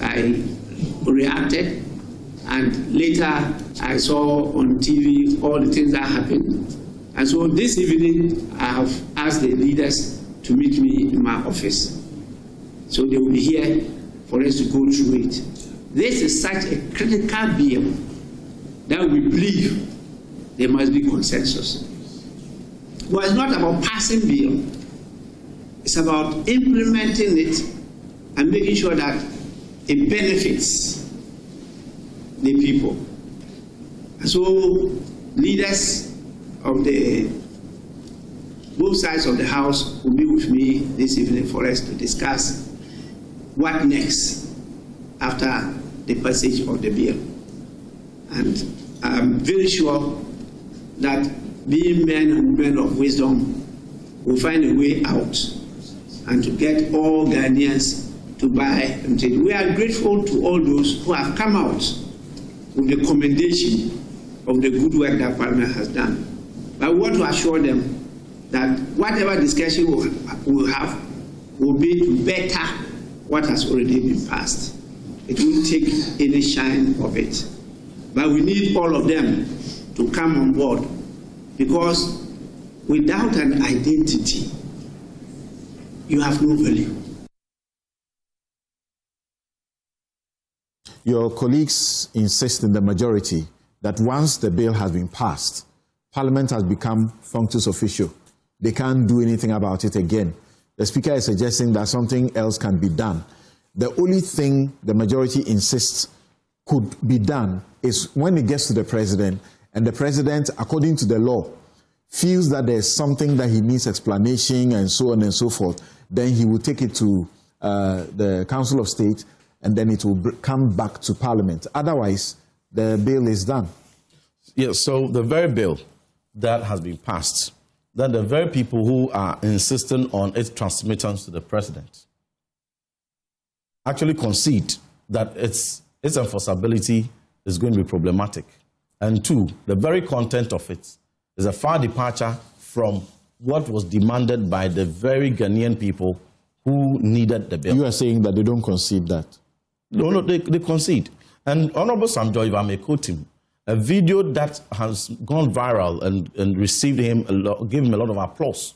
I reacted, and later I saw on TV all the things that happened. And so this evening, I have asked the leaders to meet me in my office. So they will be here for us to go through it. This is such a critical bill that we believe there must be consensus. Well, it's not about passing bill. It's about implementing it and making sure that it benefits the people. And so leaders of both sides of the House will be with me this evening for us to discuss what next after the passage of the bill. And I'm very sure that being men and women of wisdom will find a way out and to get all Ghanaians to buy and trade. We are grateful to all those who have come out with the commendation of the good work that Parliament has done. But we want to assure them that whatever discussion we'll have will be to better what has already been passed. It won't take any shine of it. But we need all of them to come on board, because without an identity, you have no value. Your colleagues insist in the majority that once the bill has been passed, Parliament has become functus officio. They can't do anything about it again. The Speaker is suggesting that something else can be done. The only thing the majority insists could be done is when it gets to the President, and the President, according to the law, feels that there's something that he needs explanation and so on and so forth, then he will take it to the Council of State, and then it will come back to Parliament. Otherwise, the bill is done. Yes, so the very bill that has been passed, that the very people who are insisting on its transmittance to the President actually concede that its enforceability is going to be problematic. And two, the very content of it is a far departure from what was demanded by the very Ghanaian people who needed the bill. You are saying that they don't concede that? No, they concede. And Honorable Sam Joy, if I may quote him, a video that has gone viral and received him gave him a lot of applause.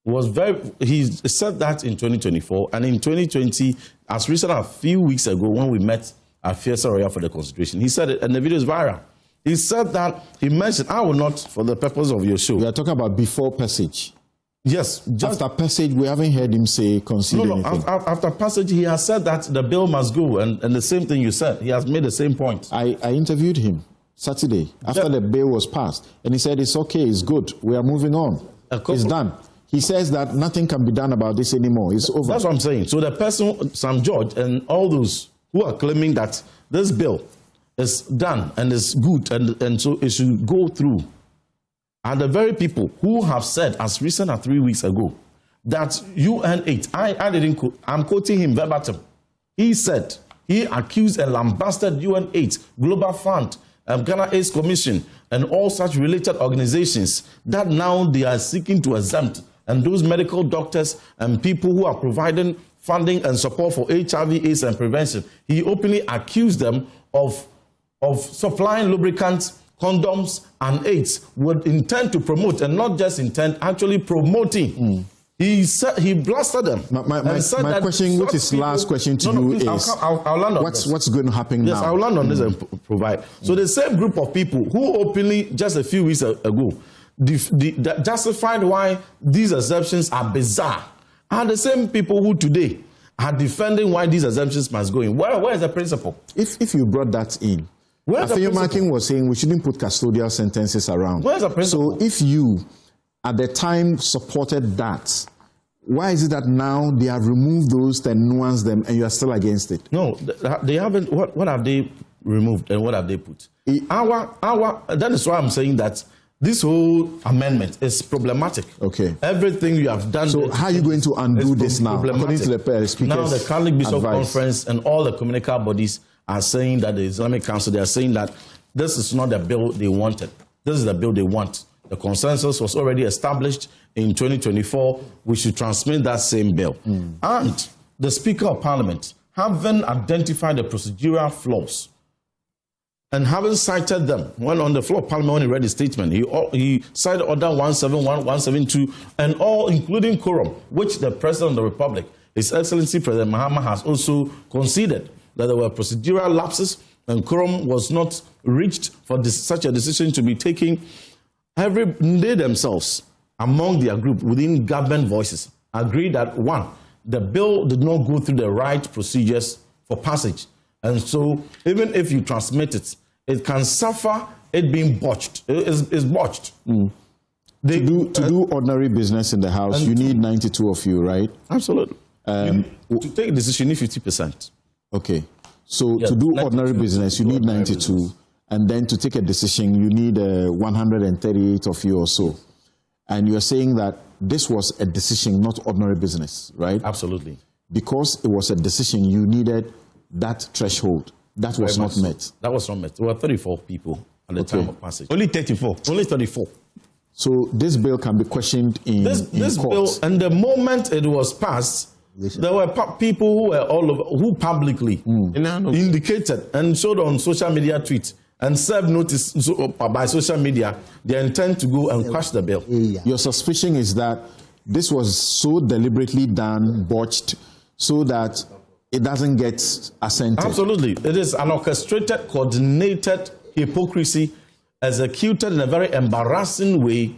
He said that in 2024, and in 2020, as recent as a few weeks ago when we met at Fiesta Royal for the Constitution, he said it, and the video is viral. He said that, he mentioned, I will not, for the purpose of your show. We are talking about before passage. Yes. After passage, we haven't heard him say concede anything. After passage, he has said that the bill must go, and the same thing you said. He has made the same point. I interviewed him Saturday after the bill was passed, and he said it's okay, it's good, we are moving on, it's done. he says that nothing can be done about this anymore. It's over. That's what I'm saying. So the person, Sam George, and all those who are claiming that this bill is done and is good and so it should go through are the very people who have said as recent as 3 weeks ago that UN8, I'm quoting him verbatim. He said, he accused and lambasted UN8, Global Fund, Ghana AIDS Commission, and all such related organizations that now they are seeking to exempt, and those medical doctors and people who are providing funding and support for HIV, AIDS, and prevention. He openly accused them of supplying lubricants, condoms, and AIDS with intent to promote, and not just intent, actually promoting. He said, he blasted them. My question, which is last question to you, is I'll land on what's going to happen now? Yes, I'll land on this and provide. So the same group of people who openly, just a few weeks ago, justified why these exemptions are bizarre are the same people who today are defending why these exemptions must go in. Where is the principle? If you brought that in, Afeyo was saying we shouldn't put custodial sentences around. Where's the principle? So if you, at the time, supported that, why is it that now they have removed those and nuanced them and you are still against it? No, they haven't. What have they removed and what have they put? That is why I'm saying that this whole amendment is problematic. Okay. Everything you have done. So how are you going to undo this now? According to the speaker's now the Catholic Bishop advice. Conference and all the communicable bodies are saying that the Islamic Council, they are saying that this is not the bill they wanted. This is the bill they want. The consensus was already established in 2024. We should transmit that same bill. And the Speaker of Parliament, having identified the procedural flaws and having cited them when on the floor of Parliament when he read the statement, he cited Order 171, 172, and all, including quorum, which the President of the Republic, His Excellency President Mahama, has also conceded that there were procedural lapses and quorum was not reached for such a decision to be taken. They themselves, among their group, within government voices, agreed that, one, the bill did not go through the right procedures for passage. And so, even if you transmit it, it can suffer it being botched. It's botched. To do ordinary business in the House, you need 92 of you, right? Absolutely. To take a decision, you need 50%. Okay. So to do ordinary business, you need 92. And then to take a decision, you need 138 of you or so. And you're saying that this was a decision, not ordinary business, right? Absolutely. Because it was a decision, you needed that threshold. That was not met. That was not met. There were 34 people at the time of passage. Only 34. Only 34. So this bill can be questioned in this court. Bill, and the moment it was passed, there were people who were all over, who publicly indicated and showed on social media tweets and served notice by social media their intent to go and quash the bill. Your suspicion is that this was so deliberately done, botched, so that it doesn't get assented. Absolutely. It is an orchestrated, coordinated hypocrisy executed in a very embarrassing way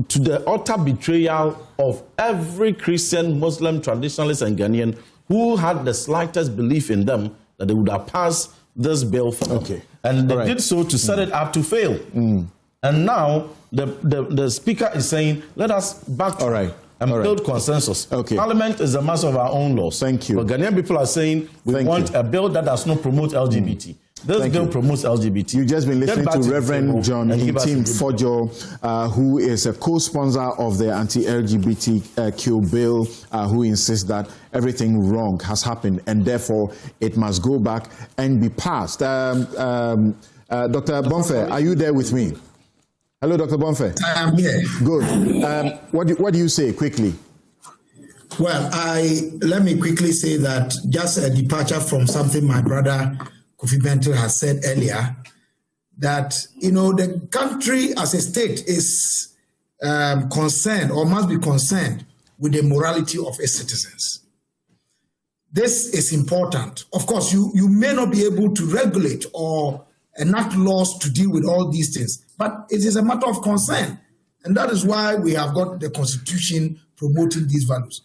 to the utter betrayal of every Christian, Muslim, traditionalist, and Ghanaian who had the slightest belief in them that they would have passed this bill for them. Okay. And they did so to set it up to fail. And now the Speaker is saying, let us backtrack and build consensus. Okay. Parliament is a master of our own laws. Thank you. But Ghanaian people are saying we want a bill that does not promote LGBT. This bill promotes LGBT. You've just been listening to Reverend John Intim-Fojo, who is a co-sponsor of the Anti-LGBTQ bill, who insists that everything wrong has happened and therefore it must go back and be passed. Dr. Bonfe, are you there with me? Hello, Dr. Bonfe. I am here. Good. What do you say quickly? Well, let me quickly say that just a departure from something my brother Kofi Bentil has said earlier, that, the country as a state is concerned or must be concerned with the morality of its citizens. This is important. Of course, you may not be able to regulate or enact laws to deal with all these things, but it is a matter of concern. And that is why we have got the Constitution promoting these values.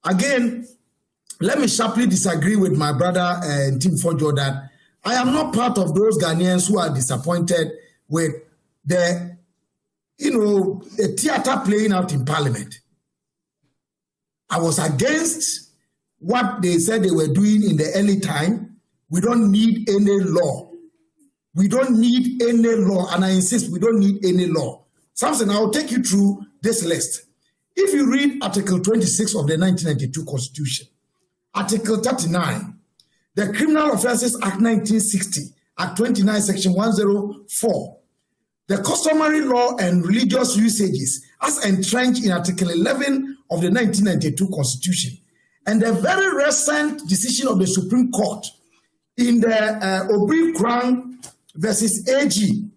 Again, let me sharply disagree with my brother Intim-Fojo that I am not part of those Ghanaians who are disappointed with the theater playing out in Parliament. I was against what they said they were doing in the early time. We don't need any law. We don't need any law, and I insist we don't need any law. Samson, I will take you through this list. If you read Article 26 of the 1992 Constitution, Article 39, the Criminal Offences Act 1960, Act 29, Section 104, the customary law and religious usages as entrenched in Article 11 of the 1992 Constitution, and the very recent decision of the Supreme Court in the Obi-Kran versus AG,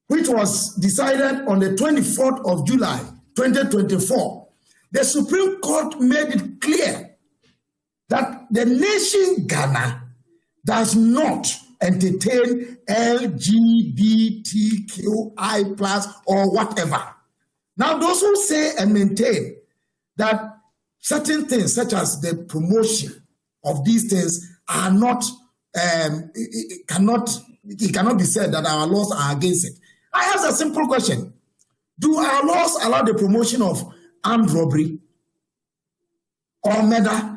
which was decided on the 24th of July, 2024, the Supreme Court made it clear that the nation Ghana does not entertain LGBTQI plus or whatever. Now, those who say and maintain that certain things, such as the promotion of these things, are not, it cannot be said that our laws are against it. I ask a simple question. Do our laws allow the promotion of armed robbery or murder?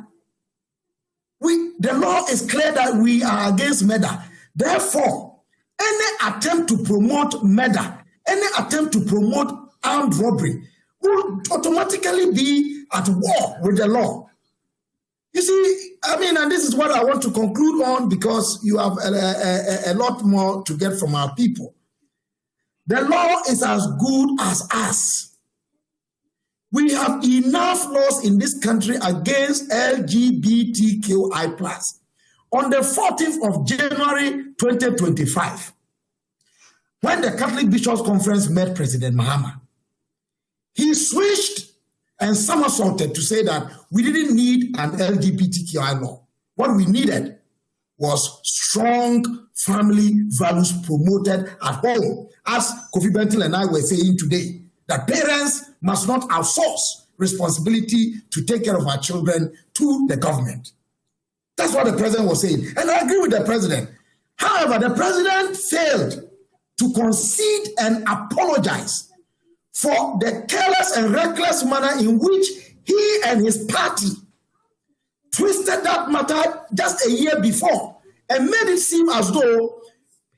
The law is clear that we are against murder. Therefore, any attempt to promote murder, any attempt to promote armed robbery would automatically be at war with the law. You see, I mean, and this is what I want to conclude on, because you have a lot more to get from our people. The law is as good as us. We have enough laws in this country against LGBTQI+. On the 14th of January 2025, when the Catholic Bishops' Conference met President Mahama, he switched and somersaulted to say that we didn't need an LGBTQI law. What we needed was strong family values promoted at home, as Kofi Bentil and I were saying today, that parents must not outsource responsibility to take care of our children to the government. That's what the president was saying. And I agree with the president. However, the president failed to concede and apologize for the careless and reckless manner in which he and his party twisted that matter just a year before and made it seem as though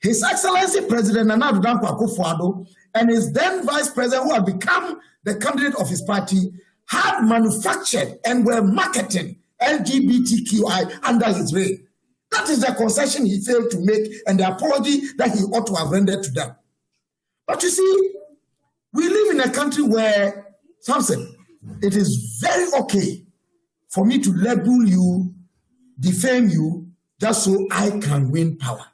His Excellency President Nana Akufo-Addo and his then Vice President, who had become the candidate of his party, had manufactured and were marketing LGBTQI under his reign. That is the concession he failed to make and the apology that he ought to have rendered to them. But you see, we live in a country where, Samson, it is very okay for me to label you, defame you, just so I can win power.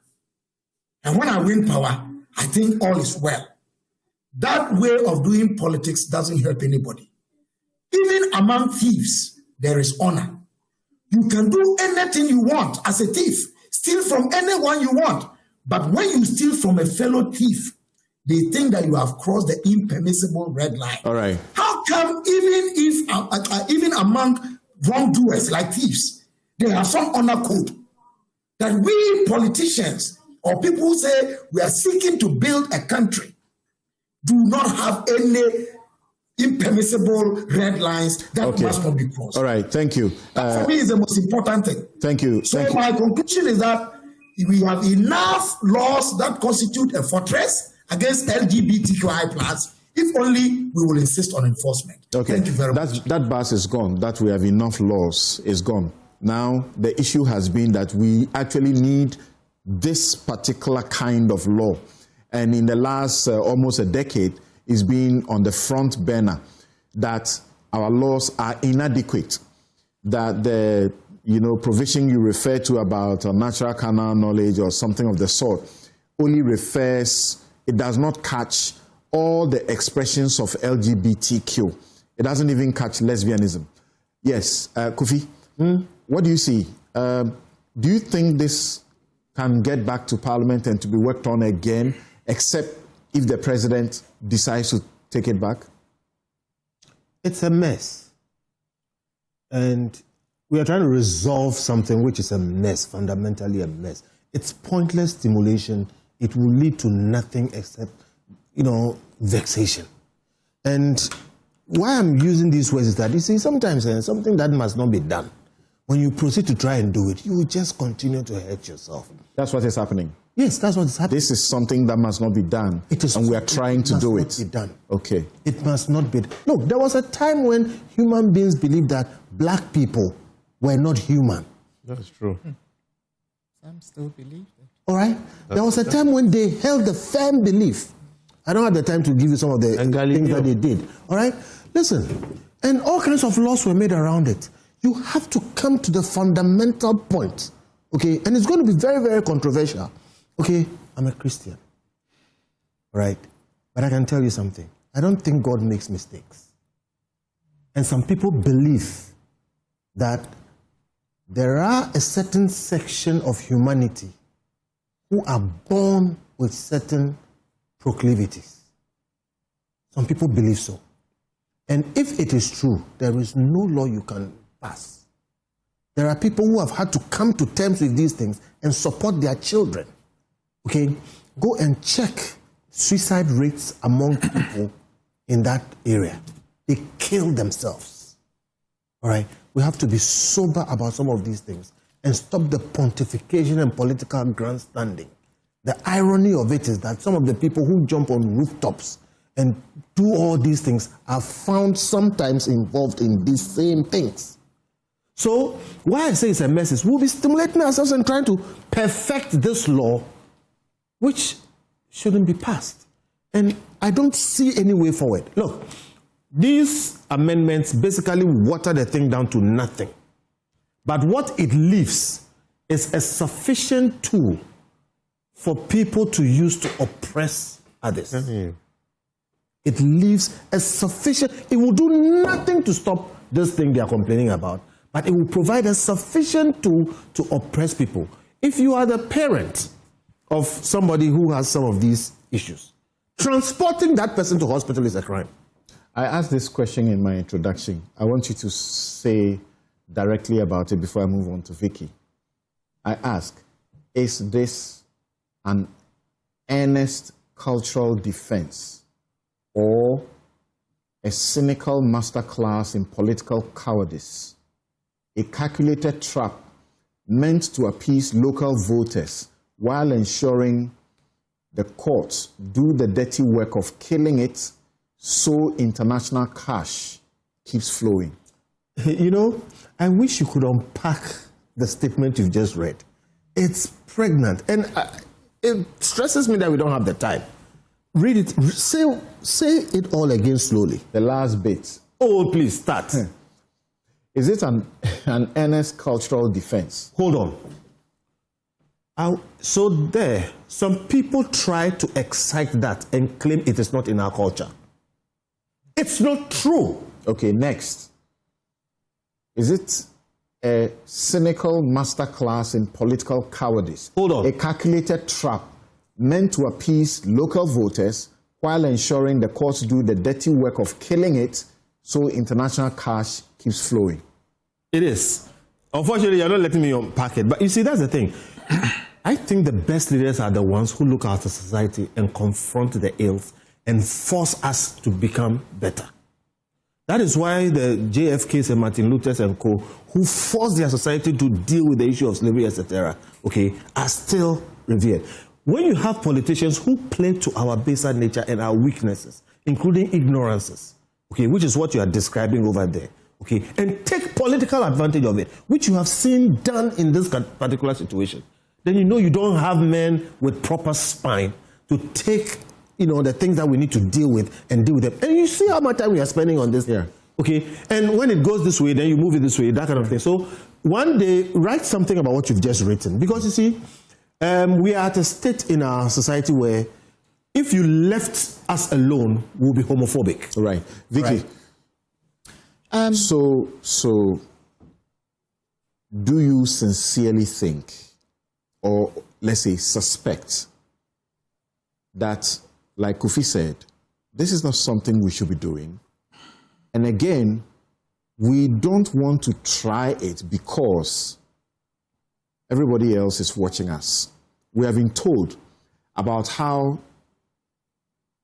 And when I win power, I think all is well. That way of doing politics doesn't help anybody. Even among thieves, there is honor. You can do anything you want as a thief, steal from anyone you want. But when you steal from a fellow thief, they think that you have crossed the impermissible red line. All right. How come even among wrongdoers like thieves, there are some honor code that we politicians or people who say we are seeking to build a country do not have any impermissible red lines that must not be crossed. All right, thank you. That for me is the most important thing. Thank you. So my conclusion is that we have enough laws that constitute a fortress against LGBTQI+, if only we will insist on enforcement. Okay. Thank you very much. That bus is gone. That we have enough laws is gone. Now, the issue has been that we actually need this particular kind of law. And in the last almost a decade, it's been on the front burner that our laws are inadequate, that the provision you refer to about natural carnal knowledge or something of the sort only refers, it does not catch all the expressions of LGBTQ. It doesn't even catch lesbianism. Yes, Kofi, what do you see? Do you think this can get back to Parliament and to be worked on again, except if the president decides to take it back? It's a mess. And we are trying to resolve something which is a mess, fundamentally a mess. It's pointless stimulation. It will lead to nothing except, vexation. And why I'm using these words is that, you see, sometimes something that must not be done, when you proceed to try and do it, you will just continue to hurt yourself. That's what is happening. Yes, that's what is happening. This is something that must not be done, and we are trying to do it. It must not be done. Okay. It must not be. Look, there was a time when human beings believed that black people were not human. That's true. Some still believe it. All right? There was a time when they held the firm belief. I don't have the time to give you some of the things that they did. All right? Listen, and all kinds of laws were made around it. You have to come to the fundamental point, okay? And it's going to be very, very controversial. Okay, I'm a Christian, right? But I can tell you something. I don't think God makes mistakes. And some people believe that there are a certain section of humanity who are born with certain proclivities. Some people believe so. And if it is true, there is no law you can pass. There are people who have had to come to terms with these things and support their children. Okay? Go and check suicide rates among people in that area. They kill themselves. All right? We have to be sober about some of these things and stop the pontification and political grandstanding. The irony of it is that some of the people who jump on rooftops and do all these things are found sometimes involved in these same things. So, why I say it's a mess is we'll be stimulating ourselves and trying to perfect this law, which shouldn't be passed. And I don't see any way forward. Look, these amendments basically water the thing down to nothing. But what it leaves is a sufficient tool for people to use to oppress others. It leaves a sufficient, it will do nothing to stop this thing they are complaining about, but it will provide a sufficient tool to oppress people. If you are the parent of somebody who has some of these issues, transporting that person to hospital is a crime. I asked this question in my introduction. I want you to say directly about it before I move on to Vicky. I ask, is this an earnest cultural defense or a cynical masterclass in political cowardice, a calculated trap meant to appease local voters while ensuring the courts do the dirty work of killing it so international cash keeps flowing? You know, I wish you could unpack the statement you've just read. It's pregnant, and it stresses me that we don't have the time. Read it. Say it all again slowly. The last bit. Oh, please, start. Is it an earnest cultural defense? Hold on. So there, some people try to excite that and claim it is not in our culture. It's not true. Okay, next. Is it a cynical masterclass in political cowardice? Hold on. A calculated trap meant to appease local voters while ensuring the courts do the dirty work of killing it so international cash keeps flowing? It is. Unfortunately, you're not letting me unpack it. But you see, that's the thing. I think the best leaders are the ones who look after society and confront the ills and force us to become better. That is why the JFKs and Martin Luthers and co, who forced their society to deal with the issue of slavery, etc., okay, are still revered. When you have politicians who play to our baser nature and our weaknesses, including ignorances, okay, which is what you are describing over there, okay, and take political advantage of it, which you have seen done in this particular situation, then you know you don't have men with proper spine to take, you know, the things that we need to deal with and deal with them. And you see how much time we are spending on this here. Okay? And when it goes this way, then you move it this way, that kind of thing. So one day, write something about what you've just written. Because you see, we are at a state in our society where if you left us alone, we'll be homophobic. Right. Vicky. Right. So do you sincerely think, or let's say suspect, that, like Kofi said, this is not something we should be doing? And again, we don't want to try it because everybody else is watching us. We have been told about how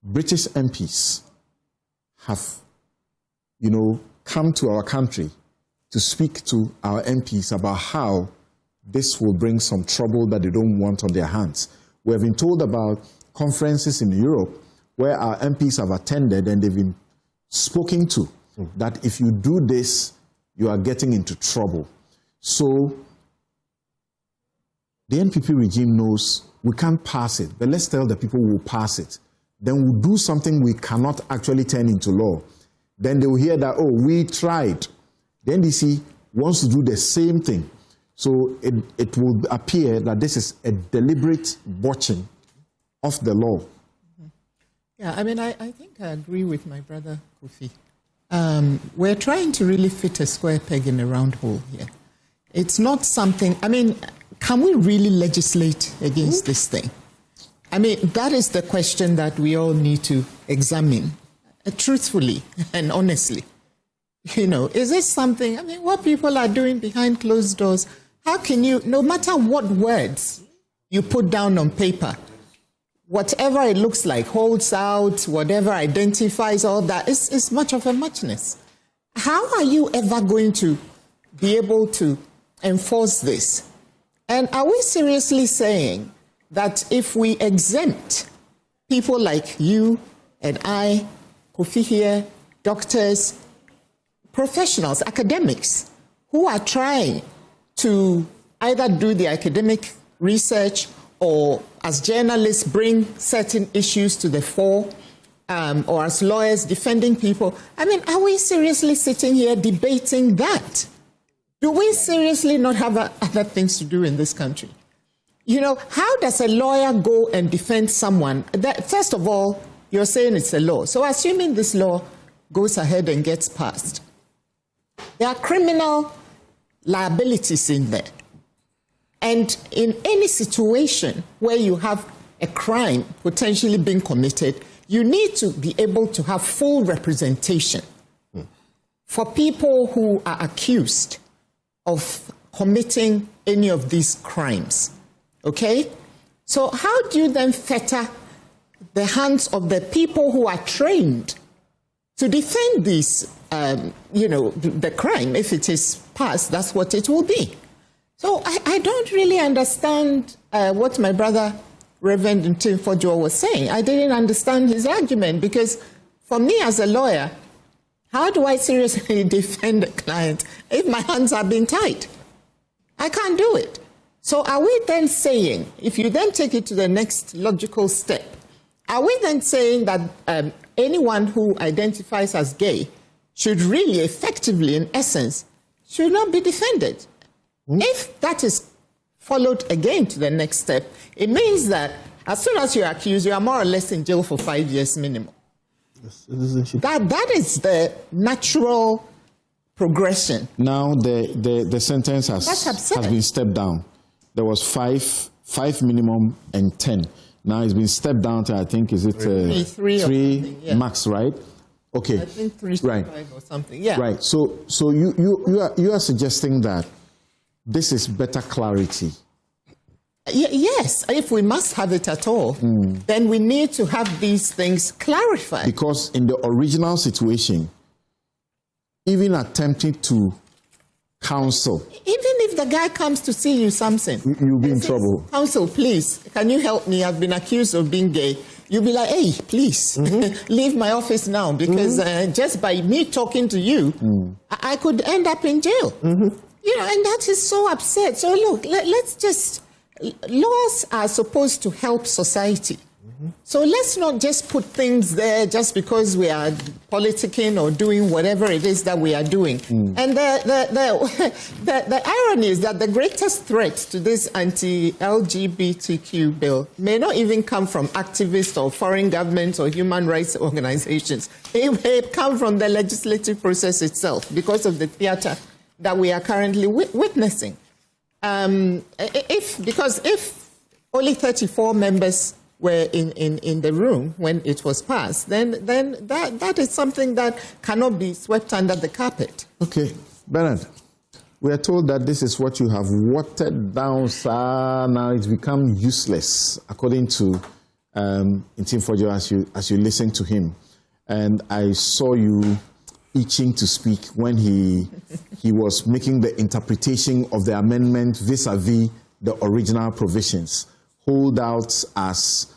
British MPs have come to our country to speak to our MPs about how this will bring some trouble that they don't want on their hands. We have been told about conferences in Europe where our MPs have attended and they've been spoken to that if you do this, you are getting into trouble. So the NPP regime knows we can't pass it, but let's tell the people we'll pass it. Then we'll do something we cannot actually turn into law. Then they will hear that, oh, we tried. The NDC wants to do the same thing. So it will appear that this is a deliberate botching of the law. Yeah, I mean, I think I agree with my brother Kofi. We're trying to really fit a square peg in a round hole here. It's not something, I mean, can we really legislate against this thing? I mean, that is the question that we all need to examine truthfully and honestly. Is this something, I mean, what people are doing behind closed doors, how can you, no matter what words you put down on paper, whatever it looks like, holds out, whatever identifies all that, is much of a muchness. How are you ever going to be able to enforce this? And are we seriously saying that if we exempt people like you and I, Kofi here, doctors, professionals, academics, who are trying to either do the academic research or as journalists bring certain issues to the fore, or as lawyers defending people. I mean, are we seriously sitting here debating that? Do we seriously not have other things to do in this country? How does a lawyer go and defend someone? First of all, you're saying it's a law. So assuming this law goes ahead and gets passed, there are criminal liabilities in there. And in any situation where you have a crime potentially being committed, you need to be able to have full representation for people who are accused of committing any of these crimes. Okay? So how do you then fetter the hands of the people who are trained to defend these, the crime? If it is passed, that's what it will be. So I don't really understand what my brother, Reverend Ntimfojua, was saying. I didn't understand his argument because for me as a lawyer, how do I seriously defend a client if my hands are being tied? I can't do it. So are we then saying, if you then take it to the next logical step, are we then saying that anyone who identifies as gay should really effectively, in essence, should not be defended? If that is followed again to the next step, it means that as soon as you're accused, you are more or less in jail for 5 years minimum. That is the natural progression. Now the sentence has been stepped down. There was five minimum and 10. Now it's been stepped down to, I think, is it three yeah. Max, right? Okay. I think 3 to 5 or something. Yeah. Right. So you are suggesting that this is better clarity. Yes, if we must have it at all, then we need to have these things clarified. Because in the original situation, even attempting to counsel, even if the guy comes to see you, Samson, you'll be in trouble. Counsel, please, can you help me? I've been accused of being gay. You'll be like, hey, please, leave my office now, because just by me talking to you, I could end up in jail. And that is so upset. So look, let's just, laws are supposed to help society. So let's not just put things there just because we are politicking or doing whatever it is that we are doing. And the irony is that the greatest threat to this anti-LGBTQ bill may not even come from activists or foreign governments or human rights organizations. It may come from the legislative process itself because of the theater that we are currently witnessing. Because if only 34 members were in the room when it was passed, then that is something that cannot be swept under the carpet. Okay, Bernard, we are told that this is what you have watered down, sir. Now it's become useless, according to Ntimfojua, as you listen to him. And I saw you itching to speak when he was making the interpretation of the amendment vis-a-vis the original provisions. Holdouts as,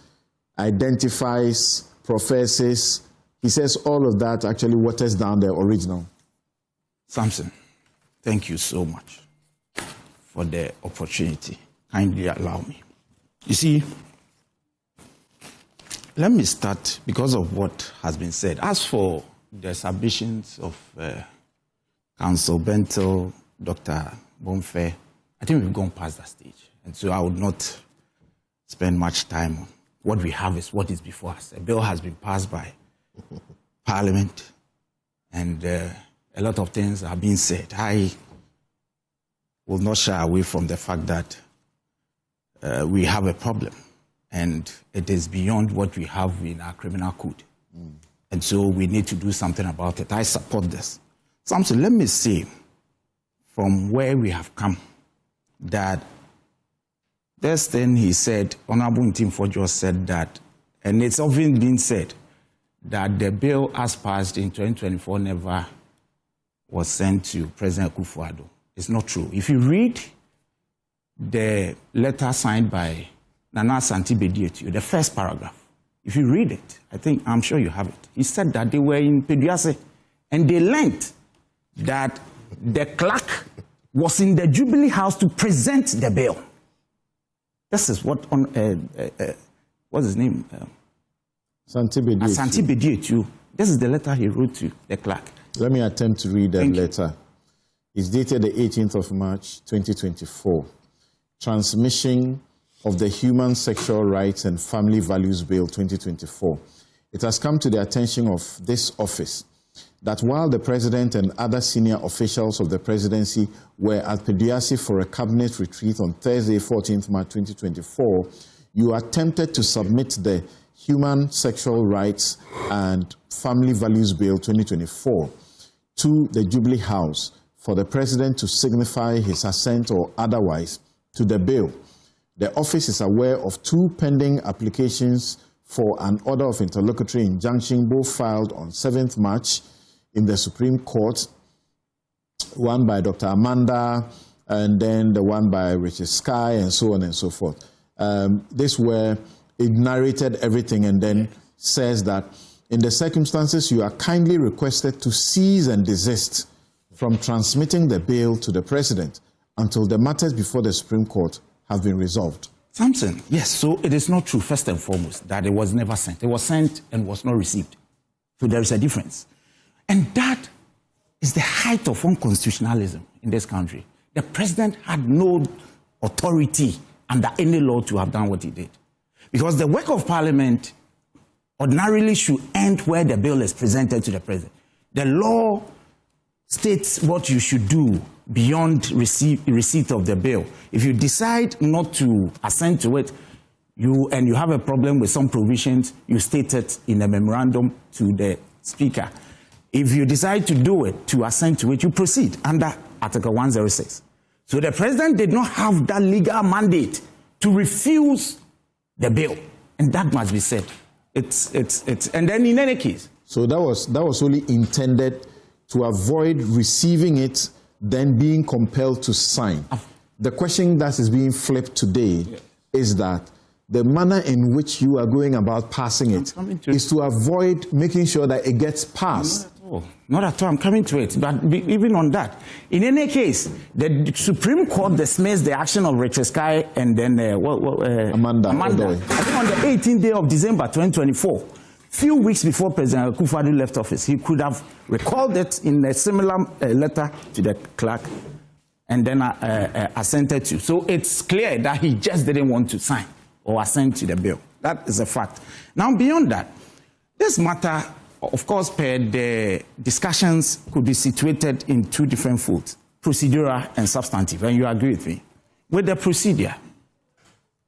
identifies, professes. He says all of that actually waters down the original. Samson, thank you so much for the opportunity. Kindly allow me. You see, let me start because of what has been said. As for the submissions of Council Bentel, Dr. Bonfe, I think we've gone past that stage. And so I would not spend much time on what we have is what is before us. A bill has been passed by Parliament, and a lot of things are being said. I will not shy away from the fact that we have a problem, and it is beyond what we have in our criminal code. And so we need to do something about it. I support this. Samson, let me say from where we have come that this thing he said, Honorable Ntimfo said that, and it's often been said that the bill as passed in 2024 never was sent to President Akufo-Addo. It's not true. If you read the letter signed by Nana Asante-Bediatu, the first paragraph, if you read it, I'm sure you have it. He said that they were in Peduase and they learned that the clerk was in the Jubilee House to present the bill. This is what what's his name? Asante-Bediatu. This is the letter he wrote to the clerk. Let me attempt to read that letter. It's dated the 18th of March, 2024. Transmission of the Human Sexual Rights and Family Values Bill 2024. It has come to the attention of this office that while the President and other senior officials of the presidency were at Peduase for a cabinet retreat on Thursday, 14th March 2024, you attempted to submit the Human Sexual Rights and Family Values Bill 2024 to the Jubilee House for the President to signify his assent or otherwise to the bill. The office is aware of 2 pending applications for an order of interlocutory injunction, both filed on 7th March in the Supreme Court, one by Dr. Amanda, and then the one by Richard Sky, and so on and so forth. This where it narrated everything and then says that in the circumstances you are kindly requested to cease and desist from transmitting the bill to the President until the matters before the Supreme Court have been resolved. Samson, yes, so it is not true, first and foremost, that it was never sent. It was sent and was not received. So there is a difference. And that is the height of unconstitutionalism in this country. The President had no authority under any law to have done what he did. Because the work of Parliament ordinarily should end where the bill is presented to the President. The law states what you should do beyond receipt of the bill. If you decide not to assent to it, you have a problem with some provisions, you state it in a memorandum to the Speaker. If you decide to do it, to assent to it, you proceed under Article 106. So the President did not have that legal mandate to refuse the bill, and that must be said. And then in any case. So that was only intended to avoid receiving it, then being compelled to sign. The question that is being flipped today is that the manner in which you are going about passing it is to avoid making sure that it gets passed. Not at all. I'm coming to it. But even on that, in any case, the Supreme Court dismissed the action of Richard Sky and then Amanda. I think on the 18th day of December 2024, few weeks before President Akufo-Addo left office, he could have recalled it in a similar letter to the clerk and then assented to. So it's clear that he just didn't want to sign or assent to the bill. That is a fact. Now, beyond that, this matter, of course, the discussions could be situated in 2 different folds, procedural and substantive, and you agree with me. With the procedure,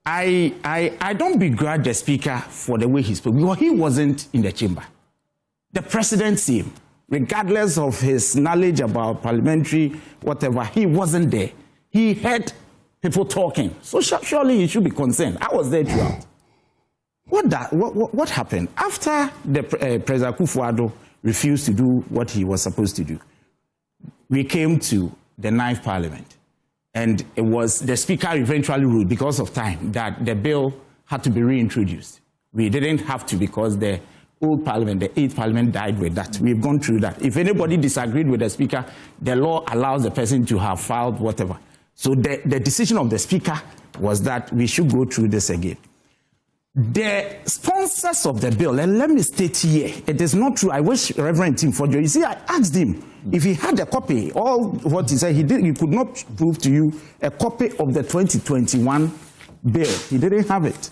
I don't begrudge the Speaker for the way he spoke, because he wasn't in the chamber. The presidency, regardless of his knowledge about parliamentary, whatever, he wasn't there. He heard people talking, so surely he should be concerned. I was there throughout. What happened? After the President Akufo-Addo refused to do what he was supposed to do. We came to the 9th Parliament, and it was the Speaker eventually ruled, because of time, that the bill had to be reintroduced. We didn't have to, because the old Parliament, the 8th Parliament, died with that. We've gone through that. If anybody disagreed with the Speaker, the law allows the person to have filed whatever. So the decision of the Speaker was that we should go through this again. The sponsors of the bill, and let me state here, it is not true. I wish Reverend Tim Fodjo, you see, I asked him if he had a copy. All what he said, he could not prove to you a copy of the 2021 bill. He didn't have it.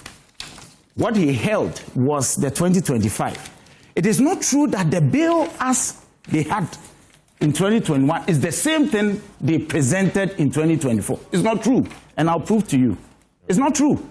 What he held was the 2025. It is not true that the bill as they had in 2021 is the same thing they presented in 2024. It's not true, and I'll prove to you. It's not true.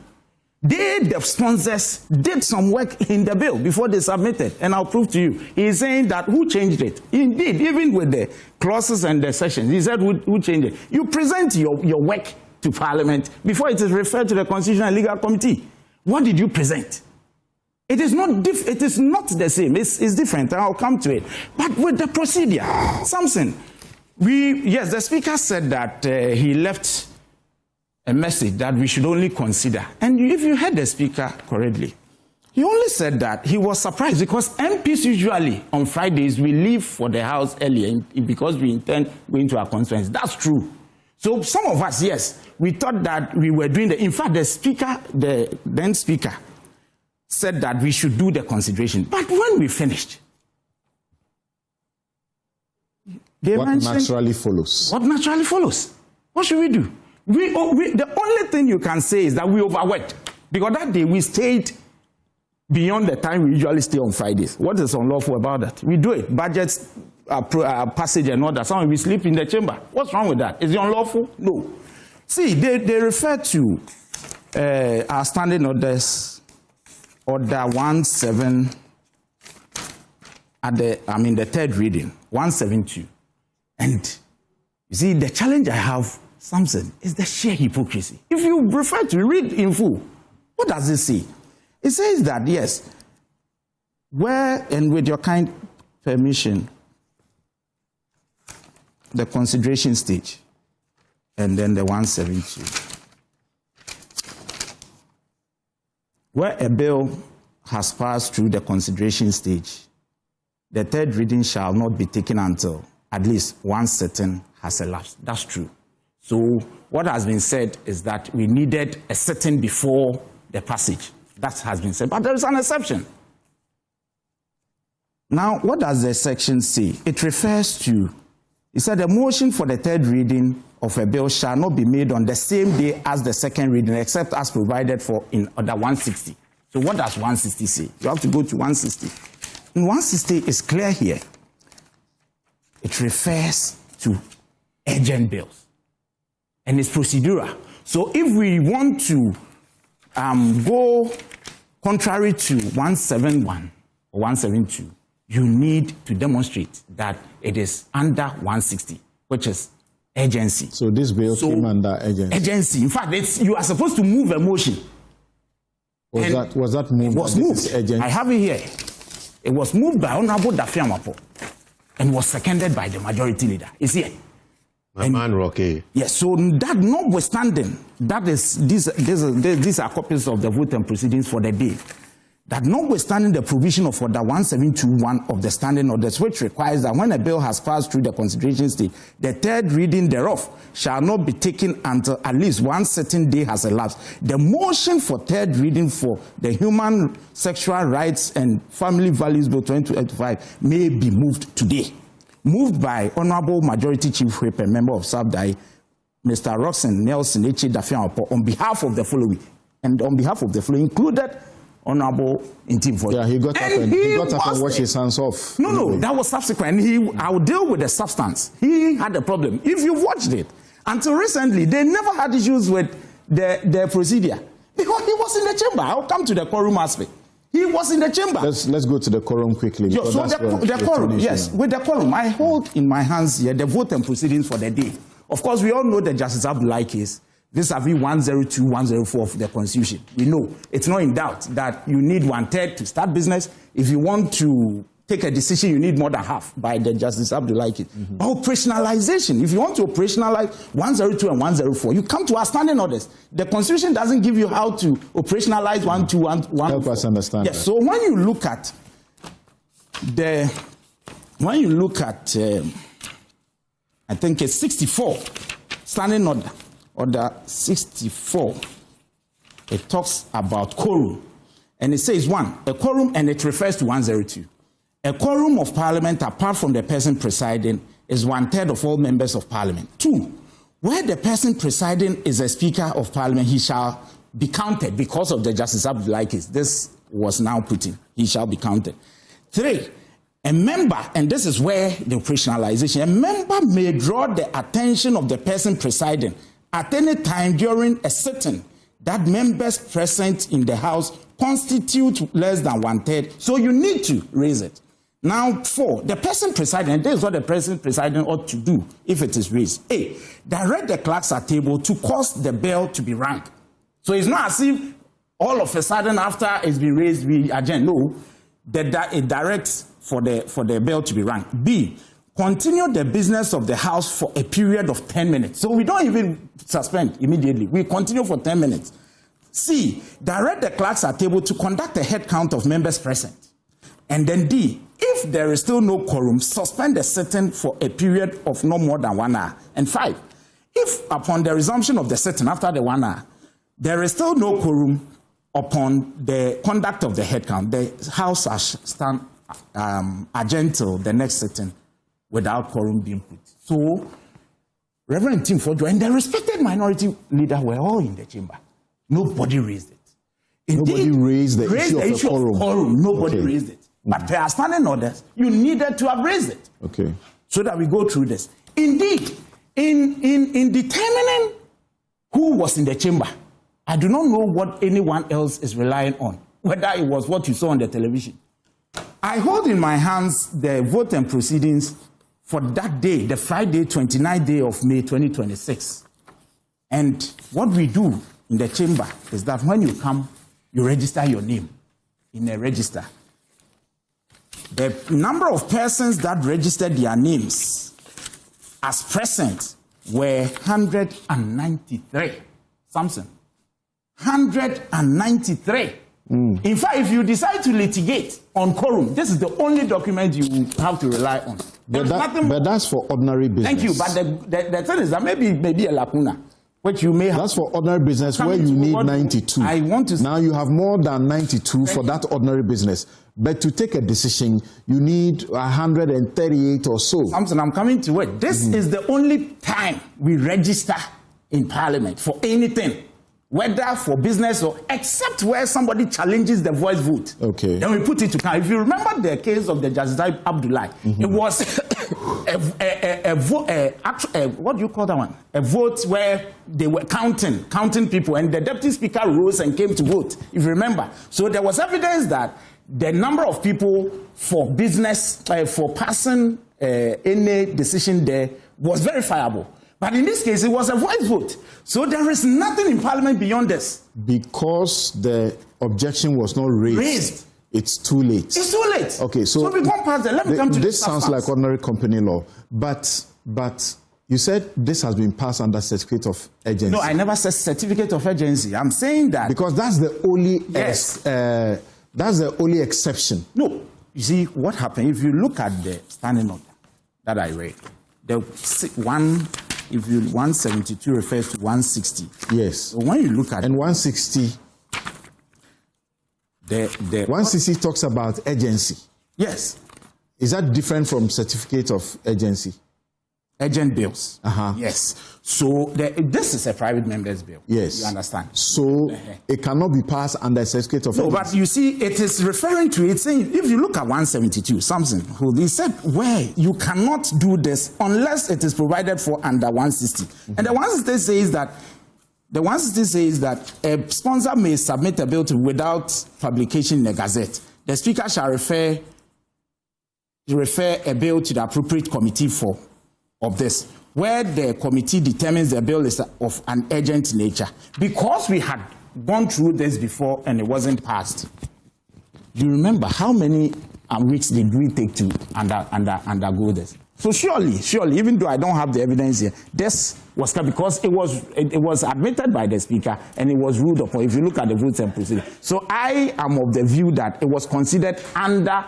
They, the sponsors, did some work in the bill before they submitted, and I'll prove to you. He's saying that who changed it? Indeed, even with the clauses and the sections, he said who changed it. You present your work to Parliament before it is referred to the Constitutional and Legal Committee. What did you present? It is not the same. It's different, and I'll come to it. But with the procedure, Samson, yes, the Speaker said that he left a message that we should only consider. And if you heard the Speaker correctly, he only said that he was surprised because MPs usually on Fridays we leave for the House earlier because we intend going to our conference. That's true. So some of us, yes, we thought that we were doing in fact, the Speaker, the then Speaker, said that we should do the consideration. But when we finished, what naturally follows? What naturally follows? What should we do? The only thing you can say is that we overworked, because that day we stayed beyond the time we usually stay on Fridays. What is unlawful about that? We do it. Budgets, passage and all that. Some we sleep in the chamber. What's wrong with that? Is it unlawful? No. See, they refer to our standing orders, Order 17 at the third reading, 172. And you see, the challenge I have, Samson, is the sheer hypocrisy. If you refer to read in full, what does it say? It says that, yes, where and with your kind permission, the consideration stage, and then the 172. Where a bill has passed through the consideration stage, the third reading shall not be taken until at least one sitting has elapsed. That's true. So what has been said is that we needed a sitting before the passage. That has been said, but there is an exception. Now, what does the section say? It refers to, it said a motion for the third reading of a bill shall not be made on the same day as the second reading, except as provided for in Order 160. So what does 160 say? You have to go to 160. In 160, it's clear here. It refers to urgent bills. And it's procedural. So if we want to go contrary to 171 or 172, you need to demonstrate that it is under 160, which is urgency. So this bill came under urgency. Urgency. In fact, you are supposed to move a motion. Was that moved? It was moved. I have it here. It was moved by Honorable Daffy Amapo and was seconded by the majority leader. It's here. My man, Rocky. Yes, so that notwithstanding, that is, these are copies of the vote and proceedings for the day. That notwithstanding the provision of Order 1721 of the standing orders, which requires that when a bill has passed through the consideration stage, the third reading thereof shall not be taken until at least one certain day has elapsed. The motion for third reading for the Human Sexual Rights and Family Values Bill 2025 may be moved today. Moved by Honorable Majority Chief Whip and Member of SABDAI, Mr. Roxanne Nelson Eche Dafiapo, on behalf of the following, and on behalf of the following, included Honorable Intim for. Yeah, he got up and washed his hands off. No, that was subsequent. I will deal with the substance. He had a problem. If you watched it, until recently, they never had issues with the procedure because he was in the chamber. I'll come to the quorum aspect. He was in the chamber. Let's go to the quorum quickly. So the quorum, yes. With the quorum, I hold in my hands here the vote and proceedings for the day. Of course, we all know the Justice Abdullahi case. This is 102, 104 of the Constitution. We know it's not in doubt that you need 1/3 to start business. If you want to take a decision, you need more than half by the Justice Abdullahi. Operationalization, if you want to operationalize 102 and 104, you come to our standing orders. The Constitution doesn't give you how to operationalize 121. Help us understand. Yes. So when you look at I think it's 64, standing order 64, it talks about quorum. And it says, 1, a quorum, and it refers to 102. A quorum of parliament, apart from the person presiding, is 1/3 of all members of parliament. 2, where the person presiding is a speaker of parliament, he shall be counted because of the Justice Abdullahi case. This was now put in. He shall be counted. 3, a member, and this is where the operationalization, a member may draw the attention of the person presiding at any time during a sitting that members present in the House constitute less than 1/3, so you need to raise it. Now, 4, the person presiding, and this is what the person presiding ought to do if it is raised. A, direct the clerks at table to cause the bell to be rung. So it's not as if all of a sudden after it's been raised, we adjourn. No, it directs for the bell to be rung. B, continue the business of the House for a period of 10 minutes. So we don't even suspend immediately. We continue for 10 minutes. C, direct the clerks at table to conduct a head count of members present. And then D, if there is still no quorum, suspend the sitting for a period of no more than 1 hour. And 5, if upon the resumption of the sitting after the 1 hour, there is still no quorum upon the conduct of the head count, the House shall stand adjourned till the next sitting without quorum being put. So, Reverend Tim Fordjo and the respected minority leader were all in the chamber. Nobody raised it. Nobody raised the issue of quorum. Nobody raised it. But per our standing orders, you needed to have raised it. Okay. So that we go through this. Indeed, in determining who was in the chamber, I do not know what anyone else is relying on, whether it was what you saw on the television. I hold in my hands the vote and proceedings for that day, the Friday, 29th day of May 2026. And what we do in the chamber is that when you come, you register your name in a register. The number of persons that registered their names as present were 193. Samson. 193. In fact, if you decide to litigate on quorum, this is the only document you have to rely on. But that's for ordinary business. Thank you. But the thing is that maybe a lacuna, which you may have. That's for ordinary business where you need 92. I want to. Now you have more than 92 for that ordinary business. But to take a decision, you need 138 or so. Samson, I'm coming to it. This is the only time we register in Parliament for anything, whether for business or except where somebody challenges the voice vote. Okay. Then we put it to count. If you remember the case of the Justice Abdullahi, it was a vote. What do you call that one? A vote where they were counting people, and the deputy speaker rose and came to vote. If you remember, so there was evidence that the number of people for business for passing any decision there was verifiable. But in this case, it was a voice vote. So there is nothing in Parliament beyond this. Because the objection was not raised. It's too late. It's too late. Okay, so we come past that. Let me come to this. Sounds like ordinary company law, but you said this has been passed under certificate of urgency. No, I never said certificate of urgency. I'm saying that because that's the only that's the only exception. No, you see what happened. If you look at the standing order that I read, the 172 refers to 160. Yes. So when you look at 160, the 160 talks about urgency. Yes. Is that different from certificate of urgency? Urgent bills. Uh-huh. Yes. So this is a private member's bill. Yes. You understand? So it cannot be passed under certificate of urgency. No, but you see, it is referring to it saying, if you look at 172, Samson, who they said, where you cannot do this unless it is provided for under 160. And the 160 says that a sponsor may submit a bill without publication in the Gazette. The Speaker shall refer a bill to the appropriate committee of this, where the committee determines the bill is of an urgent nature. Because we had gone through this before and it wasn't passed. Do you remember how many and which did we take to undergo this? So surely, even though I don't have the evidence here, this was because it was admitted by the speaker and it was ruled upon. If you look at the votes and procedure, so I am of the view that it was considered under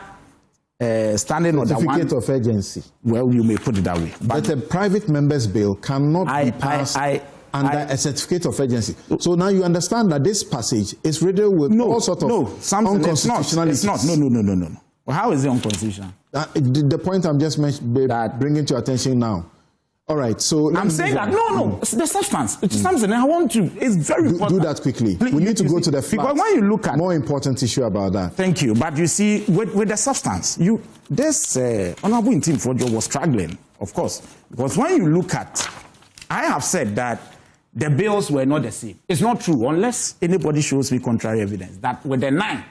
standing order 1. Certificate of urgency. Well, you may put it that way. But a private member's bill cannot be passed under a certificate of urgency. So now you understand that this passage is riddled with all sorts of unconstitutionalities. It's not. No. Well, how is it unconstitutional? The point I'm just bringing to your attention now. All right, so I'm saying that it's the substance. It's something I want to. It's very important. Do that quickly. We need to go to the facts. Because when you look at more important issue about that. Thank you. But you see, with the substance, this Honorable Anyenini was struggling, of course, because when you look at, I have said that the bills were not the same. It's not true unless anybody shows me contrary evidence that with the 9.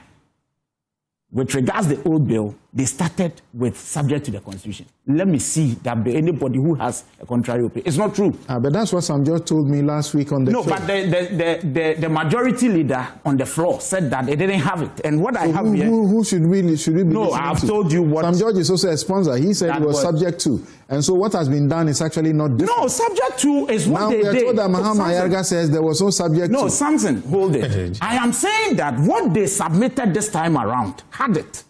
With regards to the old bill, they started with subject to the Constitution. Let me see that anybody who has a contrary opinion. It's not true. But that's what Samson told me last week on the show. No, but the majority leader on the floor said that they didn't have it. And what I have here... Who should we be No, I've told you what... Sam George is also a sponsor. He said it was subject to. And so what has been done is actually not different. No, subject to is what they did. Now we are told that Mahama Yarga says there was no subject to. No, Samson, hold it. I am saying that what they submitted this time around had it.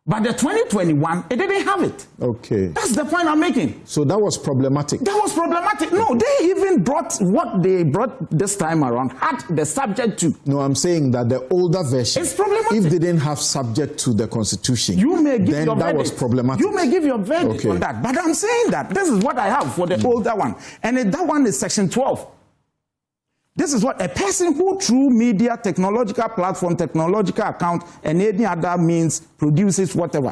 But the 2021, it didn't have it. Okay. That's the point I'm making. So that was problematic. That was problematic. No, they even brought what they brought this time around, had the subject to. No, I'm saying that the older version, it's problematic. If they didn't have subject to the Constitution, you may give then your that verdict. Was problematic. You may give your verdict on that. But I'm saying that this is what I have for the older one. And that one is section 12. This is what a person who through media, technological platform, technological account, and any other means produces whatever.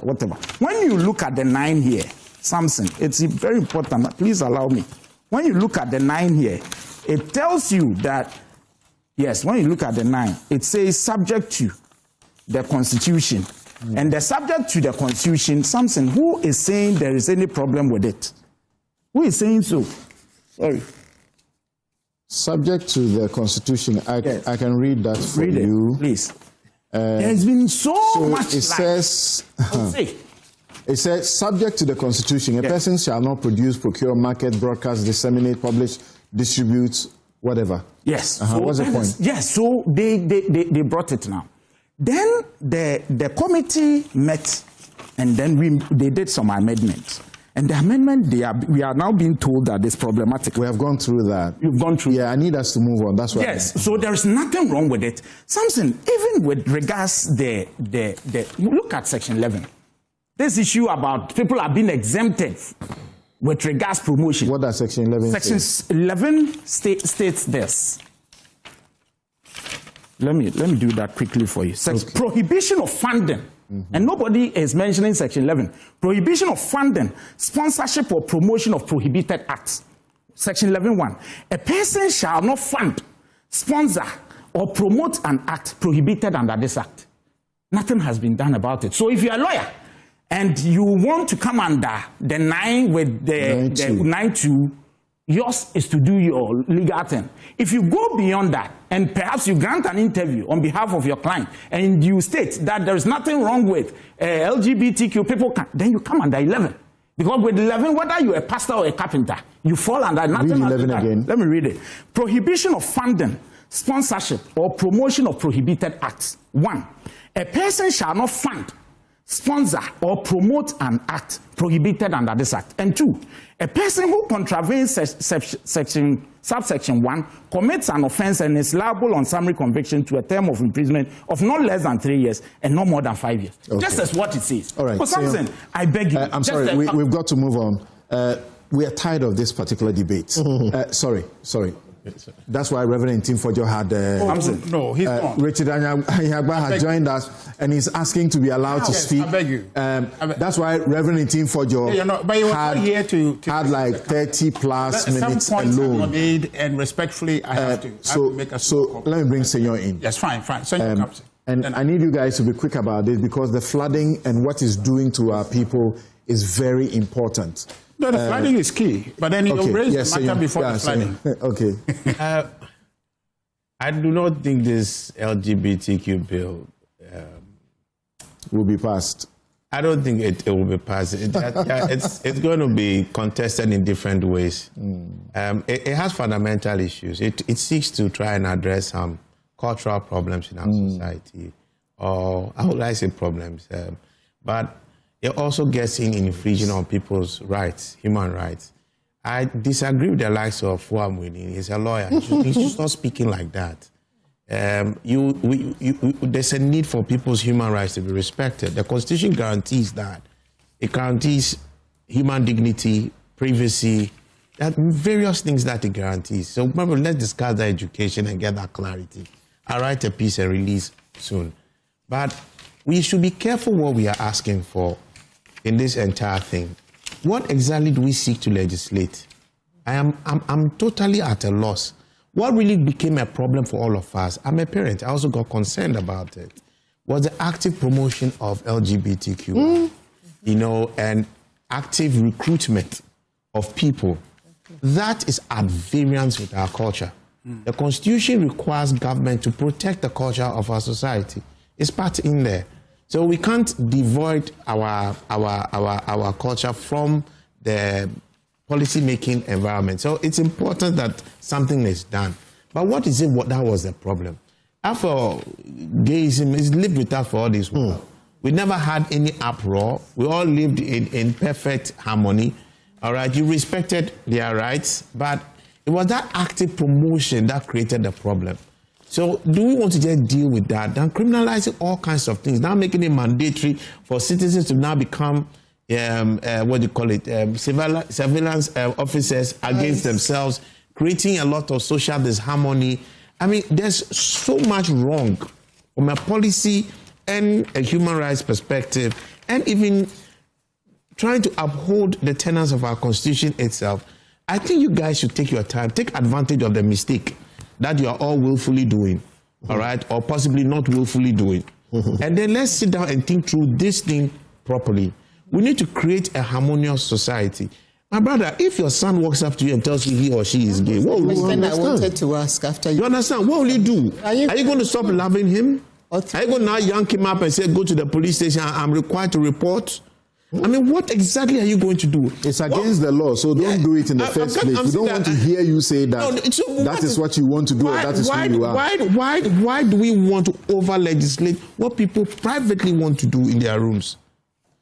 When you look at the 9 here, Samson, it's very important. Please allow me. When you look at the 9 here, it tells you that, yes, when you look at the 9, it says subject to the Constitution. And the subject to the Constitution, Samson, who is saying there is any problem with it? Who is saying so? Sorry. Subject to the Constitution, I can read that for you. Please. There's been so much. It says, it says, subject to the Constitution, a person shall not produce, procure, market, broadcast, disseminate, publish, distribute, whatever. Yes. What's the point? Yes. So they brought it now. Then the committee met, and then they did some amendments. And the amendment, we are now being told that it's problematic. We have gone through that. You've gone through. Yeah, I need us to move on. That's what. Yes. So there's nothing wrong with it. Samson, even with regards look at section 11. This issue about people are being exempted with regards promotion. What does section 11 say? Section 11 states this. Let me do that quickly for you. Prohibition of funding. And nobody is mentioning section 11. Prohibition of funding, sponsorship or promotion of prohibited acts. Section 11(1). A person shall not fund, sponsor, or promote an act prohibited under this act. Nothing has been done about it. So if you're a lawyer and you want to come under the 9 with the 9(2), yours is to do your legal thing. If you go beyond that, and perhaps you grant an interview on behalf of your client, and you state that there's nothing wrong with LGBTQ people, then you come under 11. Because with 11, whether you're a pastor or a carpenter, you fall under nothing. Read 11 again. Let me read it. Prohibition of funding, sponsorship, or promotion of prohibited acts. 1. A person shall not fund, sponsor, or promote an act prohibited under this act. And 2, a person who contravenes subsection 1 commits an offense and is liable on summary conviction to a term of imprisonment of not less than 3 years and not more than 5 years. Okay. Just as what it says. All right. But Samson, I beg you. I'm sorry, we've got to move on. We are tired of this particular debate. Sorry. That's why Reverend Timfojo had no, he's not. Richard Anyagba has joined us, and he's asking to be allowed to speak. I beg you. That's why Reverend Timfojo had like 30 plus minutes some points alone. Are made, and respectfully, I have to make a so let me bring Senor in. Yes, fine. Senor comes in. And I need you guys to be quick about this because the flooding and what it's doing to our people is very important. No, the flooding is key, but then you'll raise the matter before the flooding. Okay. I do not think this LGBTQ bill will be passed? I don't think it will be passed. It's going to be contested in different ways. It has fundamental issues. It seeks to try and address some cultural problems in our society, or how would I say problems? But it also gets in infringing on people's rights, human rights. I disagree with the likes of Fuamwini. He's a lawyer. He should stop speaking like that. There's a need for people's human rights to be respected. The Constitution guarantees that. It guarantees human dignity, privacy, that various things that it guarantees. So remember, let's discuss that education and get that clarity. I'll write a piece and release soon. But we should be careful what we are asking for in this entire thing. What exactly do we seek to legislate? I'm totally at a loss. What really became a problem for all of us, I'm a parent, I also got concerned about it, was the active promotion of LGBTQ, and active recruitment of people. That is at variance with our culture. The Constitution requires government to protect the culture of our society. It's part in there. So we can't devoid our culture from the policy-making environment. So it's important that something is done. But what is it? That was the problem. After gayism, it's lived with us for all this while. We never had any uproar. We all lived in perfect harmony. All right, you respected their rights, but it was that active promotion that created the problem. So do we want to just deal with that? Then criminalizing all kinds of things, now making it mandatory for citizens to now become surveillance officers against themselves, creating a lot of social disharmony. I mean, there's so much wrong from a policy and a human rights perspective, and even trying to uphold the tenets of our Constitution itself. I think you guys should take your time, take advantage of the mistake that you are all willfully doing, all right, or possibly not willfully doing. And then let's sit down and think through this thing properly. We need to create a harmonious society. My brother, if your son walks up to you and tells you he or she is gay, what will you understand? I wanted to ask after you. You understand? What will you do? Are you going to stop loving him? Are you going to now yank him up and say, go to the police station, I'm required to report? I mean, what exactly are you going to do? It's against the law, so don't do it in the first place. We don't want to hear you say that that is what you want to do, or that is who you are. Why do we want to over-legislate what people privately want to do in their rooms?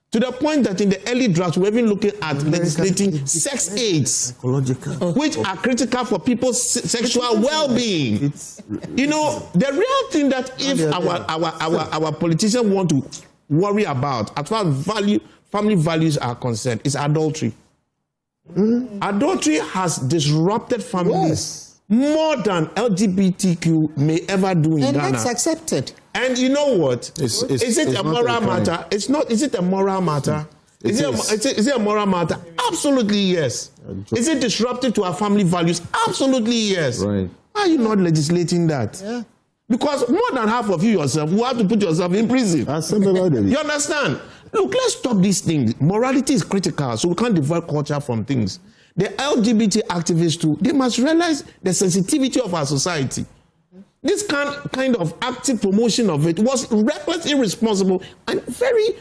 To the point that in the early drafts, we're even looking at legislating sex aids, which are critical for people's sexual well-being. You know, the real thing that if our politicians want to worry about, as far as family values are concerned, is adultery. Adultery has disrupted families more than LGBTQ may ever do in Ghana. And that's accepted. And you know what? Is it a moral matter? It's not. Is it a moral matter? Is it a moral matter? Absolutely yes. Is it disruptive to our family values? Absolutely yes. Right. Why are you not legislating that? Yeah. Because more than half of you yourself will have to put yourself in prison. You understand? Look, let's stop these things. Morality is critical, so we can't divide culture from things. The LGBT activists too, they must realize the sensitivity of our society. This kind of active promotion of it was reckless, irresponsible, and very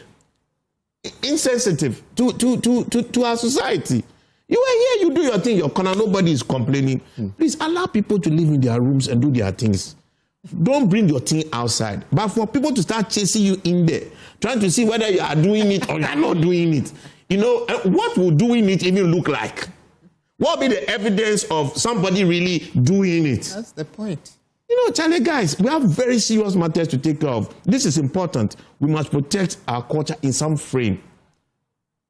insensitive to our society. You are here, you do your thing, your corner, nobody is complaining. Please allow people to live in their rooms and do their things. Don't bring your thing outside. But for people to start chasing you in there, trying to see whether you are doing it or you are not doing it, you know, what will doing it even look like? What will be the evidence of somebody really doing it? That's the point. You know, Charlie, guys, we have very serious matters to take care of. This is important. We must protect our culture in some frame.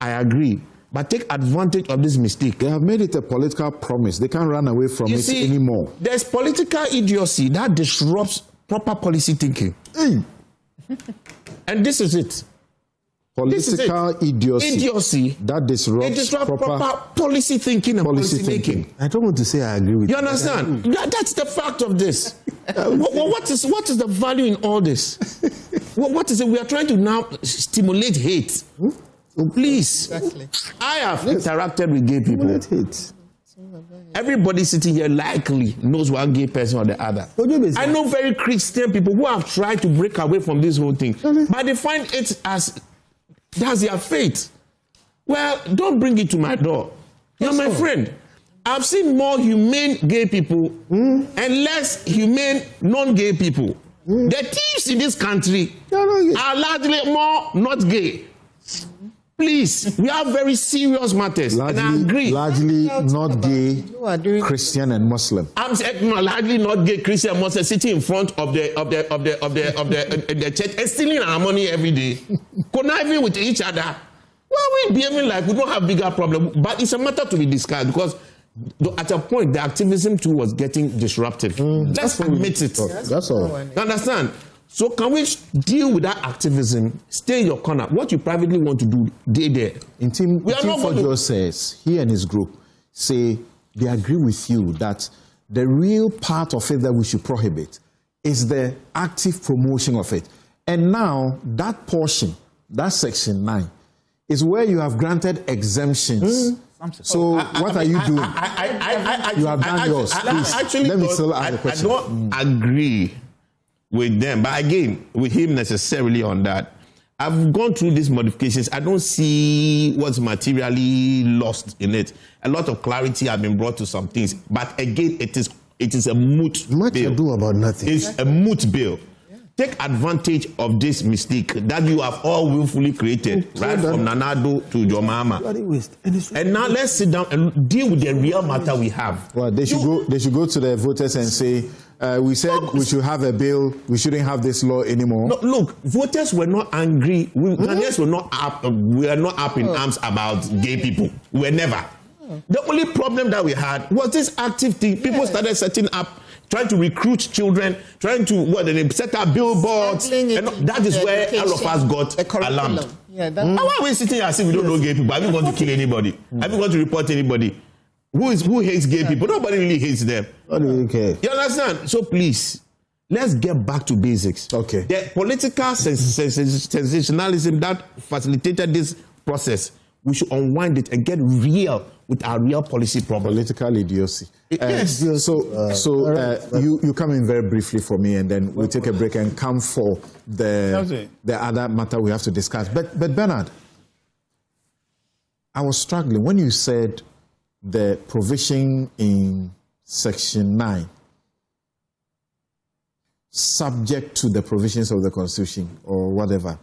I agree. But take advantage of this mistake. They have made it a political promise. They can't run away from it anymore. There's political idiocy that disrupts proper policy thinking. And this is it. Political idiocy that disrupts proper policy thinking and policy making. I don't want to say I agree with you. You understand? That's the fact of this. What is the value in all this? What is it? We are trying to now stimulate hate. Please. Exactly. I have interacted with gay people. Everybody sitting here likely knows one gay person or the other. I know very Christian people who have tried to break away from this whole thing, but they find it as that's their fate. Well, don't bring it to my door. You're my friend. I've seen more humane gay people and less humane non-gay people. The thieves in this country are largely more not gay. Please, we have very serious matters, and I agree. Largely not gay, Christian and Muslim. I'm saying no, largely not gay Christian and Muslim sitting in front of the church and stealing our money every day, conniving with each other. Why are we behaving like we don't have bigger problem? But it's a matter to be discussed because at a point the activism too was getting disruptive. Let's admit it. That's all. You understand? So can we deal with that activism? Stay in your corner. What you privately want to do, they there. In Team Fojo says, he and his group say they agree with you that the real part of it that we should prohibit is the active promotion of it. And now that portion, that section 9, is where you have granted exemptions. So what are you doing? You have done yours. Please, let me still ask the question. I don't agree with them, but again, with him necessarily on that. I've gone through these modifications. I don't see what's materially lost in it. A lot of clarity has been brought to some things, but again, it is a moot bill. Do about nothing. It's a moot bill. Take advantage of this mistake that you have all willfully created, right from Nanado to your mama. And now let's sit down and deal with the real matter we have. Well, they should go to the voters and say, we said we should have a bill, we shouldn't have this law anymore. No, look, voters were not angry. Ghanaians were not up. We are not up in arms about gay people. We were never. The only problem that we had was this active thing. People started setting up, trying to recruit children, trying to set up billboards. And that is where all of us got alarmed. Why are we sitting here as if we don't know gay people? Have you gone to kill anybody? Have you gone to report anybody? Who hates gay people? Nobody really hates them. What do you care? You understand? So please, let's get back to basics. Okay. The political sensationalism that facilitated this process, we should unwind it and get real with our real policy problem. Political idiocy. Yes. You come in very briefly for me, and then we'll take a break and come for the other matter we have to discuss. But Bernard, I was struggling when you said the provision in Section 9, subject to the provisions of the Constitution or whatever.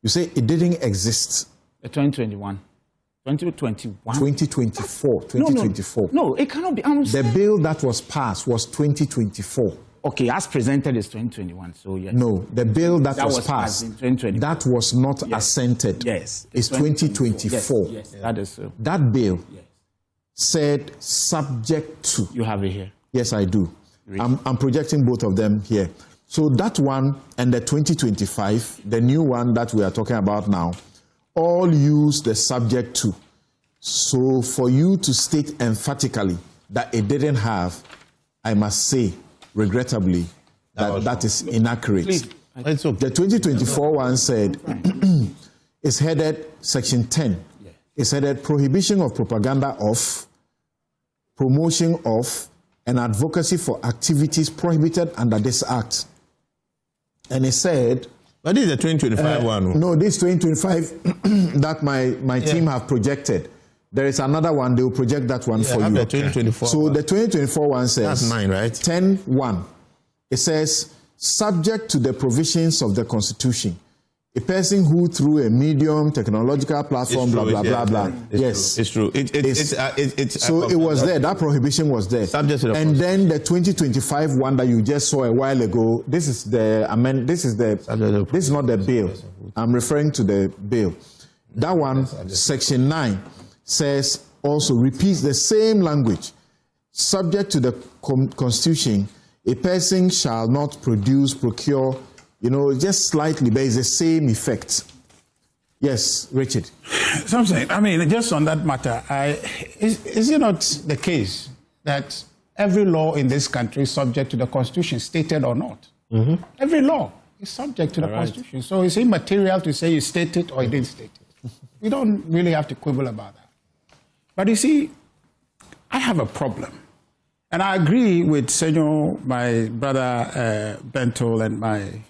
You say it didn't exist. The 2021. 2021. 2024. No, it cannot be. The bill that was passed was 2024. Okay, as presented is 2021. So yes. No, the bill that was passed in 2020. that was not assented. Yes, is 2024. Yes, that is so. That bill said subject to. You have it here. Yes, I do. I'm projecting both of them here. So that one and the 2025, the new one that we are talking about now, all use the subject to. So for you to state emphatically that it didn't have, I must say, regrettably, that is inaccurate. It's okay. The 2024 one said, it's headed Section 10. It's headed prohibition of propaganda of, promotion of, and advocacy for activities prohibited under this act. And it said, but this is the 2025 one. No, this 2025 that my team have projected. There is another one, they will project that one for you. The 2024 so one. The 2024 one says, that's 9, right? 10.1. It says, subject to the provisions of the Constitution, a person who through a medium, technological platform, blah, blah, blah, blah. Yes. It's true. So it was there. That prohibition was there. Subject to the and then the 2025 one that you just saw a while ago, this is not the bill. I'm referring to the bill. That one, Section 9, says, also repeats the same language. Subject to the Constitution, a person shall not produce, procure, just slightly, but it's the same effect. Yes, Richard. Something. I mean, just on that matter, is it not the case that every law in this country is subject to the Constitution, stated or not? Mm-hmm. Every law is subject to the Constitution. So it's immaterial to say you state it or you didn't state it. We don't really have to quibble about that. But you see, I have a problem. And I agree with Senor, my brother Bento, and my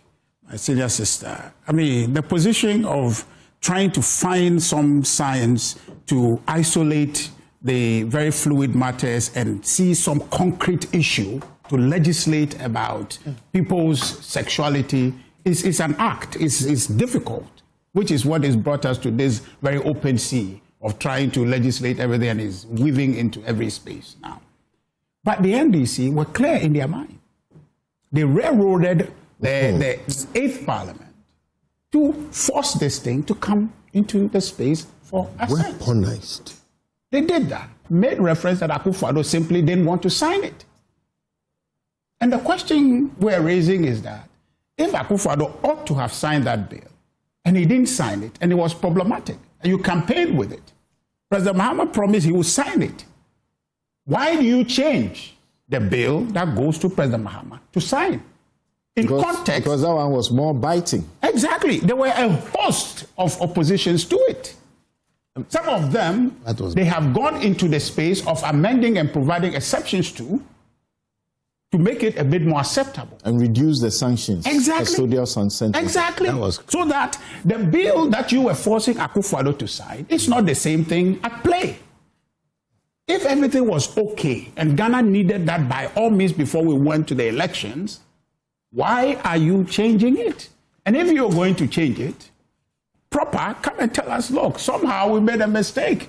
senior sister. I mean, the position of trying to find some science to isolate the very fluid matters and see some concrete issue to legislate about people's sexuality is an act. It's difficult, which is what has brought us to this very open sea of trying to legislate everything and is weaving into every space now. But the NDC were clear in their mind. They railroaded the 8th Parliament to force this thing to come into the space for assent. Weaponized. They did that. Made reference that Akufo-Addo simply didn't want to sign it. And the question we're raising is that if Akufo-Addo ought to have signed that bill, and he didn't sign it, and it was problematic, and you campaigned with it, President Mahama promised he would sign it. Why do you change the bill that goes to President Mahama to sign? Context. Because that one was more biting. Exactly. There were a host of oppositions to it. Some of them, they have gone into the space of amending and providing exceptions to make it a bit more acceptable. And reduce the sanctions. Exactly. Custodial sentence. Exactly. So that the bill that you were forcing Akufo-Addo to sign is not the same thing at play. If everything was okay and Ghana needed that by all means before we went to the elections, why are you changing it? And if you're going to change it, proper, come and tell us, look, somehow we made a mistake.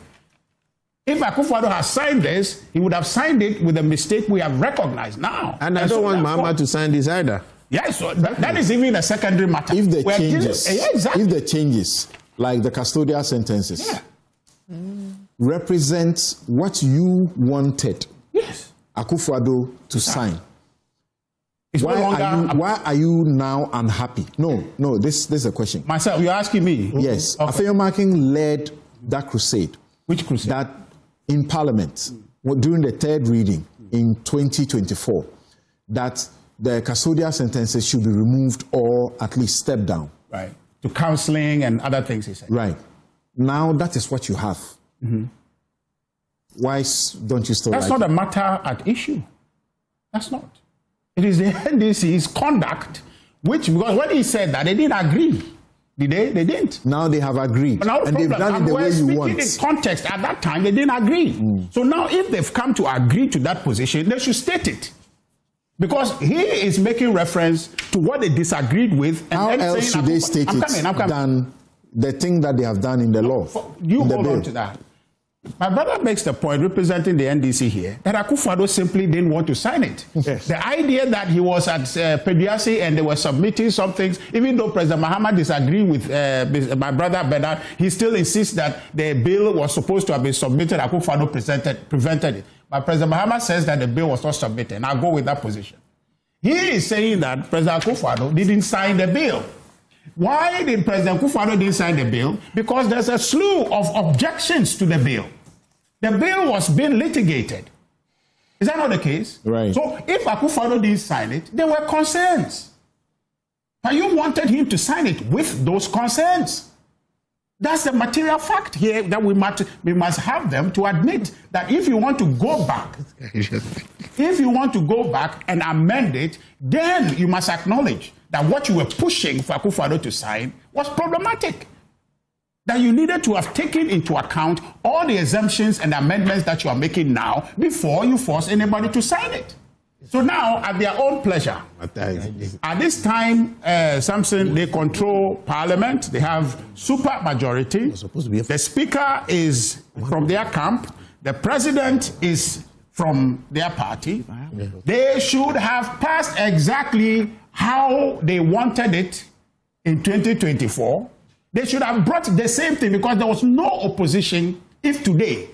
If Akufo-Addo has signed this, he would have signed it with a mistake we have recognized now. And I don't want Mahama to sign this either. Yes, so that is even a secondary matter. If the changes, exactly. if the changes, like the custodial sentences, represent what you wanted Akufo-Addo to sign, why are you now unhappy? No, this is a question. Myself, you're asking me? Yes. Okay. Afeyomakin led that crusade. Which crusade? That in Parliament, during the 3rd reading in 2024, that the custodial sentences should be removed or at least stepped down. Right. To counseling and other things, he said. Right. Now that is what you have. Why don't you still That's like not it? a matter at issue. That's not. It is the NDC's conduct, which, because when he said that, they didn't agree. Did they? They didn't. Now they have agreed. But now and they've done it the way you want. In context, at that time, they didn't agree. So now, if they've come to agree to that position, they should state it. Because he is making reference to what they disagreed with. And how then else should they state it than the thing that they have done in the law? You hold on to that. My brother makes the point, representing the NDC here, that Akufo-Addo simply didn't want to sign it. Yes. The idea that he was at Pediasi and they were submitting some things, even though President Mahama disagreed with my brother Bernard, he still insists that the bill was supposed to have been submitted. Akufo-Addo prevented it. But President Mahama says that the bill was not submitted, and I'll go with that position. He is saying that President Akufo-Addo didn't sign the bill. Why did President Akufo-Addo didn't sign the bill? Because there's a slew of objections to the bill. The bill was being litigated. Is that not the case? Right. So if Akufo-Addo didn't sign it, there were concerns. But you wanted him to sign it with those concerns. That's the material fact here that we must have them to admit that if you want to go back, and amend it, then you must acknowledge that what you were pushing for Akufo-Addo to sign was problematic. That you needed to have taken into account all the exemptions and amendments that you are making now before you force anybody to sign it. So now, at their own pleasure, at this time, Samson, they control Parliament. They have super majority. The Speaker is from their camp. The President is from their party. They should have passed exactly how they wanted it in 2024. They should have brought the same thing because there was no opposition. If today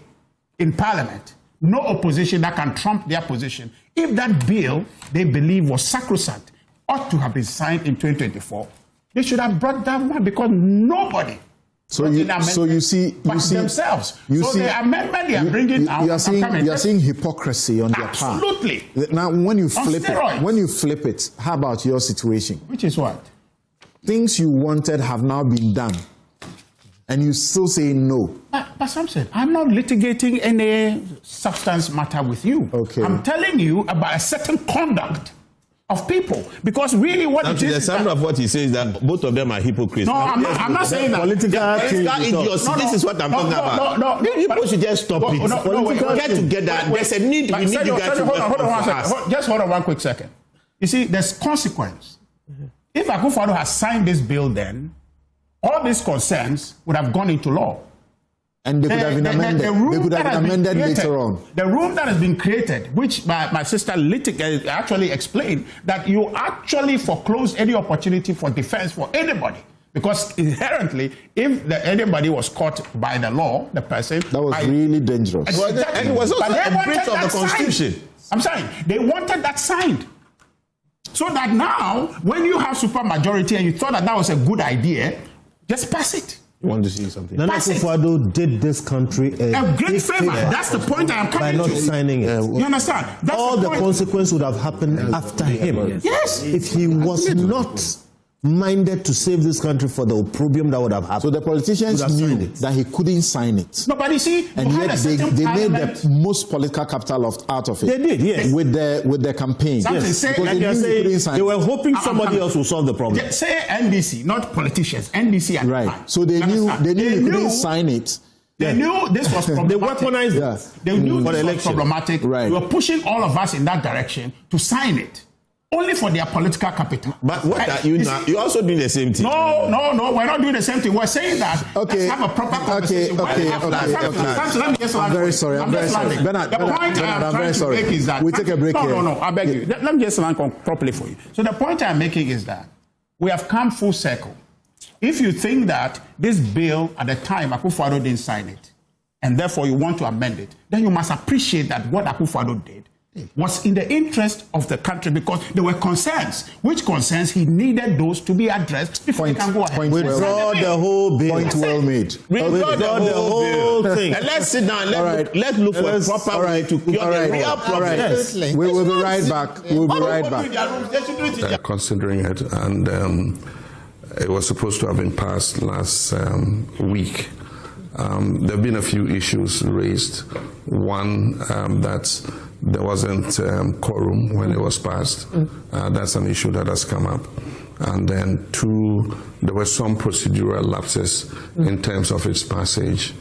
in Parliament, no opposition that can trump their position, if that bill they believe was sacrosanct ought to have been signed in 2024, they should have brought that one because nobody. So you see themselves. The amendment they are bringing out. You are seeing hypocrisy on their part. Absolutely. Now, when you flip it, how about your situation? Which is what? Things you wanted have now been done, and you still say no. But Samson, I'm not litigating any substance matter with you. Okay. I'm telling you about a certain conduct of people, because really what it is. The sound of what he says is that both of them are hypocrites. No, I'm not saying that. Political idiocy. This is what I'm talking about. No. People should just stop it. Get together. There's a need. We need you guys to work hold on 1 second. us. Just hold on 1 quick second. You see, there's consequence. If Akufo-Addo has signed this bill, then all these concerns would have gone into law. And they could have been amended. They could have been amended later on. The room that has been created, which my sister actually explained, that you actually foreclose any opportunity for defense for anybody. Because inherently, if anybody was caught by the law, the person... That was really dangerous. Exactly. And it was also a breach of the signed. Constitution. I'm saying, they wanted that signed. So that now, when you have supermajority and you thought that was a good idea, just pass it. You want to see something? Nana Akufo-Addo did this country a great favor. That's the point I am coming to. By not signing it. You understand? That's all the consequence would have happened after him. Yes. If he was not minded to save this country for the opprobrium that would have happened. So the politicians knew that he couldn't sign it. No, but you see, and yet they made the most political capital out of it. They did, yes. With their campaign. Yes. They were hoping somebody else would solve the problem. Say NDC, not politicians. NDC and right. So they knew he couldn't sign it. They knew this was problematic. They weaponized it. They knew this was problematic. Right. They were pushing all of us in that direction to sign it. Only for their political capital. But what are you now? You're also doing the same thing. No, we're not doing the same thing. We're saying that let's have a proper conversation. I'm very sorry. Bernard, I'm very sorry. Is that we take a break here. No, I beg you. Let me just land properly for you. So the point I'm making is that we have come full circle. If you think that this bill at the time Akufo-Addo didn't sign it, and therefore you want to amend it, then you must appreciate that what Akufo-Addo did was in the interest of the country, because there were concerns. Which concerns he needed those to be addressed before he can go ahead. Withdraw the whole bill. Point well made. Withdraw the whole thing. And let's sit down. Let's look for a proper way to cure the real problem. Yes. We will be right back. We'll be right back. Considering it, and it was supposed to have been passed last week. There have been a few issues raised. One, that there wasn't quorum when it was passed. That's an issue that has come up. And then two, there were some procedural lapses in terms of its passage.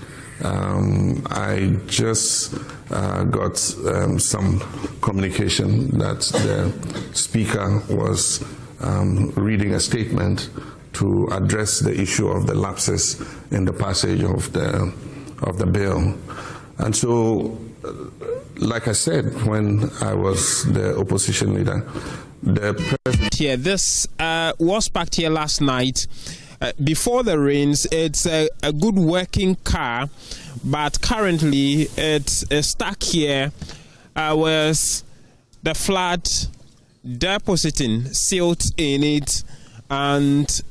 I just got some communication that the speaker was reading a statement to address the issue of the lapses in the passage of the bill. And so, like I said, when I was the opposition leader, the president... Here, this was parked here last night. Before the rains, it's a good working car, but currently it's stuck here with the flood depositing silt in it, and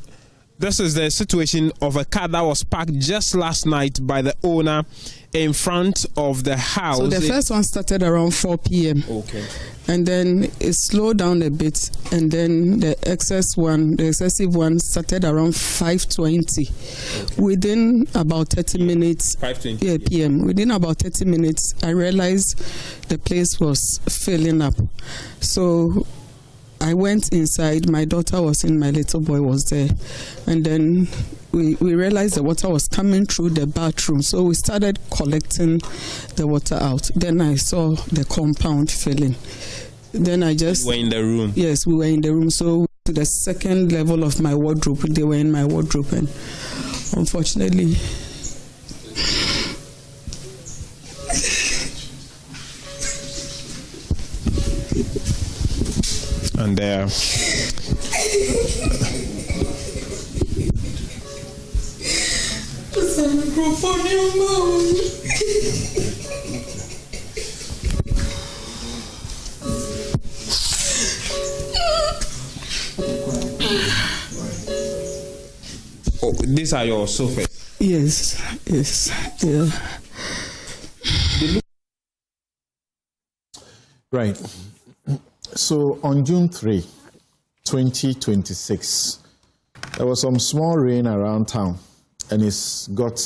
this is the situation of a car that was parked just last night by the owner in front of the house. So the first one started around 4 p.m. Okay. And then it slowed down a bit, and then the excessive one started around 5:20. Okay. Within about 30 minutes, 5:20 p.m. Within about 30 minutes, I realized the place was filling up. So I went inside. My daughter was in, my little boy was there, and then we realized the water was coming through the bathroom. So we started collecting the water out. Then I saw the compound filling. Then I just... You were in the room? Yes, we were in the room. So to the second level of my wardrobe, they were in my wardrobe, and unfortunately... And there... Oh, these are your sofas? Yes, yeah. Right. So on June 3, 2026, there was some small rain around town, and it's got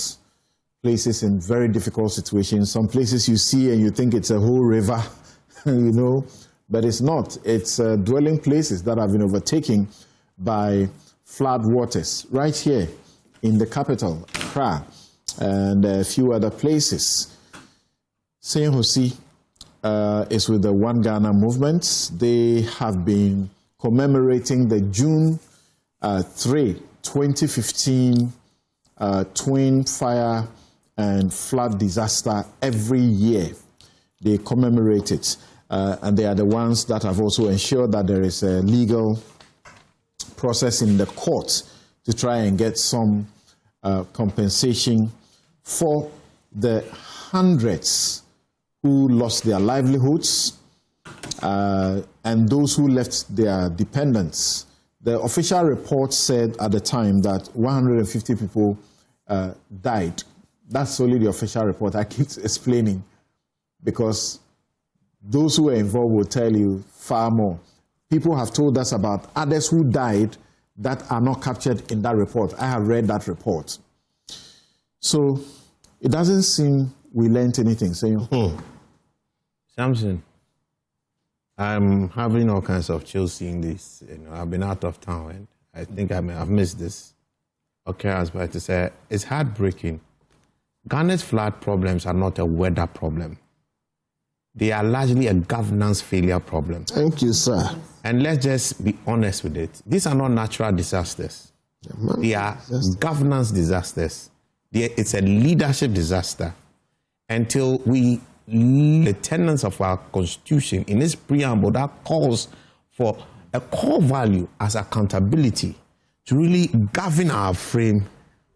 places in very difficult situations. Some places you see and you think it's a whole river, you know, but it's not. It's dwelling places that have been overtaken by flood waters right here in the capital, Accra, and a few other places. Saint Hosi is with the One Ghana movement. They have been commemorating the June 3, 2015 twin fire and flood disaster every year. They commemorate it. And they are the ones that have also ensured that there is a legal process in the court to try and get some compensation for the hundreds who lost their livelihoods and those who left their dependents. The official report said at the time that 150 people died. That's only the official report. I keep explaining because those who were involved will tell you far more. People have told us about others who died that are not captured in that report. I have read that report. So it doesn't seem we learned anything. Samson, I'm having all kinds of chills seeing this. You know, I've been out of town and I think I've missed this occurrence, but to say it's heartbreaking. Ghana's flood problems are not a weather problem. They are largely a governance failure problem. Thank you, sir. And let's just be honest with it. These are not natural disasters. They are governance disasters. It's a leadership disaster. Until we, the tenets of our constitution, in its preamble, that calls for a core value as accountability to really govern our frame,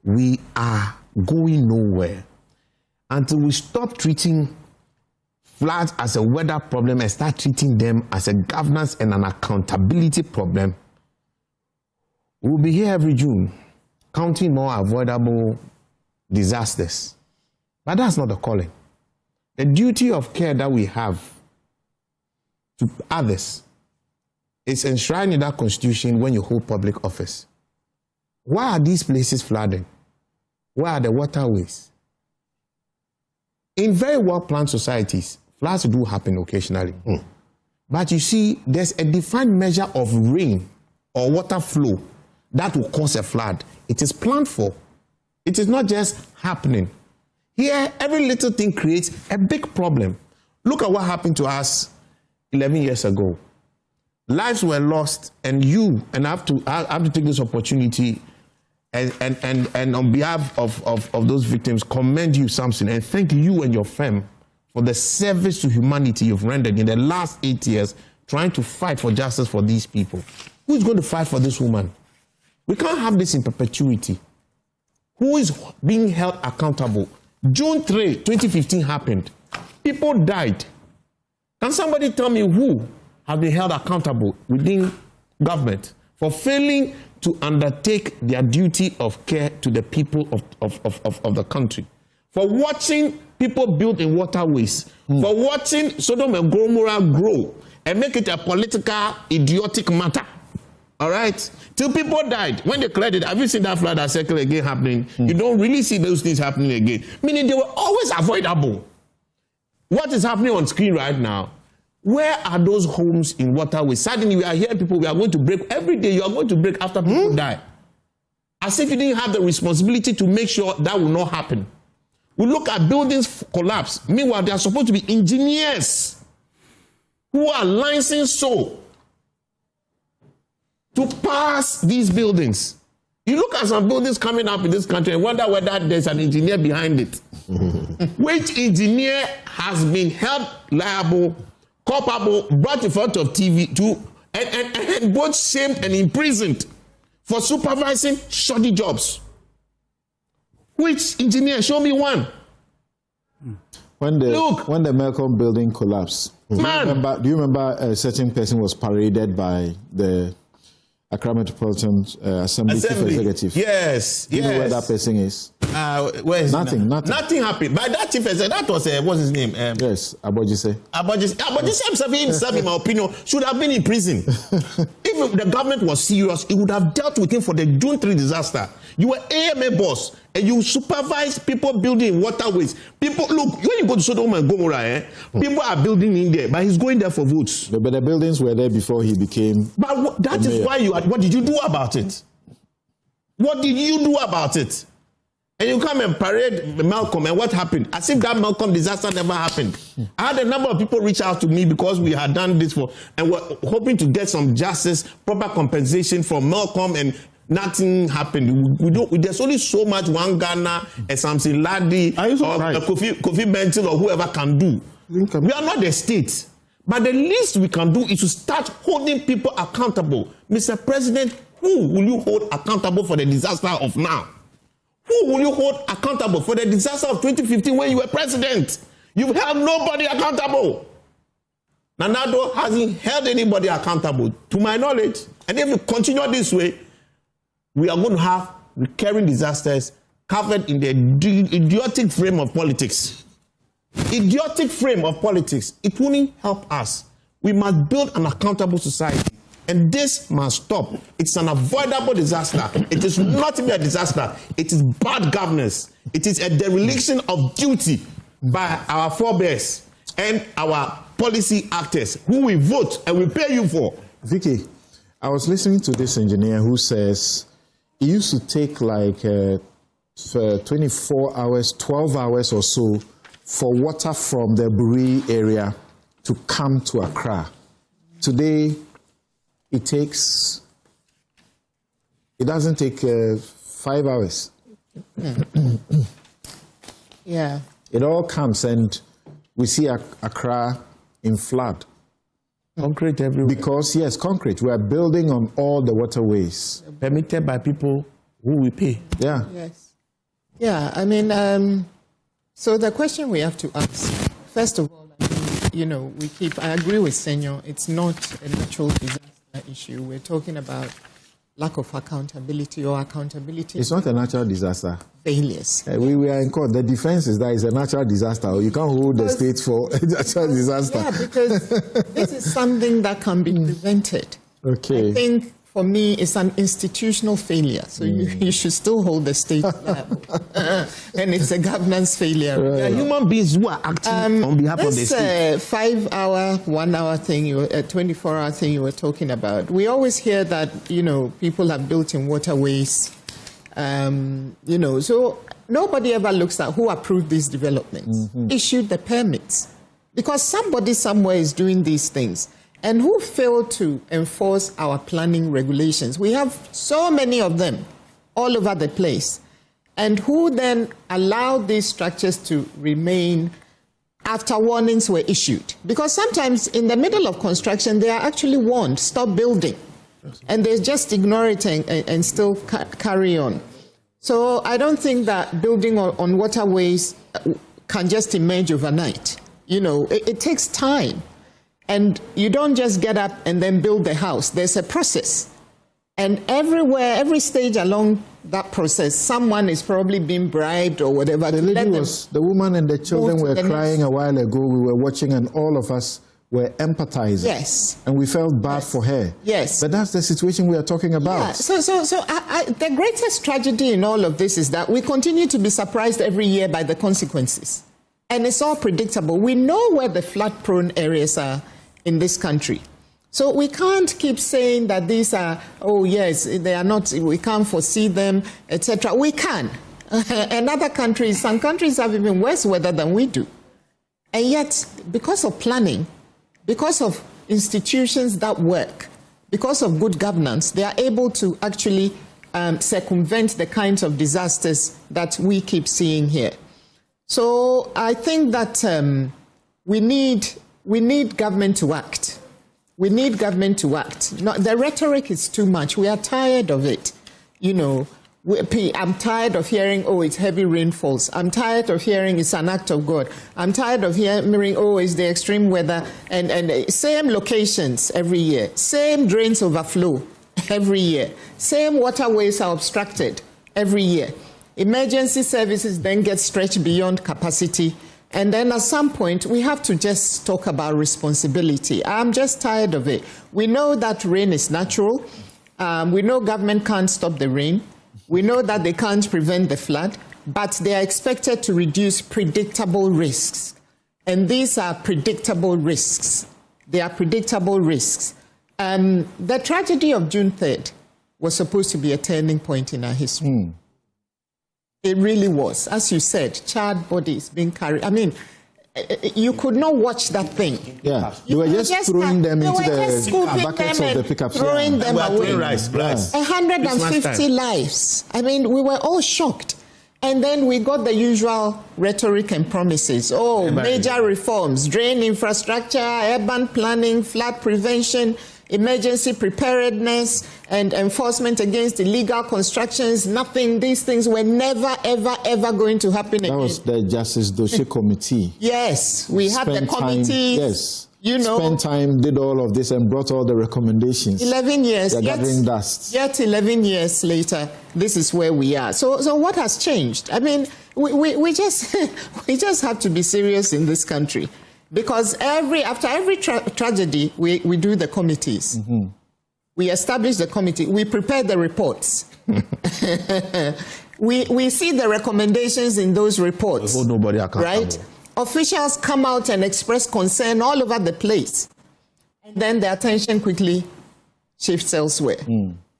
we are going nowhere. Until we stop treating floods as a weather problem and start treating them as a governance and an accountability problem, we'll be here every June counting more avoidable disasters. But that's not the calling. The duty of care that we have to others is enshrined in that constitution when you hold public office. Why are these places flooding? Why are the waterways? In very well-planned societies, floods do happen occasionally. But you see, there's a defined measure of rain or water flow that will cause a flood. It is planned for. It is not just happening. Here, every little thing creates a big problem. Look at what happened to us 11 years ago. Lives were lost, and I have to take this opportunity and on behalf of those victims, commend you, Samson, and thank you and your firm for the service to humanity you've rendered in the last 8 years trying to fight for justice for these people. Who's going to fight for this woman? We can't have this in perpetuity. Who is being held accountable? June 3, 2015 happened. People died. Can somebody tell me who have been held accountable within government for failing to undertake their duty of care to the people of the country? For watching people build in waterways, for watching Sodom and Gomorrah grow and make it a political, idiotic matter. All right? Till people died. When they cleared it, have you seen that flood that circle again happening? You don't really see those things happening again. Meaning they were always avoidable. What is happening on screen right now? Where are those homes in waterways? Suddenly we are hearing people, we are going to break. Every day you are going to break after people die. As if you didn't have the responsibility to make sure that will not happen. We look at buildings collapse. Meanwhile, they are supposed to be engineers who are licensed to pass these buildings. You look at some buildings coming up in this country and wonder whether there's an engineer behind it. Which engineer has been held liable, culpable, brought in front of TV and both shamed and imprisoned for supervising shoddy jobs? Which engineer? Show me one. When the Malcolm building collapsed, do you remember a certain person was paraded by the Accra Metropolitan Assembly Chief Executive? Yes. Do you know where that person is? Where is nothing happened. But that chief executive, that was what's his name? Yes, Abojise. Abojise himself, in my opinion, should have been in prison. If If the government was serious, it would have dealt with him for the June 3 disaster. You were AMA boss, and you supervise people building waterways. People, look, when you go to Sodom and Gomorrah, people are building in there, but he's going there for votes. But the buildings were there before he became. But that is why you. What did you do about it? What did you do about it? And you come and parade Malcolm, and what happened? As if that Malcolm disaster never happened. I had a number of people reach out to me because we had done this for, and were hoping to get some justice, proper compensation from Malcolm, and nothing happened. There's only so much one Ghana, a Samson, Lardy, or a Kofi Bentil, or whoever can do. We are not the state. But the least we can do is to start holding people accountable. Mr. President, who will you hold accountable for the disaster of now? Who will you hold accountable for the disaster of 2015 when you were president? You've held nobody accountable. Nana-Addo hasn't held anybody accountable, to my knowledge. And if you continue this way, we are going to have recurring disasters covered in the idiotic frame of politics. Idiotic frame of politics. It won't help us. We must build an accountable society. And this must stop. It's an avoidable disaster. It is not even a disaster. It is bad governance. It is a dereliction of duty by our forebears and our policy actors who we vote and we pay you for. Vicky, I was listening to this engineer who says it used to take like 24 hours, 12 hours or so for water from the Buri area to come to Accra. Today, it doesn't take 5 hours. Yeah. It all comes, and we see Accra in flood. Concrete everywhere. Because, yes, concrete. We are building on all the waterways. Permitted by people who we pay. Yeah. Yes. Yeah, I mean, so the question we have to ask, first of all, I agree with Senor, it's not a natural disaster issue. We're talking about lack of accountability or accountability. It's not a natural disaster. Failures. We are in court. The defense is that it's a natural disaster. You can't hold the state for a natural disaster. Yeah, because this is something that can be prevented. Okay. I think for me, it's an institutional failure. So you should still hold the state liable. And it's a governance failure. Right. There are human beings who are acting on behalf of the state. This 5-hour, 1 hour thing, 24-hour thing you were talking about, we always hear that, people have built in waterways. So nobody ever looks at who approved these developments, issued the permits. Because somebody somewhere is doing these things. And who failed to enforce our planning regulations? We have so many of them all over the place. And who then allowed these structures to remain after warnings were issued? Because sometimes in the middle of construction, they are actually warned, stop building. And they just ignore it and still carry on. So I don't think that building on waterways can just emerge overnight. It takes time. And you don't just get up and then build the house. There's a process. And everywhere, every stage along that process, someone is probably being bribed or whatever. The woman and the children were crying a while ago. We were watching, and all of us were empathizing. Yes. And we felt bad for her. Yes. But that's the situation we are talking about. Yeah. So the greatest tragedy in all of this is that we continue to be surprised every year by the consequences. And it's all predictable. We know where the flood-prone areas are in this country. So we can't keep saying that these are, they are not, we can't foresee them, etc. We can. And other countries, some countries have even worse weather than we do. And yet, because of planning, because of institutions that work, because of good governance, they are able to actually circumvent the kinds of disasters that we keep seeing here. So I think that we need government to act. We need government to act. No, the rhetoric is too much. We are tired of it. I'm tired of hearing, it's heavy rainfalls. I'm tired of hearing it's an act of God. I'm tired of hearing, it's the extreme weather. And same locations every year. Same drains overflow every year. Same waterways are obstructed every year. Emergency services then get stretched beyond capacity. And then at some point, we have to just talk about responsibility. I'm just tired of it. We know that rain is natural. We know government can't stop the rain. We know that they can't prevent the flood, but they are expected to reduce predictable risks. And these are predictable risks. They are predictable risks. The tragedy of June 3rd was supposed to be a turning point in our history. It really was. As you said, child bodies being carried. I mean, you could not watch that thing. Yeah, you were just throwing them into the buckets of the pickup. Throwing them away. 150 lives. I mean, we were all shocked. And then we got the usual rhetoric and promises. Oh, major reforms, drain infrastructure, urban planning, flood prevention, emergency preparedness, and enforcement against illegal constructions. Nothing. These things were never, ever, ever going to happen again. That was the Justice Dossier Committee. Yes, we had the committee. Yes. You know, spent time, did all of this, and brought all the recommendations. 11 years. They're gathering dust. Yet 11 years later, this is where we are. So what has changed? I mean, we just we just have to be serious in this country, because after every tragedy, we do the committees. We establish the committee. We prepare the reports. we see the recommendations in those reports. Hold nobody accountable. Right? Officials come out and express concern all over the place, and then the attention quickly shifts elsewhere.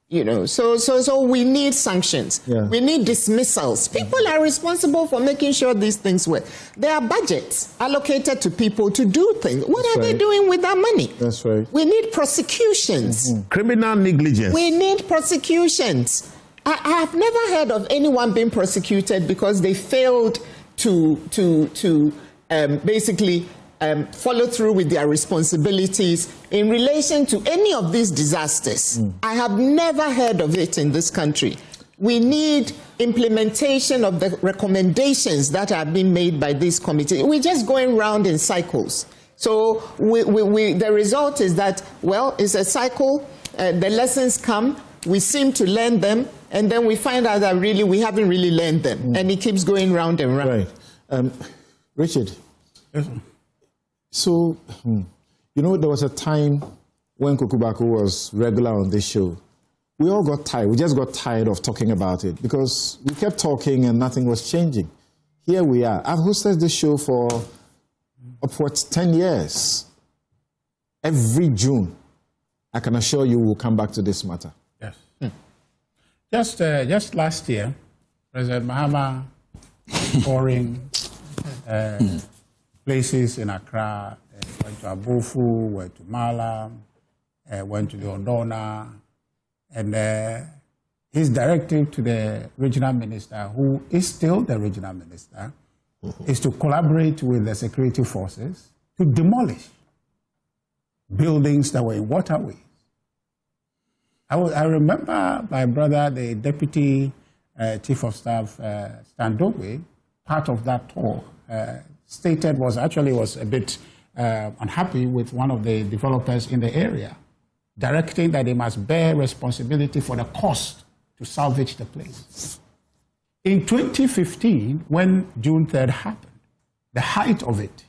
You know, so we need sanctions. Yeah. We need dismissals. People are responsible for making sure these things work. There are budgets allocated to people to do things. What are they doing with that money? That's right. We need prosecutions. Criminal negligence. We need prosecutions. I have never heard of anyone being prosecuted because they failed to basically follow through with their responsibilities in relation to any of these disasters. I have never heard of it in this country. We need implementation of the recommendations that are being made by this committee. We're just going round in cycles. So the result is that, well, it's a cycle. The lessons come. We seem to learn them. And then we find out that really we haven't really learned them. And it keeps going round and round. Right. Richard. Yes. So, you know, there was a time when Kukubako was regular on this show. We all got tired. We just got tired of talking about it because we kept talking and nothing was changing. Here we are. I've hosted this show for upwards 10 years. Every June, I can assure you we'll come back to this matter. Yes. Just last year, President Mahama touring places in Accra, went to Abofu, went to Mala, went to the Ondona, and his directive to the regional minister, who is still the regional minister, is to collaborate with the security forces to demolish buildings that were in waterways. I remember my brother, the Deputy Chief of Staff, Stan Dogwe, part of that tour, stated was a bit unhappy with one of the developers in the area, directing that they must bear responsibility for the cost to salvage the place. In 2015, when June 3rd happened, the height of it,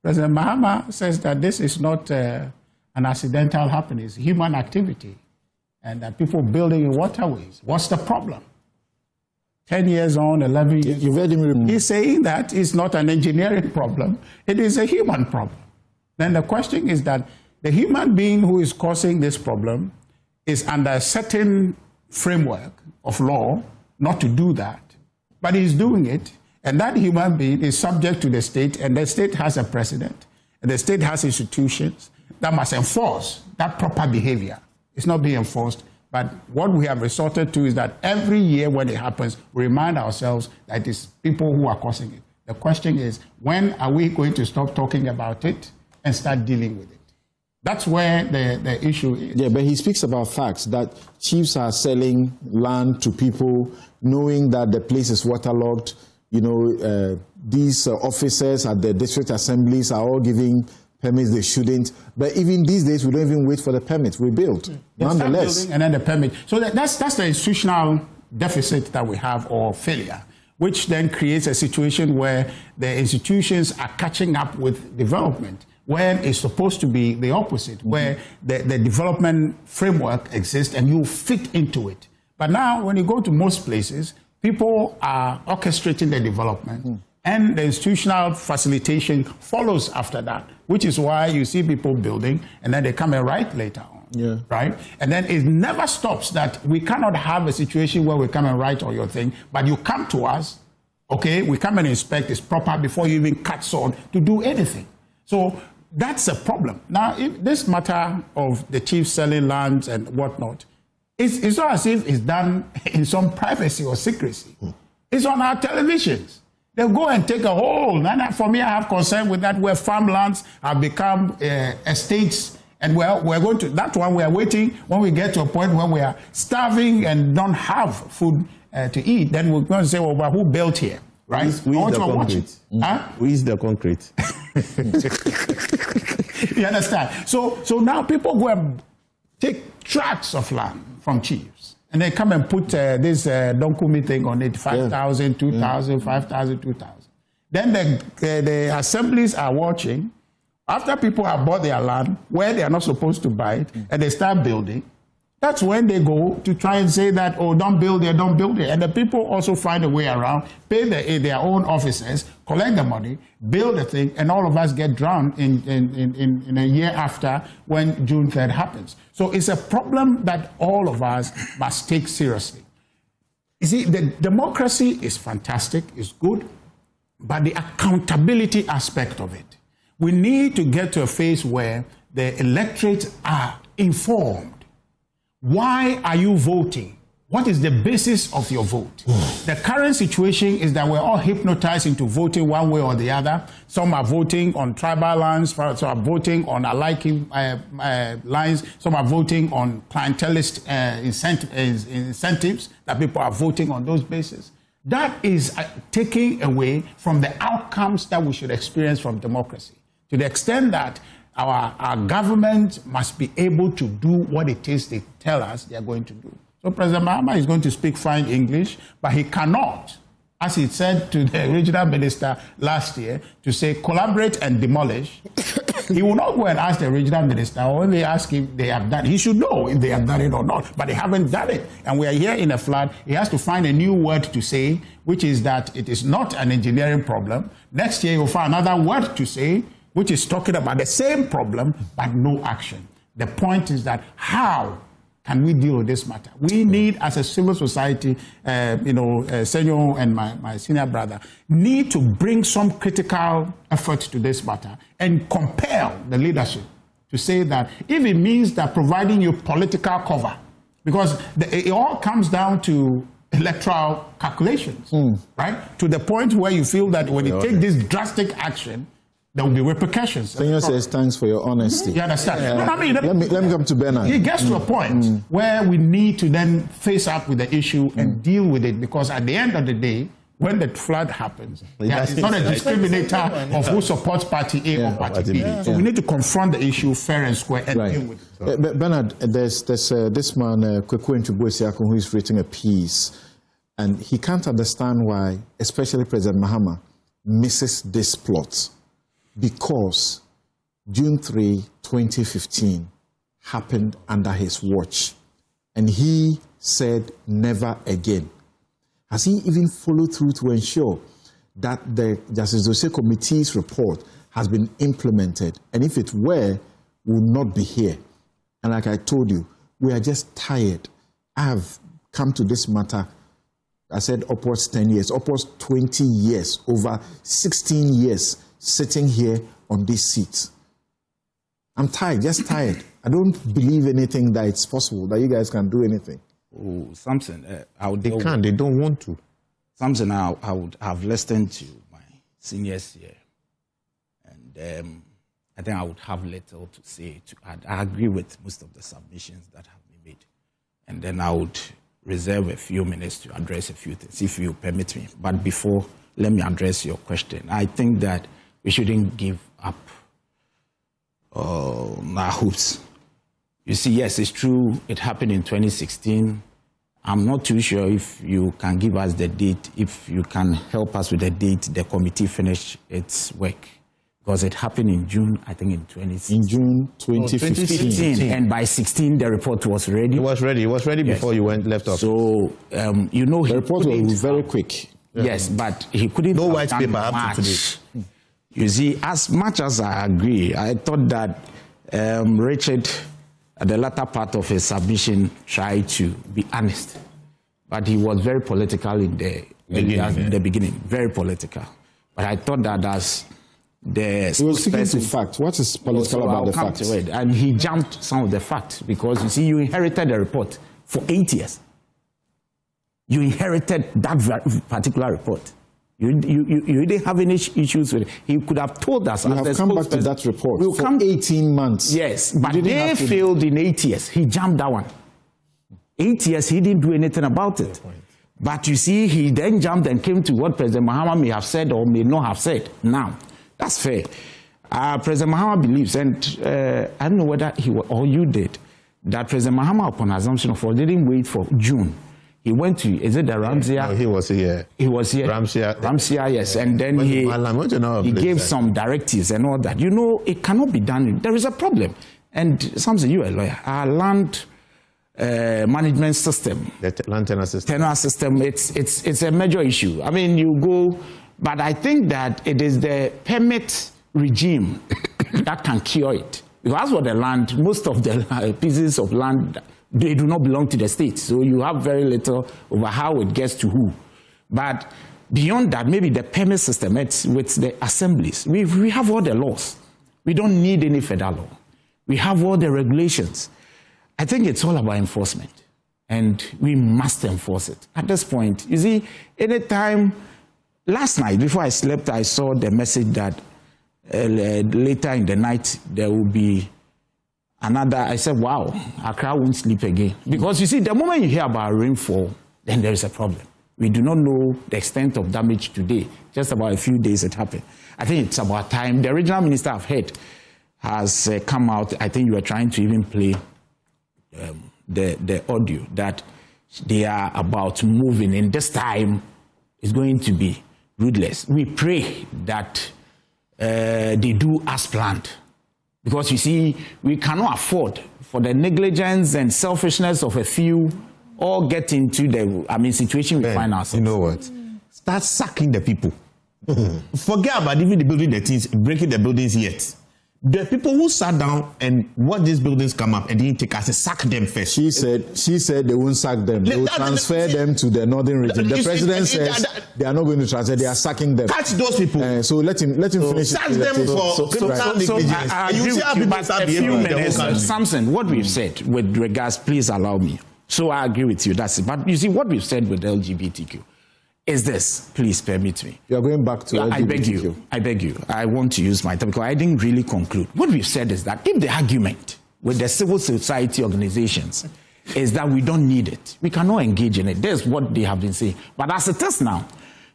President Mahama says that this is not an accidental happening, it's human activity, and that people building in waterways. What's the problem? 10 years on, 11 years You've heard him. He's saying that it's not an engineering problem, it is a human problem. Then the question is that the human being who is causing this problem is under a certain framework of law not to do that, but he's doing it, and that human being is subject to the state, and the state has a president, and the state has institutions that must enforce that proper behavior. It's not being enforced. But what we have resorted to is that every year when it happens, we remind ourselves that it's people who are causing it. The question is, when are we going to stop talking about it and start dealing with it? That's where the issue is. Yeah, but he speaks about facts, that chiefs are selling land to people, knowing that the place is waterlogged. You know, these officers at the district assemblies are all giving permits they shouldn't. But even these days, we don't even wait for the permits. We build. Nonetheless. And then the permit. So that's the institutional deficit that we have, or failure. which then creates a situation where the institutions are catching up with development, when it's supposed to be the opposite, where the development framework exists and you fit into it. But now, when you go to most places, people are orchestrating the development, and the institutional facilitation follows after that, which is why you see people building, and then they come and write later on. Yeah. Right? And then it never stops that we cannot have a situation where we come and write all your thing, but you come to us, okay, we come and inspect, it's proper before you even cut sword to do anything. So that's a problem. Now, if this matter of the chief selling lands and whatnot, it's not as if it's done in some privacy or secrecy. It's on our televisions. They go and take a whole, and for me, I have concern with that, where farmlands have become estates. And we're going to, that one we are waiting, when we get to a point where we are starving and don't have food to eat, then we're going to say, well, but who built here, right? We is the concrete. Huh? We is the concrete. You understand? So now people go and take tracts of land from chiefs, and they come and put this Donkumi thing on it, 5,000, 2,000, 5,000, 2,000. Then the assemblies are watching. After people have bought their land where they are not supposed to buy it, and they start building, that's when they go to try and say that, oh, don't build there, don't build there. And the people also find a way around, pay their own officers, collect the money, build the thing, and all of us get drowned in a year after when June 3rd happens. So it's a problem that all of us must take seriously. You see, the democracy is fantastic, it's good, but the accountability aspect of it, we need to get to a phase where the electorates are informed. Why are you voting? What is the basis of your vote? The current situation is that we're all hypnotized into voting one way or the other. Some are voting on tribal lines, some are voting on liking lines, some are voting on clientelist incentives, that people are voting on those bases. That is taking away from the outcomes that we should experience from democracy, to the extent that our government must be able to do what it is they tell us they are going to do. So President Mahama is going to speak fine English, but he cannot, as he said to the regional minister last year, to say collaborate and demolish. He will not go and ask the regional minister, or when they ask if they have done it. He should know if they have done it or not, but they haven't done it. And we are here in a flood. He has to find a new word to say, which is that it is not an engineering problem. Next year, he will find another word to say, which is talking about the same problem, but no action. The point is that how can we deal with this matter? We need, as a civil society, Senyo and my senior brother, need to bring some critical effort to this matter and compel the leadership to say that if it means that providing you political cover, because it all comes down to electoral calculations, right? To the point where you feel that when you take this drastic action, there will be repercussions. Senor says, thanks for your honesty. You understand? Let me come to Bernard. It gets to a point where we need to then face up with the issue and deal with it, because at the end of the day, when the flood happens, it's not a discriminator of who supports party A or party B. So we need to confront the issue fair and square and deal with it. Bernard, there's this man, Kweku Ntubuesiakun, who is writing a piece, and he can't understand why, especially President Mahama, misses this plot. Because June 3, 2015 happened under his watch. And he said never again. Has he even followed through to ensure that the Justice Dossier Committee's report has been implemented? And if it were, we would not be here. And like I told you, we are just tired. I have come to this matter, I said upwards 10 years, upwards 20 years, over 16 years, sitting here on this seat. I'm tired, just tired. I don't believe anything that it's possible, that you guys can do anything. Oh, Samson, they can't, they don't want to. Samson, I would have listened to my seniors here. And I think I would have little to say. I agree with most of the submissions that have been made. And then I would reserve a few minutes to address a few things, if you permit me. But before, let me address your question. I think that we shouldn't give up our hopes. You see, yes, it's true, it happened in 2016 I'm not too sure if you can give us the date, if you can help us with the date the committee finished its work. Because it happened in June, I think in 2016. In June 2015. And by 16, the report was ready. It was ready. It was ready before you left off. So, you know, the report was very quick. Yes, but he couldn't. No white paper much. up to today. You see, as much as I agree, I thought that Richard, at the latter part of his submission, tried to be honest. But he was very political in the beginning, very political. But I thought that as the he was speaking to fact. What is political about the facts? And he jumped some of the facts because you see, you inherited the report for 8 years. You inherited that particular report. You didn't have any issues with it. He could have told us. We have come back to that report for 18 months. Yes, but they failed in 8 years. He jumped that one. 8 years, he didn't do anything about it. But you see, he then jumped and came to what President Mahama may have said or may not have said. Now, that's fair. President Mahama believes, and I don't know whether he or you did, that President Mahama, upon assumption of all, didn't wait for June. He went to, is it the Ramsia? No, he was here. He was here. Ramsia, yes. And then he gave some directives and all that. You know, it cannot be done. There is a problem. And Samson, you are a lawyer. Our land management system, the land tenure system, it's a major issue. I mean, you go, but I think that it is the permit regime that can cure it. Because for the land, most of the pieces of land, they do not belong to the state. So you have very little over how it gets to who. But beyond that, maybe the permit system, it's with the assemblies. We have all the laws. We don't need any federal law. We have all the regulations. I think it's all about enforcement. And we must enforce it. At this point, you see, anytime, last night, before I slept, I saw the message that later in the night, there will be another. I said, wow, Accra won't sleep again. Because you see, the moment you hear about rainfall, then there is a problem. We do not know the extent of damage today. Just about a few days it happened. I think it's about time. The regional minister I've heard has come out. I think you were trying to even play the audio that they are about moving. And this time is going to be ruthless. We pray that they do as planned. Because you see, we cannot afford for the negligence and selfishness of a few all get into the situation we find ourselves. You know what? Start sacking the people. Forget about even the building the things, breaking the buildings yet. The people who sat down and watched these buildings come up and didn't take us, sack them first. She said they won't sack them. They will transfer them to the northern region. The president says they are not going to transfer. They are sacking them. Catch those people. So let him finish. Sack them for criminal negligence. And you see how people start behaving in the whole country. Samson, what we've said with regards, please allow me. So I agree with you. That's it. But you see, what we've said with the LGBTQ is this. Please permit me. You are going back to LGBTQ. I beg you. I want to use my time because I didn't really conclude. What we've said is that if the argument with the civil society organizations is that we don't need it, we cannot engage in it. That's what they have been saying. But as it is now,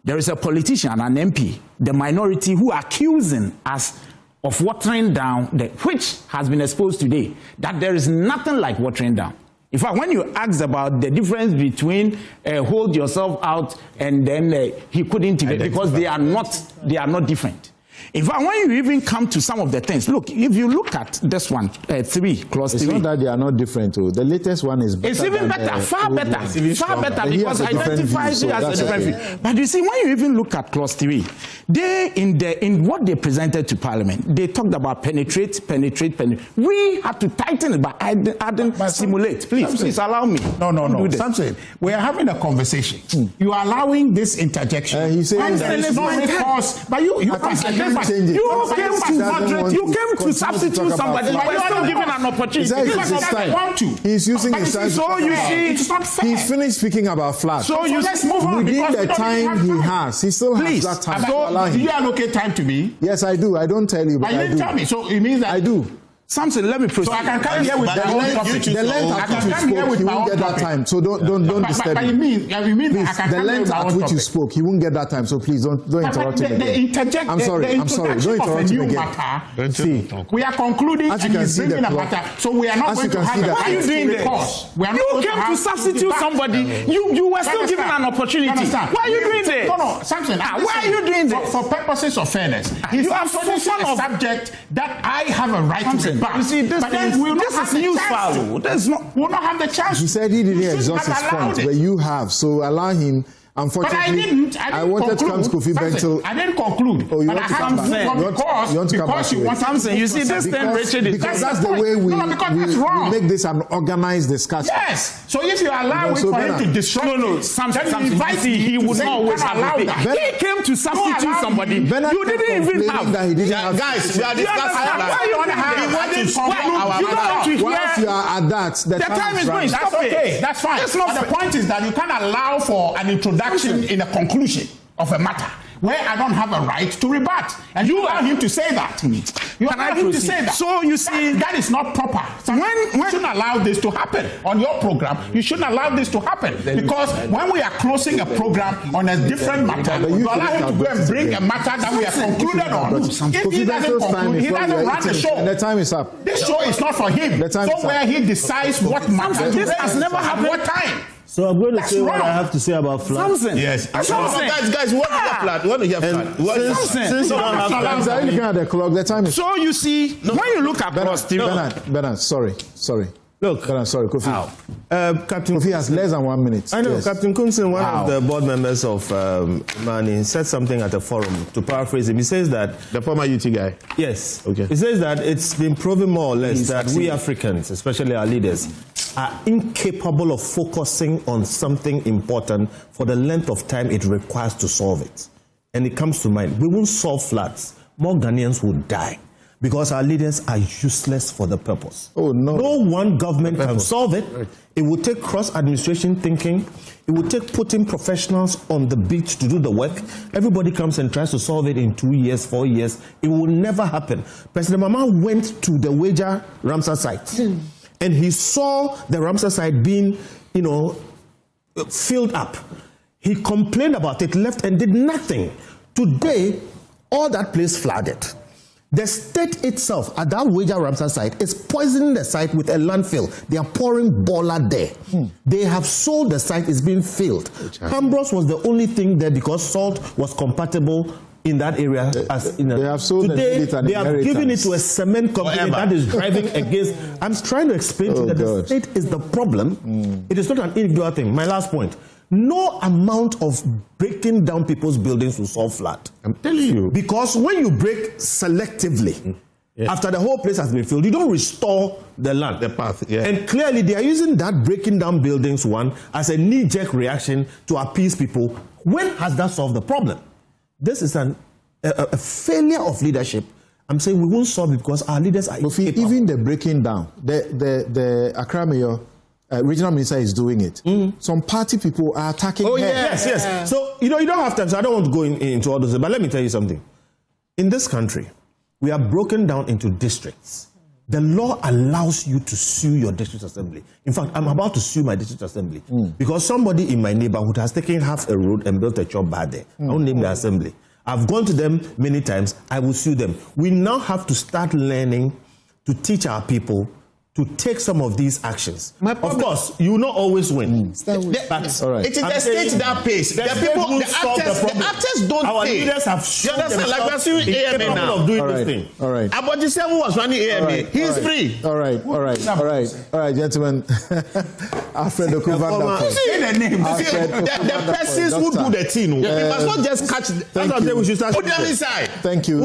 there is a politician, an MP, the minority, who are accusing us of watering down, which has been exposed today, that there is nothing like watering down. In fact, when you asked about the difference between hold yourself out and then he couldn't even, because they are not different. In fact, when you even come to some of the things, look, if you look at this one, 3, clause 3. It's not that they are not different. The latest one is better. It's even better, far better, because it identifies it as a different view. But you see, when you even look at clause 3, they, in what they presented to Parliament, they talked about penetrate. We had to tighten it by adding simulate. Please allow me. No. Samson, we are having a conversation. You are allowing this interjection. He said but you came to substitute somebody, but you are not given an opportunity. He's using his time. So you see, it's not fair. He's finished speaking about flag. So let's move on. Within the time he has, he still has that time. So do you allocate time to me? Yes, I do. I don't tell you, but you I didn't do. tell me. So it means that I do. Samson, let me proceed. So I can come here with my own topic. The length at which you spoke, he won't get that time. So don't disturb But him. you mean Please, I can the come here with length my at own which you topic. spoke, he won't get that time. So please don't interrupt him again. I'm sorry. Don't interrupt him again. See, we are concluding as you and can he's see bringing the a clock. matter. So we are not As going you to can have see a the Why are you clock. doing this? We are not You going came to have substitute debate. somebody. You were still given an opportunity. Understand? Why are you doing this? No, Samson. Why are you doing this? For purposes of fairness, he's You are introducing full a of- subject that I have a right Samson, to rebut. you see, this But then is we'll not this have is the Newsfile. chance. There's not. We'll not have the chance. He said he didn't You should exhaust his have allowed point, it. but you have. So allow him. But I Unfortunately, didn't I wanted to come to Kofi Bentil. I didn't conclude. Oh, you but want I to had come to back? move on You want to come back because to you it? want Samson, you see, this time Richard is... Because that's the way we make this an organized discussion. Yes. So if you allow it So for him Bernard- to destroy Samson, you see, he would not always have allow a that. He came to substitute somebody. Bernard You didn't even have. that he didn't have. Guys, we are discussing Why you doing this? He wanted to conclude our You don't want to matter. Once hear. you are at that, the time is going. running. That's Stop it. okay. That's fine. It's not But the fair. point is that you can't allow for an introduction in a conclusion of a matter where I don't have a right to rebut. And you allow him to say that. You Can I allow him to proceed? say that. So you see, that is not proper. So you shouldn't allow this to happen on your program. You shouldn't allow this to happen because when we are closing a program on a different matter, But you you allow him to go and bring a again. matter that we have concluded on. If he doesn't conclude, he doesn't run the show. And the time is up. This show is not for him. The time is So where up. he decides what matter to This bring has never at happened. what time. So I'm going to That's say what wrong. I have to say about floods. Samson. Yes. Samson. Guys, we want to hear flat. We want to hear flat. Since you don't have I'm sorry, looking at the clock. The time is. So you see, when you look across the Bernard, sorry. Look, Bernard, sorry, Kofi. Captain Kofi has less than 1 minute. I know Yes. Captain Kunsin, one of the board members of Mani, said something at a forum. To paraphrase him, he says that The former UT guy. yes, Okay. he says that it's been proven more or less that we Africans, especially our leaders, are incapable of focusing on something important for the length of time it requires to solve it. And it comes to mind, we won't solve floods. More Ghanaians will die because our leaders are useless for the purpose. Oh, no. No one government can solve it. It will take cross-administration thinking. It will take putting professionals on the beat to do the work. Everybody comes and tries to solve it in 2 years, 4 years. It will never happen. President Mama went to the Wager Ramsar site and he saw the Ramsar site being, filled up. He complained about it, left and did nothing. Today, all that place flooded. The state itself, at that Wager Ramsar site, is poisoning the site with a landfill. They are pouring boiler there. They have sold the site, it's being filled. Hambros was the only thing there because salt was compatible in that area. They have sold Today, it an they have given it inheritance. to a cement company that is driving against. I'm trying to explain to you that the state is the problem. It is not an individual thing. My last point. No amount of breaking down people's buildings will solve flood. I'm telling you. Because when you break selectively, after the whole place has been filled, you don't restore the land. The path, yeah. And clearly they are using that breaking down buildings one as a knee-jerk reaction to appease people. When has that solved the problem? This is a failure of leadership. I'm saying we won't solve it because our leaders are incapable. Even the breaking down, the Accra Mayor, regional minister is doing it. Some party people are attacking her. Yes. So, you don't have time, so I don't want to go into all those, but let me tell you something. In this country, we are broken down into districts. The law allows you to sue your district assembly. In fact, I'm about to sue my district assembly because somebody in my neighborhood has taken half a road and built a chop bar there. I won't name the assembly. I've gone to them many times. I will sue them. We now have to start learning to teach our people to take some of these actions. Of course, you will not always win. But It is the state that pays. The people, the actors don't our pay. leaders have shown You understand? Like we're suing AMA now. of doing All this right. thing. All right. About the same who was running AMA. He's free. All right, gentlemen. Alfred Akufo-Addo. Say the name. The persons who do the thing. We must not just catch. That's what we should start. Put them inside. Thank you.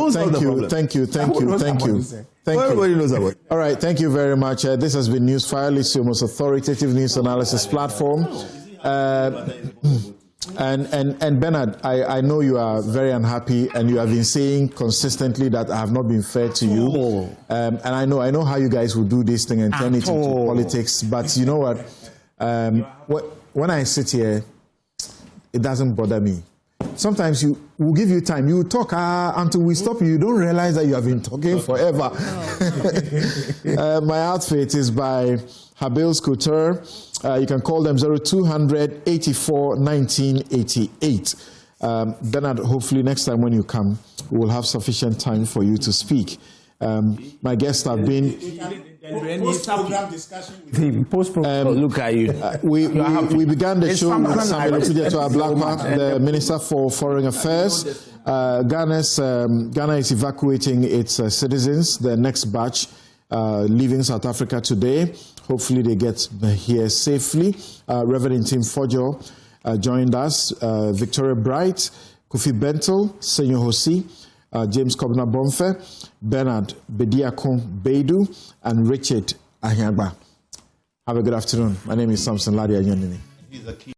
Everybody knows about it. All right, thank you very much. This has been Newsfile. It's your most authoritative news analysis platform. And Bernard, I know you are very unhappy, and you have been saying consistently that I have not been fair to you. And I know how you guys will do this thing and turn it into politics. But you know what? When I sit here, it doesn't bother me. sometimes we'll give you time. You talk until we stop you. You don't realize that you have been talking forever. My outfit is by Habil's Couture. You can call them 0200 84 1988. Bernard, hopefully next time when you come, we'll have sufficient time for you to speak. My guests have been... Post-program discussion with him. Look at you. We began the show with Samuel Okujeto Ablakwa, the Minister for Foreign Affairs. Ghana is evacuating its citizens, the next batch leaving South Africa today. Hopefully they get here safely. Reverend Tim Fojo joined us, Victoria Bright, Kofi Bentel, Senyo Hosi, James Kobna Bomfe, Bernard Bediakon Beidu, and Richard Ahiagba. Have a good afternoon. My name is Samson, Lardy, Anyenini.